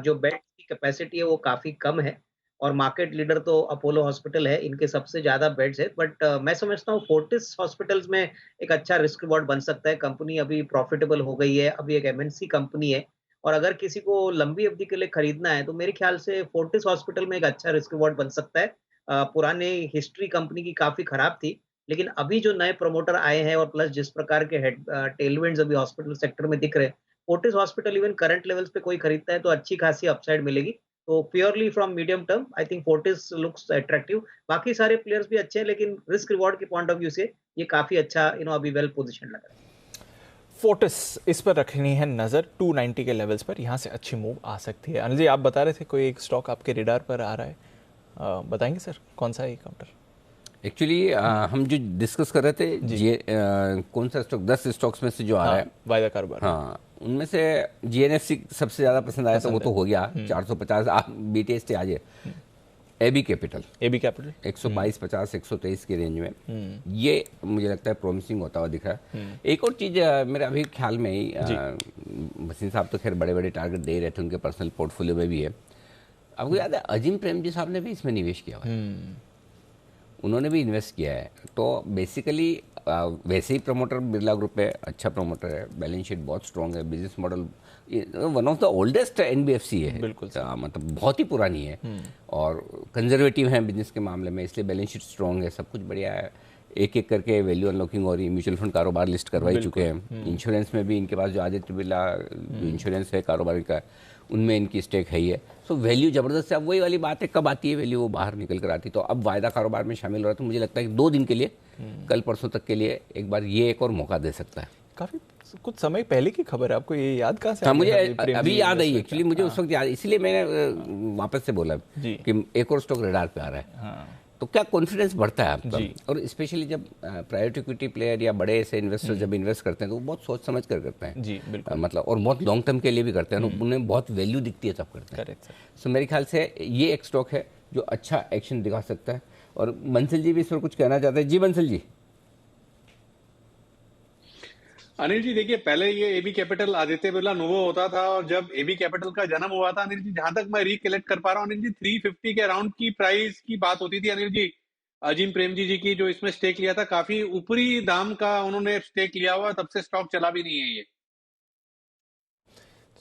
जो बेड की कैपेसिटी है वो काफी कम है और मार्केट लीडर तो अपोलो हॉस्पिटल है, इनके सबसे ज्यादा बेड्स है। बट मैं समझता हूँ फोर्टिस हॉस्पिटल्स में एक अच्छा रिस्क रिवॉर्ड बन सकता है। कंपनी अभी प्रॉफिटेबल हो गई है, अभी एक MNC कंपनी है और अगर किसी को लंबी अवधि के लिए खरीदना है तो मेरे ख्याल से फोर्टिस हॉस्पिटल में एक अच्छा रिस्क रिवॉर्ड बन सकता है। पुराने हिस्ट्री कंपनी की काफी खराब थी, लेकिन अभी जो नए प्रमोटर आए हैं और प्लस जिस प्रकार के टेलविंड्स अभी हॉस्पिटल सेक्टर में दिख रहे हैं, Fortis hospital even current levels पे कोई खरीदता है तो अच्छी खासी अपसाइड मिलेगी। तो purely from medium term I think Fortis looks attractive. बाकी सारे प्लेयर्स भी अच्छे हैं, लेकिन रिस्क रिवॉर्ड के पॉइंट ऑफ व्यू से ये काफी अच्छा अभी वेल पोजिशन लग रहा है। फोर्टिस, इस पर रखनी है नजर 290 के लेवल्स पर, यहाँ से अच्छी मूव आ सकती है। अनिल जी, आप बता रहे थे कोई एक स्टॉक आपके रेडार पर आ रहा है, बताएंगे सर कौन सा है काउंटर? एक्चुअली हम जो डिस्कस कर रहे थे कौन सा स्टॉक, 10 स्टॉक्स में से जो आ रहा है वायदा कारोबार, हाँ, उनमें से GNFC सबसे ज्यादा पसंद आया, तो वो तो हो गया 450। BTST आज AB कैपिटल 122.50, 123 के रेंज में, ये मुझे लगता है प्रॉमिसिंग होता हुआ दिख रहा है। एक और चीज मेरे अभी ख्याल में ही, भसीन साहब तो खैर बड़े बड़े टारगेट दे रहे थे, उनके पर्सनल पोर्टफोलियो में भी है। आपको याद है अजीम प्रेमजी साहब ने भी इसमें निवेश किया हुआ है, उन्होंने भी इन्वेस्ट किया है। तो बेसिकली वैसे ही प्रमोटर बिरला ग्रुप है, अच्छा प्रमोटर है, बैलेंस शीट बहुत स्ट्रॉन्ग है, business model one of the oldest NBFC है, बिल्कुल मतलब बहुत ही पुरानी है और कंजर्वेटिव है बिजनेस के मामले में, इसलिए बैलेंस शीट स्ट्रॉन्ग है, सब कुछ बढ़िया है। एक एक करके वैल्यू अनलॉकिंग हो रही है, म्यूचुअल फंड कारोबार लिस्ट करवाई चुके हैं। इंश्योरेंस में भी इनके पास जो आदित्य बिरला इंश्योरेंस है कारोबार का, उनमें इनकी स्टेक है ही है। सो वैल्यू जबरदस्त है। अब वही वाली बात है, कब आती है वैल्यू, वो बाहर निकल कर आती। तो अब वायदा कारोबार में शामिल हो रहा है, तो मुझे लगता है कि 2 दिन के लिए, कल परसों तक के लिए एक बार ये एक और मौका दे सकता है। काफी कुछ समय पहले की खबर है, आपको ये याद कहाँ से? हाँ, मुझे अभी याद आई एक्चुअली, मुझे उस वक्त याद, इसलिए मैंने वापस से बोला कि एक और स्टॉक रेडार पे आ रहा है। तो क्या कॉन्फिडेंस बढ़ता है आपका, और स्पेशली जब प्राइवेट इक्विटी प्लेयर या बड़े ऐसे इन्वेस्टर जब इन्वेस्ट करते हैं तो वो बहुत सोच समझ कर करते हैं जी, बिल्कुल। मतलब और बहुत लॉन्ग टर्म के लिए भी करते हैं, उन्हें बहुत वैल्यू दिखती है तब करते हैं। सो मेरे ख्याल से ये एक स्टॉक है जो अच्छा एक्शन दिखा सकता है। और बंसल जी भी इस पर कुछ कहना चाहते हैं। जी बंसल जी। अनिल जी, देखिए पहले ये AB capital Aditya Birla novo होता था, और जब AB कैपिटल का जन्म हुआ था अनिल जी, जहां तक मैं रिकलेक्ट कर पा रहा हूँ अनिल जी, 350 के अराउंड की प्राइस की बात होती थी अनिल जी। अजीम प्रेमजी जी की जो इसमें स्टेक लिया था, काफी ऊपरी दाम का उन्होंने स्टेक लिया हुआ, तब से स्टॉक चला भी नहीं है ये।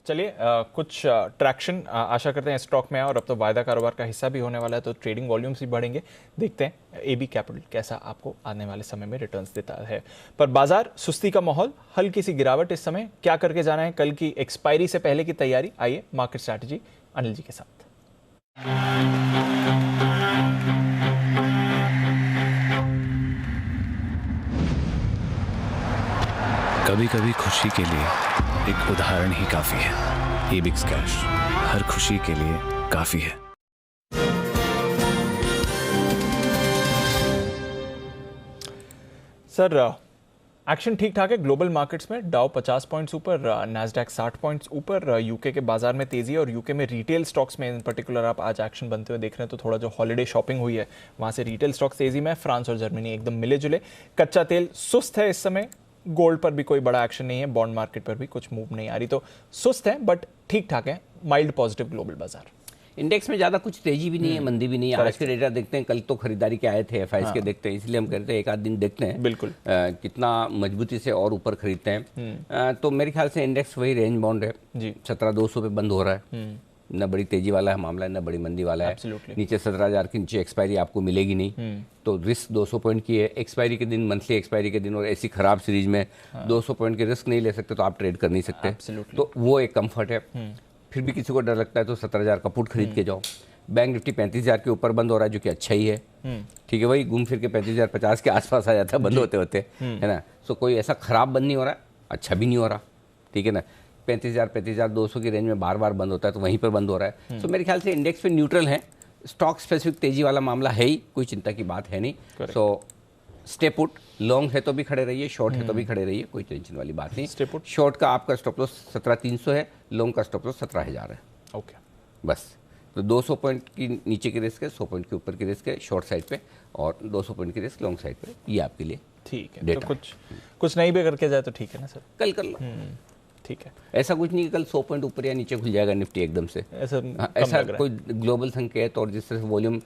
चलिए कुछ ट्रैक्शन आशा करते हैं स्टॉक में, और अब तो वायदा कारोबार का हिस्सा भी होने वाला है, तो ट्रेडिंग वॉल्यूम्स भी बढ़ेंगे। देखते हैं AB कैपिटल कैसा आपको आने वाले समय में रिटर्न्स देता है। पर बाजार सुस्ती का माहौल, हल्की सी गिरावट इस समय, क्या करके जाना है कल की एक्सपायरी से पहले की तैयारी? आइए मार्केट स्ट्रैटेजी अनिल जी के साथ। कभी कभी खुशी के लिए एक उदाहरण ही काफी है। एबिक्स कैश हर खुशी के लिए काफी है। सर, एक्शन ठीक ठाक है ग्लोबल मार्केट्स में। डाउ 50 पॉइंट्स ऊपर, नैस्डैक 60 पॉइंट्स ऊपर। यूके के बाजार में तेजी है और यूके में रिटेल स्टॉक्स में इन पर्टिकुलर आप आज एक्शन बनते हुए देख रहे हैं। तो थोड़ा जो हॉलिडे शॉपिंग हुई है वहां से रिटेल स्टॉक्स तेजी में। फ्रांस और जर्मनी एकदम मिले जुले। कच्चा तेल सुस्त है इस समय। गोल्ड पर भी कोई बड़ा एक्शन नहीं है। बॉन्ड मार्केट पर भी कुछ मूव नहीं आ रही। तो सुस्त है बट ठीक ठाक है। माइल्ड पॉजिटिव ग्लोबल बाजार। इंडेक्स में ज़्यादा कुछ तेजी भी नहीं है, मंदी भी नहीं है। आज के डेटा देखते हैं, कल तो खरीदारी के आए थे एफआईएस के, देखते हैं, इसलिए हम कहते हैं एक आध दिन देखते हैं बिल्कुल कितना मजबूती से और ऊपर खरीदते हैं। तो मेरे ख्याल से इंडेक्स वही रेंज बाउंड है जी। 17,200 पे बंद हो रहा है। न बड़ी तेजी वाला है मामला, न बड़ी मंदी वाला है। नीचे 17,000 के नीचे एक्सपायरी आपको मिलेगी नहीं। तो रिस्क 200 पॉइंट की है एक्सपायरी के दिन, मंथली एक्सपायरी के दिन, और ऐसी खराब सीरीज में 200 पॉइंट के रिस्क नहीं ले सकते तो आप ट्रेड कर नहीं सकते। तो वो एक कंफर्ट है। फिर भी किसी को डर लगता है तो 17,000 का पुट खरीद के जाओ। बैंक निफ्टी 35,000 के ऊपर बंद हो रहा है, जो कि अच्छा ही है। ठीक है, वही घूम फिर के 35,050 के आसपास आ जाता है बंद होते होते, है ना। सो कोई ऐसा खराब बंद नहीं हो रहा है, अच्छा भी नहीं हो रहा, ठीक है ना। 35,200 की रेंज में बार बार बंद होता है तो वहीं पर बंद हो रहा है। सो मेरे ख्याल से इंडेक्स पे न्यूट्रल है। स्टॉक स्पेसिफिक तेजी वाला मामला है ही, कोई चिंता की बात है नहीं। सो स्टे पुट, लॉन्ग है तो भी खड़े रहिए, शॉर्ट है तो भी खड़े रहिए, कोई टेंशन वाली बात नहीं। स्टे पुट, शॉर्ट का आपका स्टॉप लॉस 17,300 है, लॉन्ग का स्टॉप लॉस 17,000 है। ओके, बस। तो 200 पॉइंट की नीचे की रिस्क है, 100 पॉइंट के ऊपर की रिस्क है शॉर्ट साइड पे, और 200 पॉइंट की रिस्क लॉन्ग साइड पे। ये आपके लिए ठीक है। तो कुछ नहीं भी करके जाए तो ठीक है ना सर, कल कर लो। ठीक है, ऐसा कुछ नहीं कि कल 100 पॉइंट ऊपर या नीचे खुल जाएगा निफ्टी एकदम से, ऐसा कोई ग्लोबल संकेत। और जिस तरह से वॉल्यूम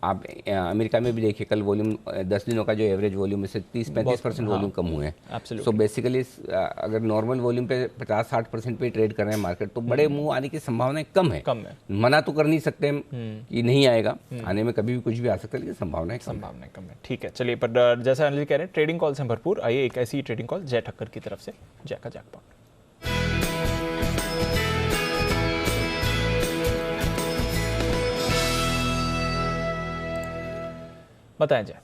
आप अमेरिका में भी देखिए, कल वॉल्यूम 10 दिनों का जो एवरेज वॉल्यूम है से 30-35% वॉल्यूम कम हुए हैं। सो बेसिकली अगर नॉर्मल वॉल्यूम पे 50-60% पे ट्रेड कर रहे हैं मार्केट, तो बड़े मूव आने की संभावनाएं कम है। मना तो कर नहीं सकते कि नहीं आएगा, आने में कभी भी कुछ भी आ सकता है, लेकिन संभावनाएं कम है। ठीक है, चलिए, पर जैसा अनिल कह रहे हैं ट्रेडिंग कॉल से भरपूर। आइए एक ऐसी ट्रेडिंग कॉल जय ठक्कर की तरफ से, जय का जैकपॉट। बताएं जय।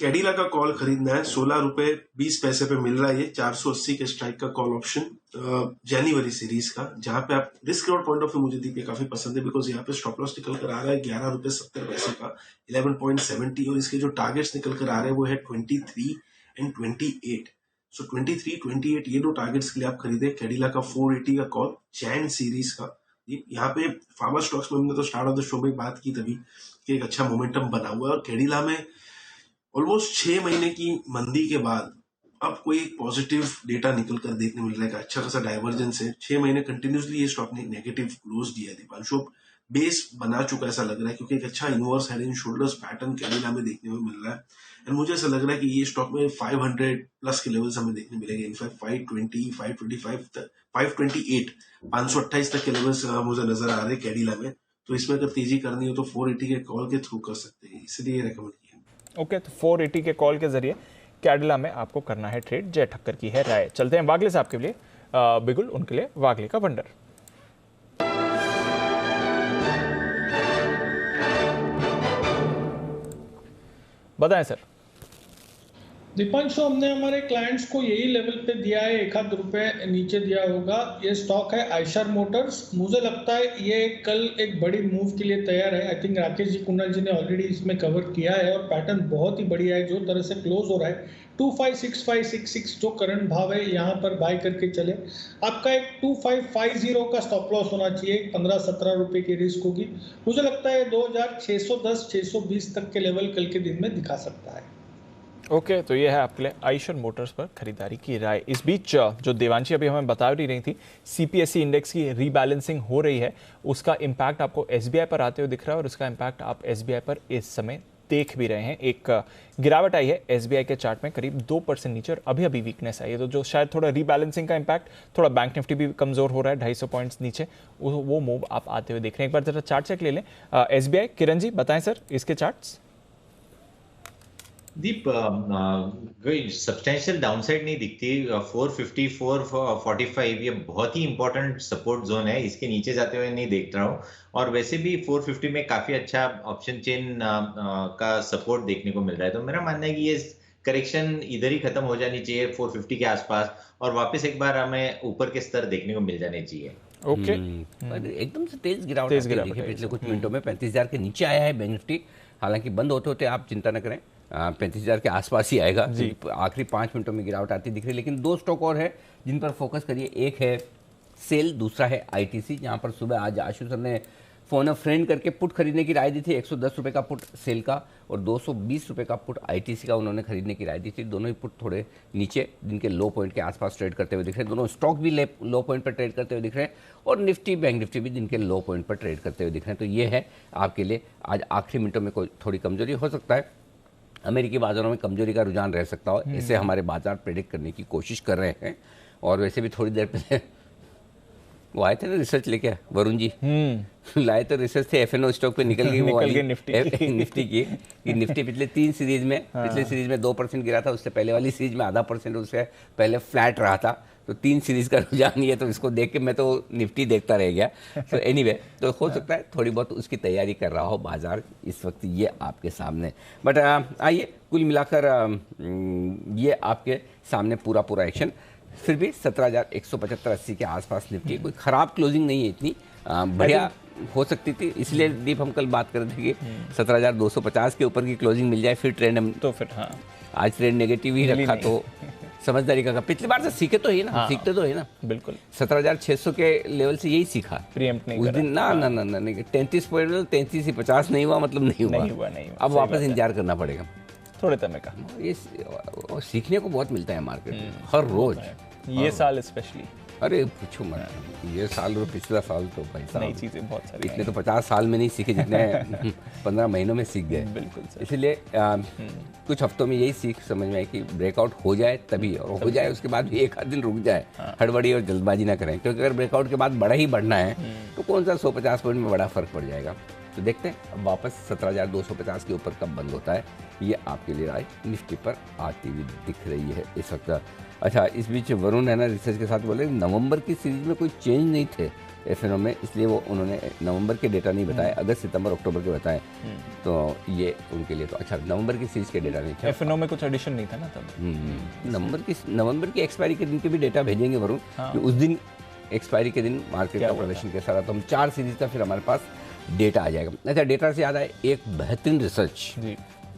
कैडिला का कॉल खरीदना है, 16 रुपए 20 पैसे पे मिल रहा है। ये 480 के स्ट्राइक का कॉल ऑप्शन जनवरी सीरीज का, जहां पे आप risk reward point of view मुझे दीप काफी पसंद है, बिकॉज यहाँ पे स्टॉप लॉस निकल कर आ रहा है 11 रुपए 70 पैसे का, 11.70, और इसके जो टारगेट्स निकल कर आ रहे हैं वो है 23 एंड 28। सो 23, 28 ये दो टारगेट्स के लिए आप खरीदे कैडिला का 480 का कॉल जैन सीरीज का। यहाँ पे फार्मा स्टॉक्स में हमने तो स्टार्ट ऑफ द शो में बात की तभी कि एक अच्छा मोमेंटम बना हुआ है, और कैडिला में ऑलमोस्ट 6 महीने की मंदी के बाद अब कोई एक पॉजिटिव डेटा निकल कर देखने मिल रहा है, अच्छा खासा डाइवर्जेंस है। 6 महीने कंटिन्यूसली ये स्टॉक ने नेगेटिव क्लोज दिया है। दीपांशु बेस बना चुका ऐसा लग रहा है, क्योंकि एक अच्छा inverse head and shoulders pattern Cadila में देखने को मिल रहा है। एंड मुझे ऐसा लग रहा है कि ये स्टॉक में 500 प्लस के लेवल्स हमें देखने मिलेंगे। इनफैक्ट 520, 525 तक, 528, 528 तक के लेवल्स मुझे नजर आ रहे हैं कैडिला में। तो इसमें अगर तेजी करनी हो तो 480 के कॉल के थ्रू कर सकते हैं, इसलिए रेकमेंड किया। ओके, तो 480 के कॉल के जरिए कैडिला में आपको करना है ट्रेड। जय ठक्कर की है राय। चलते हैं वागले साहब के लिए, बिगुल उनके लिए वागले का वंडर। बताएं सर। दीपांशु, हमने हमारे क्लाइंट्स को यही लेवल पे दिया है, 1 रुपए नीचे दिया होगा। ये स्टॉक है आयशर मोटर्स। मुझे लगता है ये कल एक बड़ी मूव के लिए तैयार है। आई थिंक राकेश जी, कुणाल जी ने ऑलरेडी इसमें कवर किया है, और पैटर्न बहुत ही बढ़िया है। जो तरह से क्लोज हो रहा है 256566 जो करंट भाव है, यहाँ पर बाय करके चले। आपका एक 2550 का स्टॉप लॉस होना चाहिए, 15-17 रुपए की रिस्क होगी। मुझे लगता है 2610-620 तक के लेवल कल के दिन में दिखा सकता है। ओके, तो ये है आपके लिए आयशर मोटर्स पर खरीदारी की राय। इस बीच जो देवांशी अभी हमें बता रही थी, सीपीएसई इंडेक्स की रीबैलेंसिंग हो रही है, उसका इम्पैक्ट आपको एसबीआई पर आते हुए दिख रहा है, और उसका इम्पैक्ट आप एसबीआई पर इस समय देख भी रहे हैं। एक गिरावट आई है एसबीआई के चार्ट में, करीब 2% नीचे, और अभी वीकनेस आई है। तो जो शायद थोड़ा रीबैलेंसिंग का इम्पैक्ट, थोड़ा बैंक निफ्टी भी कमजोर हो रहा है 250 पॉइंट्स नीचे, वो मूव आप आते हुए देख रहे हैं। एक बार जरा चार्ट चेक ले लें एसबीआई। किरण जी बताएं सर इसके चार्ट्स। दीप, कोई सब्सटेंशियल डाउनसाइड नहीं दिखती। 450, 445 ये बहुत ही इंपॉर्टेंट सपोर्ट जोन है, इसके नीचे जाते हुए नहीं देख रहा हूँ। और वैसे भी 450 में काफी अच्छा ऑप्शन चेन का सपोर्ट देखने को मिल रहा है। तो मेरा मानना है कि ये करेक्शन इधर ही खत्म हो जानी चाहिए 450 के आसपास, और वापस एक बार हमें ऊपर के स्तर देखने को मिल जाने चाहिए। ओके, एकदम से तेज गिरावट पिछले कुछ मिनटों में 35,000 के नीचे आया है बैंक निफ्टी। हालांकि बंद होते होते आप चिंता न करें, 35,000 के आसपास ही आएगा। आखिरी 5 मिनटों में गिरावट आती दिख रही है। लेकिन 2 स्टॉक और है जिन पर फोकस करिए, एक है सेल, दूसरा है आईटीसी, जहां पर सुबह आज आशु सर ने फोन अ फ्रेंड करके पुट खरीदने की राय दी थी। 110 रुपये का पुट सेल का और 220 रुपये का पुट आईटीसी का उन्होंने खरीदने की राय दी थी। दोनों ही पुट थोड़े नीचे जिनके लो पॉइंट के आसपास ट्रेड करते हुए दिख रहे हैं। दोनों स्टॉक भी लो पॉइंट पर ट्रेड करते हुए दिख रहे हैं और निफ्टी, बैंक निफ्टी भी जिनके लो पॉइंट पर ट्रेड करते हुए दिख रहे हैं। तो ये है आपके लिए आज आखिरी मिनटों में कोई थोड़ी कमजोरी हो सकता है, अमेरिकी बाजारों में कमजोरी का रुझान रह सकता हो, इसे हमारे बाजार प्रेडिक्ट करने की कोशिश कर रहे हैं। और वैसे भी थोड़ी देर पहले वो आए थे ना रिसर्च लेके, वरुण जी लाए तो रिसर्च थे, एफएनओ स्टॉक पे निकल गई वो वाली निफ्टी की कि निफ्टी पिछले 3 सीरीज में पिछले सीरीज में 2% गिरा था, उससे पहले वाली सीरीज में 0.5%, उससे पहले फ्लैट रहा था। तो 3 सीरीज का रुझान है, तो इसको देख के मैं तो निफ्टी देखता रह गया। तो एनीवे, तो हो सकता है थोड़ी बहुत उसकी तैयारी कर रहा हो बाजार इस वक्त, ये आपके सामने। बट आइए कुल मिलाकर ये आपके सामने पूरा एक्शन फिर भी 17,175-80 के आसपास निफ्टी, कोई खराब क्लोजिंग नहीं है, इतनी बढ़िया हो सकती थी। इसलिए दीप हम कल बात कर रहे थे कि 17,250 के ऊपर की क्लोजिंग मिल जाए फिर ट्रेंड, हम तो फिर आज ट्रेंड नेगेटिव ही रखा तो समझदारी का। पिछली बार से सीखे तो है ना, सीखते तो है ना, बिल्कुल 17,600 के लेवल से यही सीखा, प्रीएम्प्ट नहीं उस दिन ना 33 पॉइंट 33 से 50 नहीं हुआ, मतलब नहीं हुआ। अब वापस इंतजार करना पड़ेगा थोड़े समय का। ये सीखने को बहुत मिलता है मार्केट में हर रोज, ये साल स्पेशली। अरे पूछो मत, ये साल और पिछला साल तो भाई साहब नई चीजें बहुत सारी, इतने तो 50 साल में नहीं सीखे जितने 15 महीनों में सीख गए। बिल्कुल, इसलिए कुछ हफ्तों में यही सीख समझ में आई कि ब्रेकआउट हो जाए तभी, और हो जाए उसके बाद भी एक आध दिन रुक जाए, हड़बड़ी और जल्दबाजी ना करें, क्योंकि अगर ब्रेकआउट के बाद बड़ा ही बढ़ना है तो कौन सा 150 पॉइंट में बड़ा फर्क पड़ जाएगा। तो देखते हैं अब वापस 17,250 के ऊपर कब बंद होता है, ये आपके लिए राय निफ्टी पर आती हुई दिख रही है इस वक्त। अच्छा, इस बीच वरुण है ना रिसर्च के साथ बोले नवंबर की सीरीज में कोई चेंज नहीं थे एफएनओ में, इसलिए वो उन्होंने नवंबर के डेटा नहीं बताए, अगस्त सितंबर अक्टूबर के बताए। तो ये उनके लिए तो अच्छा, नवंबर की सीरीज के डेटा नहीं थे, एफएनओ में कुछ एडिशन नहीं था ना तब। नवंबर की एक्सपायरी के दिन के भी डेटा भेजेंगे वरुण, कि उस दिन एक्सपायरी के दिन मार्केट का प्रदर्शन कैसा रहा। तो हम 4 सीरीज का फिर हमारे पास डेटा आ जाएगा। अच्छा, डेटा से याद आए एक बेहतरीन रिसर्च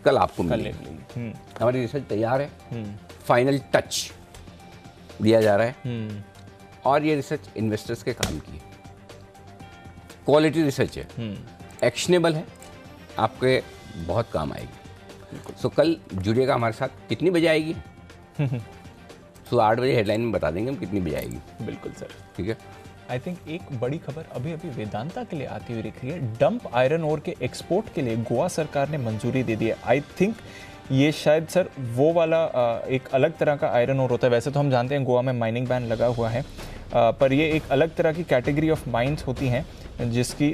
कल आपको मिलेगी। हमारी रिसर्च तैयार है, फाइनल टच दिया जा रहा है, और ये रिसर्च इन्वेस्टर्स के काम की क्वालिटी रिसर्च है, एक्शनेबल है, आपके बहुत काम आएगी। सो कल जुड़िएगा हमारे साथ। कितनी बजे आएगी? सुबह 8 बजे हेडलाइन में बता देंगे हम कितनी बजे आएगी। बिल्कुल सर, ठीक है। आई थिंक एक बड़ी खबर अभी वेदांता के लिए आती हुई दिख रही है। डंप आयरन ओर के एक्सपोर्ट के लिए गोवा सरकार ने मंजूरी दे दी है। आई थिंक ये शायद सर वो वाला एक अलग तरह का आयरन ओर होता है। वैसे तो हम जानते हैं गोवा में माइनिंग बैन लगा हुआ है, पर ये एक अलग तरह की कैटेगरी ऑफ माइंस होती हैं जिसकी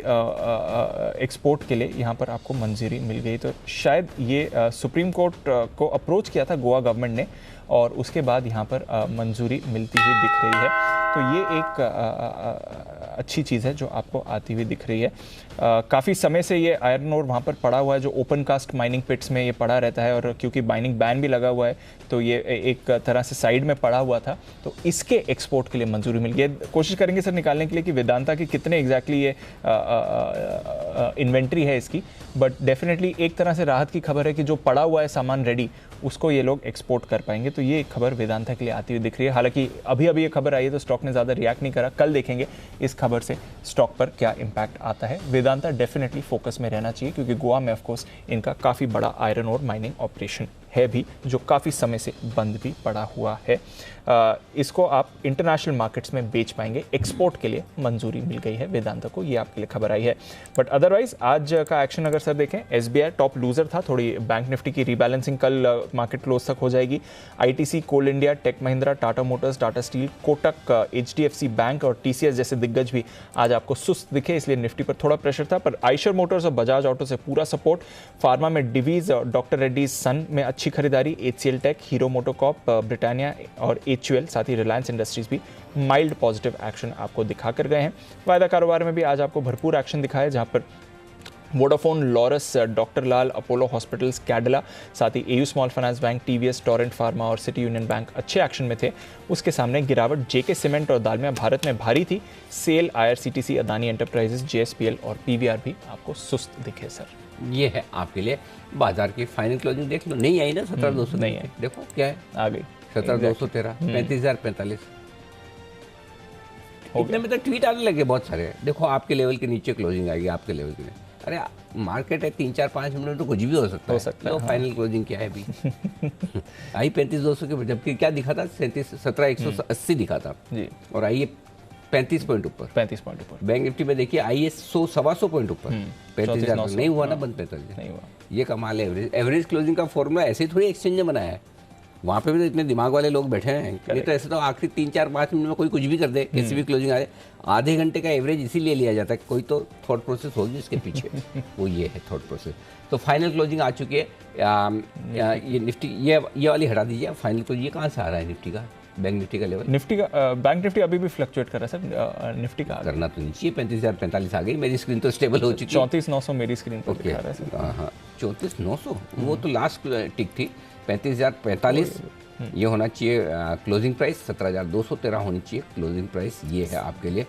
एक्सपोर्ट के लिए यहाँ पर आपको मंजूरी मिल गई। तो शायद ये सुप्रीम कोर्ट को अप्रोच किया था गोवा गवर्नमेंट ने, और उसके बाद यहाँ पर मंजूरी मिलती हुई दिख रही है। तो ये एक अच्छी चीज़ है जो आपको आती हुई दिख रही है। काफ़ी समय से ये आयरन ओर वहाँ पर पड़ा हुआ है, जो ओपन कास्ट माइनिंग पिट्स में ये पड़ा रहता है, और क्योंकि माइनिंग बैन भी लगा हुआ है तो ये एक तरह से साइड में पड़ा हुआ था। तो इसके एक्सपोर्ट के लिए मंजूरी मिल गई। कोशिश करेंगे सर निकालने के लिए कि वेदांता की कितने एग्जैक्टली ये इन्वेंट्री है इसकी, बट डेफिनेटली एक तरह से राहत की खबर है कि जो पड़ा हुआ है सामान रेडी, उसको ये लोग एक्सपोर्ट कर पाएंगे। तो ये खबर वेदांता के लिए आती हुई दिख रही है। हालांकि अभी ये खबर आई है तो स्टॉक ने ज़्यादा रिएक्ट नहीं करा। कल देखेंगे इस खबर से स्टॉक पर क्या इम्पैक्ट आता है। वेदांता डेफिनेटली फोकस में रहना चाहिए, क्योंकि गोवा में ऑफकोर्स इनका काफ़ी बड़ा आयरन और माइनिंग ऑपरेशन है भी, जो काफ़ी समय से बंद भी पड़ा हुआ है। इसको आप इंटरनेशनल मार्केट्स में बेच पाएंगे। एक्सपोर्ट के लिए मंजूरी मिल गई है वेदांता को, ये आपके लिए खबर आई है। बट अदरवाइज आज का एक्शन अगर सर देखें, एसबीआई टॉप लूजर था। थोड़ी बैंक निफ्टी की रीबैलेंसिंग कल मार्केट क्लोज तक हो जाएगी। ITC, Coal India, Tech Mahindra, Tata Motors, Tata Steel, Kotak, HDFC bank और टीसीएस जैसे दिग्गज भी आज आपको सुस्त दिखे, इसलिए निफ्टी पर थोड़ा प्रेशर था। पर आइशर मोटर्स और बजाज ऑटो से पूरा सपोर्ट। फार्मा में डिवीज, डॉक्टर रेड्डीज सन में अच्छी खरीदारी। HCL tech, Hero MotoCorp, Britannia और एचयूएल, साथ ही रिलायंस इंडस्ट्रीज भी माइल्ड पॉजिटिव एक्शन आपको दिखाकर गए हैं। वायदा कारोबार में भी आज आपको भरपूर एक्शन दिखा है, जहां पर Vodafone, Laurus, doctor Lal, Apollo hospitals, Cadila, साथ ही AU small finance bank, TVS, Torrent pharma और सिटी यूनियन बैंक अच्छे एक्शन में थे। उसके सामने गिरावट जेके सीमेंट और दालमिया भारत में भारी थी। SAIL, IRCTC, Adani enterprises, JSPL और पीवीआर भी आपको सुस्त दिखे सर। ये है आपके लिए बाजार की फाइनल क्लोजिंग। देख लो, नहीं आई ना 17,200, नहीं आई, देखो क्या है, आ गई 17,213, 35,045। इतने में तो ट्वीट आने लगे बहुत सारे, देखो आपके लेवल के नीचे क्लोजिंग आएगी, आपके लेवल के नीचे। अरे मार्केट है 3-4-5 मिनट तो कुछ भी हो सकता है। फाइनल क्लोजिंग क्या है अभी? आई 35,200 के, जबकि क्या दिखा था, 17,180 दिखा था जी, और आई 35 पॉइंट ऊपर, 35 पॉइंट ऊपर। बैंक निफ्टी में देखिए आई 100-125 पॉइंट ऊपर, 35,000 नहीं हुआ ना, बंद 45 नहीं हुआ। ये कमाल है। एवरेज क्लोजिंग का फॉर्मूला ऐसे ही थोड़ी एक्सचेंज ने बनाया है, वहाँ पे भी तो इतने दिमाग वाले लोग बैठे हैं। नहीं तो ऐसे तो आखिरी 3-4-5 मिनट में कोई कुछ भी कर दे, किसी भी क्लोजिंग आ जाए। आधे घंटे का एवरेज इसीलिए लिया जाता है, कोई तो थॉट प्रोसेस होगी इसके पीछे। वो ये है थॉट प्रोसेस। तो फाइनल क्लोजिंग आ चुकी है। ये निफ्टी, ये वाली हटा दीजिए फाइनल। तो ये कहाँ से आ रहा है निफ्टी का, बैंक निफ्टी का लेवल? निफ्टी का, बैंक निफ्टी अभी भी फ्लक्चुएट कर रहा है सर। निफ्टी का करना तो नीचे 35,045 आ गई। मेरी स्क्रीन तो स्टेबल हो चुकी है, 34,900 मेरी स्क्रीन पर दिखा रहा है सर। हाँ, 34,900 वो तो लास्ट टिक थी। 35,045 ये होना चाहिए क्लोजिंग प्राइस। 17,213 होनी चाहिए क्लोजिंग प्राइस। ये है आपके लिए।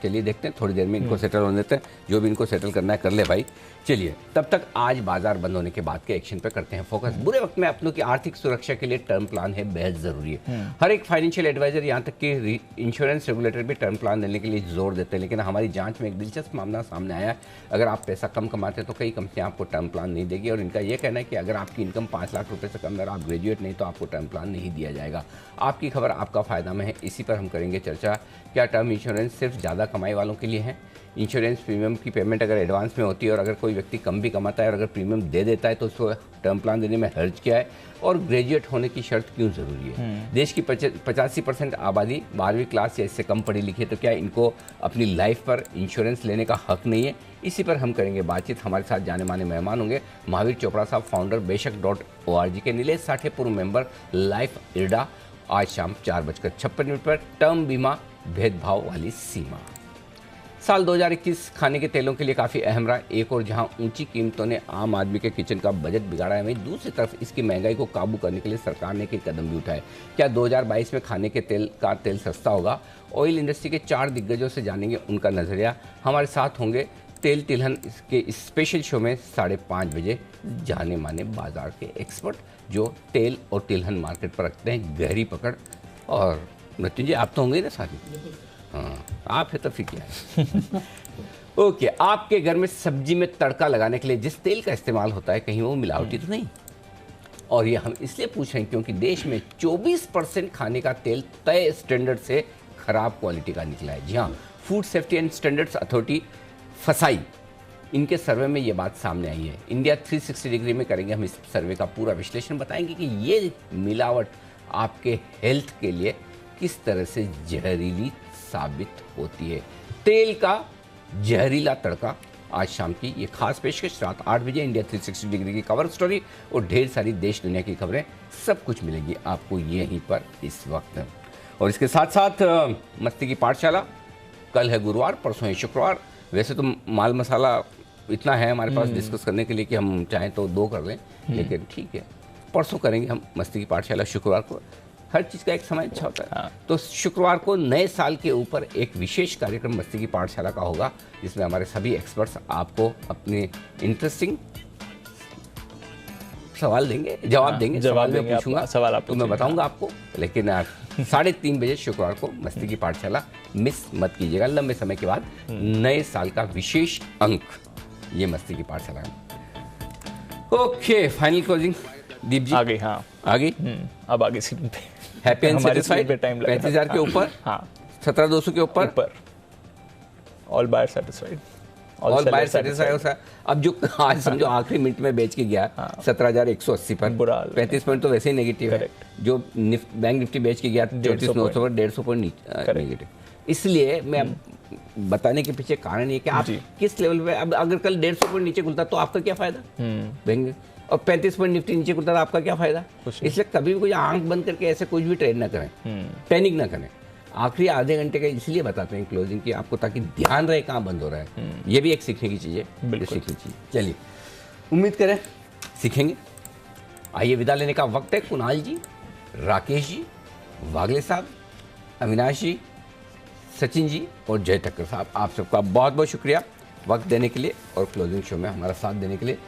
चलिए देखते हैं, थोड़ी देर में इनको सेटल होने देते हैं। जो भी इनको सेटल करना है कर ले भाई। चलिए, तब तक आज बाजार बंद होने के बाद के एक्शन पे करते हैं फोकस। बुरे वक्त में अपनों की आर्थिक सुरक्षा के लिए टर्म प्लान है बेहद जरूरी है। हर एक फाइनेंशियल एडवाइजर, यहाँ तक कि इंश्योरेंस रेगुलेटर भी टर्म प्लान देने के लिए जोर देते हैं। लेकिन हमारी जांच में एक दिलचस्प मामला सामने आया है। अगर आप पैसा कम कमाते हैं तो कई कंपनियां आपको टर्म प्लान नहीं देगी, और इनका यह कहना है कि अगर आपकी इनकम 5 लाख रुपए से कम है, आप ग्रेजुएट नहीं, तो आपको टर्म प्लान नहीं दिया जाएगा। आपकी खबर आपका फायदा में है, इसी पर हम करेंगे चर्चा। क्या टर्म इंश्योरेंस सिर्फ ज़्यादा कमाई वालों के लिए है? इंश्योरेंस प्रीमियम की पेमेंट अगर एडवांस में होती है, और अगर कोई व्यक्ति कम भी कमाता है और अगर प्रीमियम दे देता है, तो उसको टर्म प्लान देने में हर्ज क्या है? और ग्रेजुएट होने की शर्त क्यों ज़रूरी है? देश की 85% आबादी 12वीं क्लास या इससे कम पढ़ी लिखी है, तो क्या इनको अपनी लाइफ पर इंश्योरेंस लेने का हक नहीं है? इसी पर हम करेंगे बातचीत। हमारे साथ जाने माने मेहमान होंगे महावीर चोपड़ा साहब, फाउंडर बेशक.org के, नीलेश साठे पूर्व मेंबर लाइफ इरडा। आज शाम 4:56 पर टर्म बीमा भेदभाव वाली सीमा। साल 2021 खाने के तेलों के लिए काफ़ी अहम रहा। एक और जहां ऊंची कीमतों ने आम आदमी के किचन का बजट बिगाड़ा है, वहीं दूसरी तरफ इसकी महंगाई को काबू करने के लिए सरकार ने कई कदम भी उठाए। क्या 2022 में खाने के तेल सस्ता होगा? ऑयल इंडस्ट्री के 4 दिग्गजों से जानेंगे उनका नज़रिया। हमारे साथ होंगे तेल तिलहन के इस स्पेशल शो में 5:30 बजे जाने माने बाजार के एक्सपर्ट, जो तेल और तिलहन मार्केट पर रखते हैं गहरी पकड़। और मृत्युंजय, आप तो होंगे ना साथ में? हाँ, आप है तो फिर क्या है। ओके, आपके घर में सब्जी में तड़का लगाने के लिए जिस तेल का इस्तेमाल होता है, कहीं वो मिलावटी तो नहीं? और ये हम इसलिए पूछ रहे हैं क्योंकि देश में 24% खाने का तेल तय स्टैंडर्ड से खराब क्वालिटी का निकला है। जी हाँ, food safety and standards authority फसाई, इनके सर्वे में ये बात सामने आई है। इंडिया 360 डिग्री में करेंगे हम इस सर्वे का पूरा विश्लेषण, बताएंगे कि ये मिलावट आपके हेल्थ के लिए किस तरह से जहरीली साबित होती है। तेल का जहरीला तड़का, आज शाम की ये खास पेशकश। रात 8 बजे इंडिया 360 डिग्री की कवर स्टोरी और ढेर सारी देश दुनिया की खबरें, सब कुछ मिलेंगी आपको यहीं पर इस वक्त। और इसके साथ साथ मस्ती की पाठशाला, कल है गुरुवार, परसों है शुक्रवार। वैसे तो माल मसाला इतना है हमारे पास डिस्कस करने के लिए कि हम चाहें तो 2 कर लें, लेकिन ठीक है, परसों करेंगे हम मस्ती की पाठशाला। शुक्रवार को हर चीज़ का एक समय अच्छा होता है। तो शुक्रवार को नए साल के ऊपर एक विशेष कार्यक्रम मस्ती की पाठशाला का होगा, जिसमें हमारे सभी एक्सपर्ट्स आपको अपने इंटरेस्टिंग सवाल देंगे, जवाब देंगे। सवाल मैं पूछूंगा, सवाल आप तो मैं बताऊंगा आपको। लेकिन 3:30 बजे शुक्रवार को मस्ती की पाठशाला मिस मत कीजिएगा। लंबे समय के बाद नए साल का विशेष अंक, ये मस्ती की पाठशाला है। ओके, फाइनल क्लोजिंग दीप जी आ गई। हाँ, आ गई। अब आगे स्क्रीन पे हैप्पी एंड सेटिस्फाइड 35,000 के ऊपर। हाँ, 17,200 के ऊपर। All buyer satisfied, all buyer satisfied. अब जो आज समझो आखिरी मिनट में बेच के गया 17,180 पर, 35 पॉइंट तो वैसे ही नेगेटिव है। जो बैंक निफ्टी बेच के गया 34,900 पर, 150 पॉइंट नेगेटिव। इसलिए मैं बताने के पीछे कारण ये कि आप किस लेवल पे, अब अगर कल 150 पॉइंट नीचे खुलता तो आपका क्या फायदा बैंक, और 35 पॉइंट निफ्टी नीचे खुलता तो आपका क्या फायदा? इसलिए कभी भी कोई आंख बंद करके ऐसे कुछ भी ट्रेड ना करें, पैनिक ना करें। आखिरी आधे घंटे का इसलिए बताते हैं क्लोजिंग की आपको, ताकि ध्यान रहे कहाँ बंद हो रहा है। ये भी एक सीखने की चीज़ है, सीखने की चीज़। चलिए उम्मीद करें सीखेंगे। आइए विदा लेने का वक्त है। कुणाल जी, राकेश जी, वागले साहब, अविनाश जी, सचिन जी और जय ठक्कर साहब, आप सबका बहुत बहुत शुक्रिया वक्त देने के लिए और क्लोजिंग शो में हमारा साथ देने के लिए।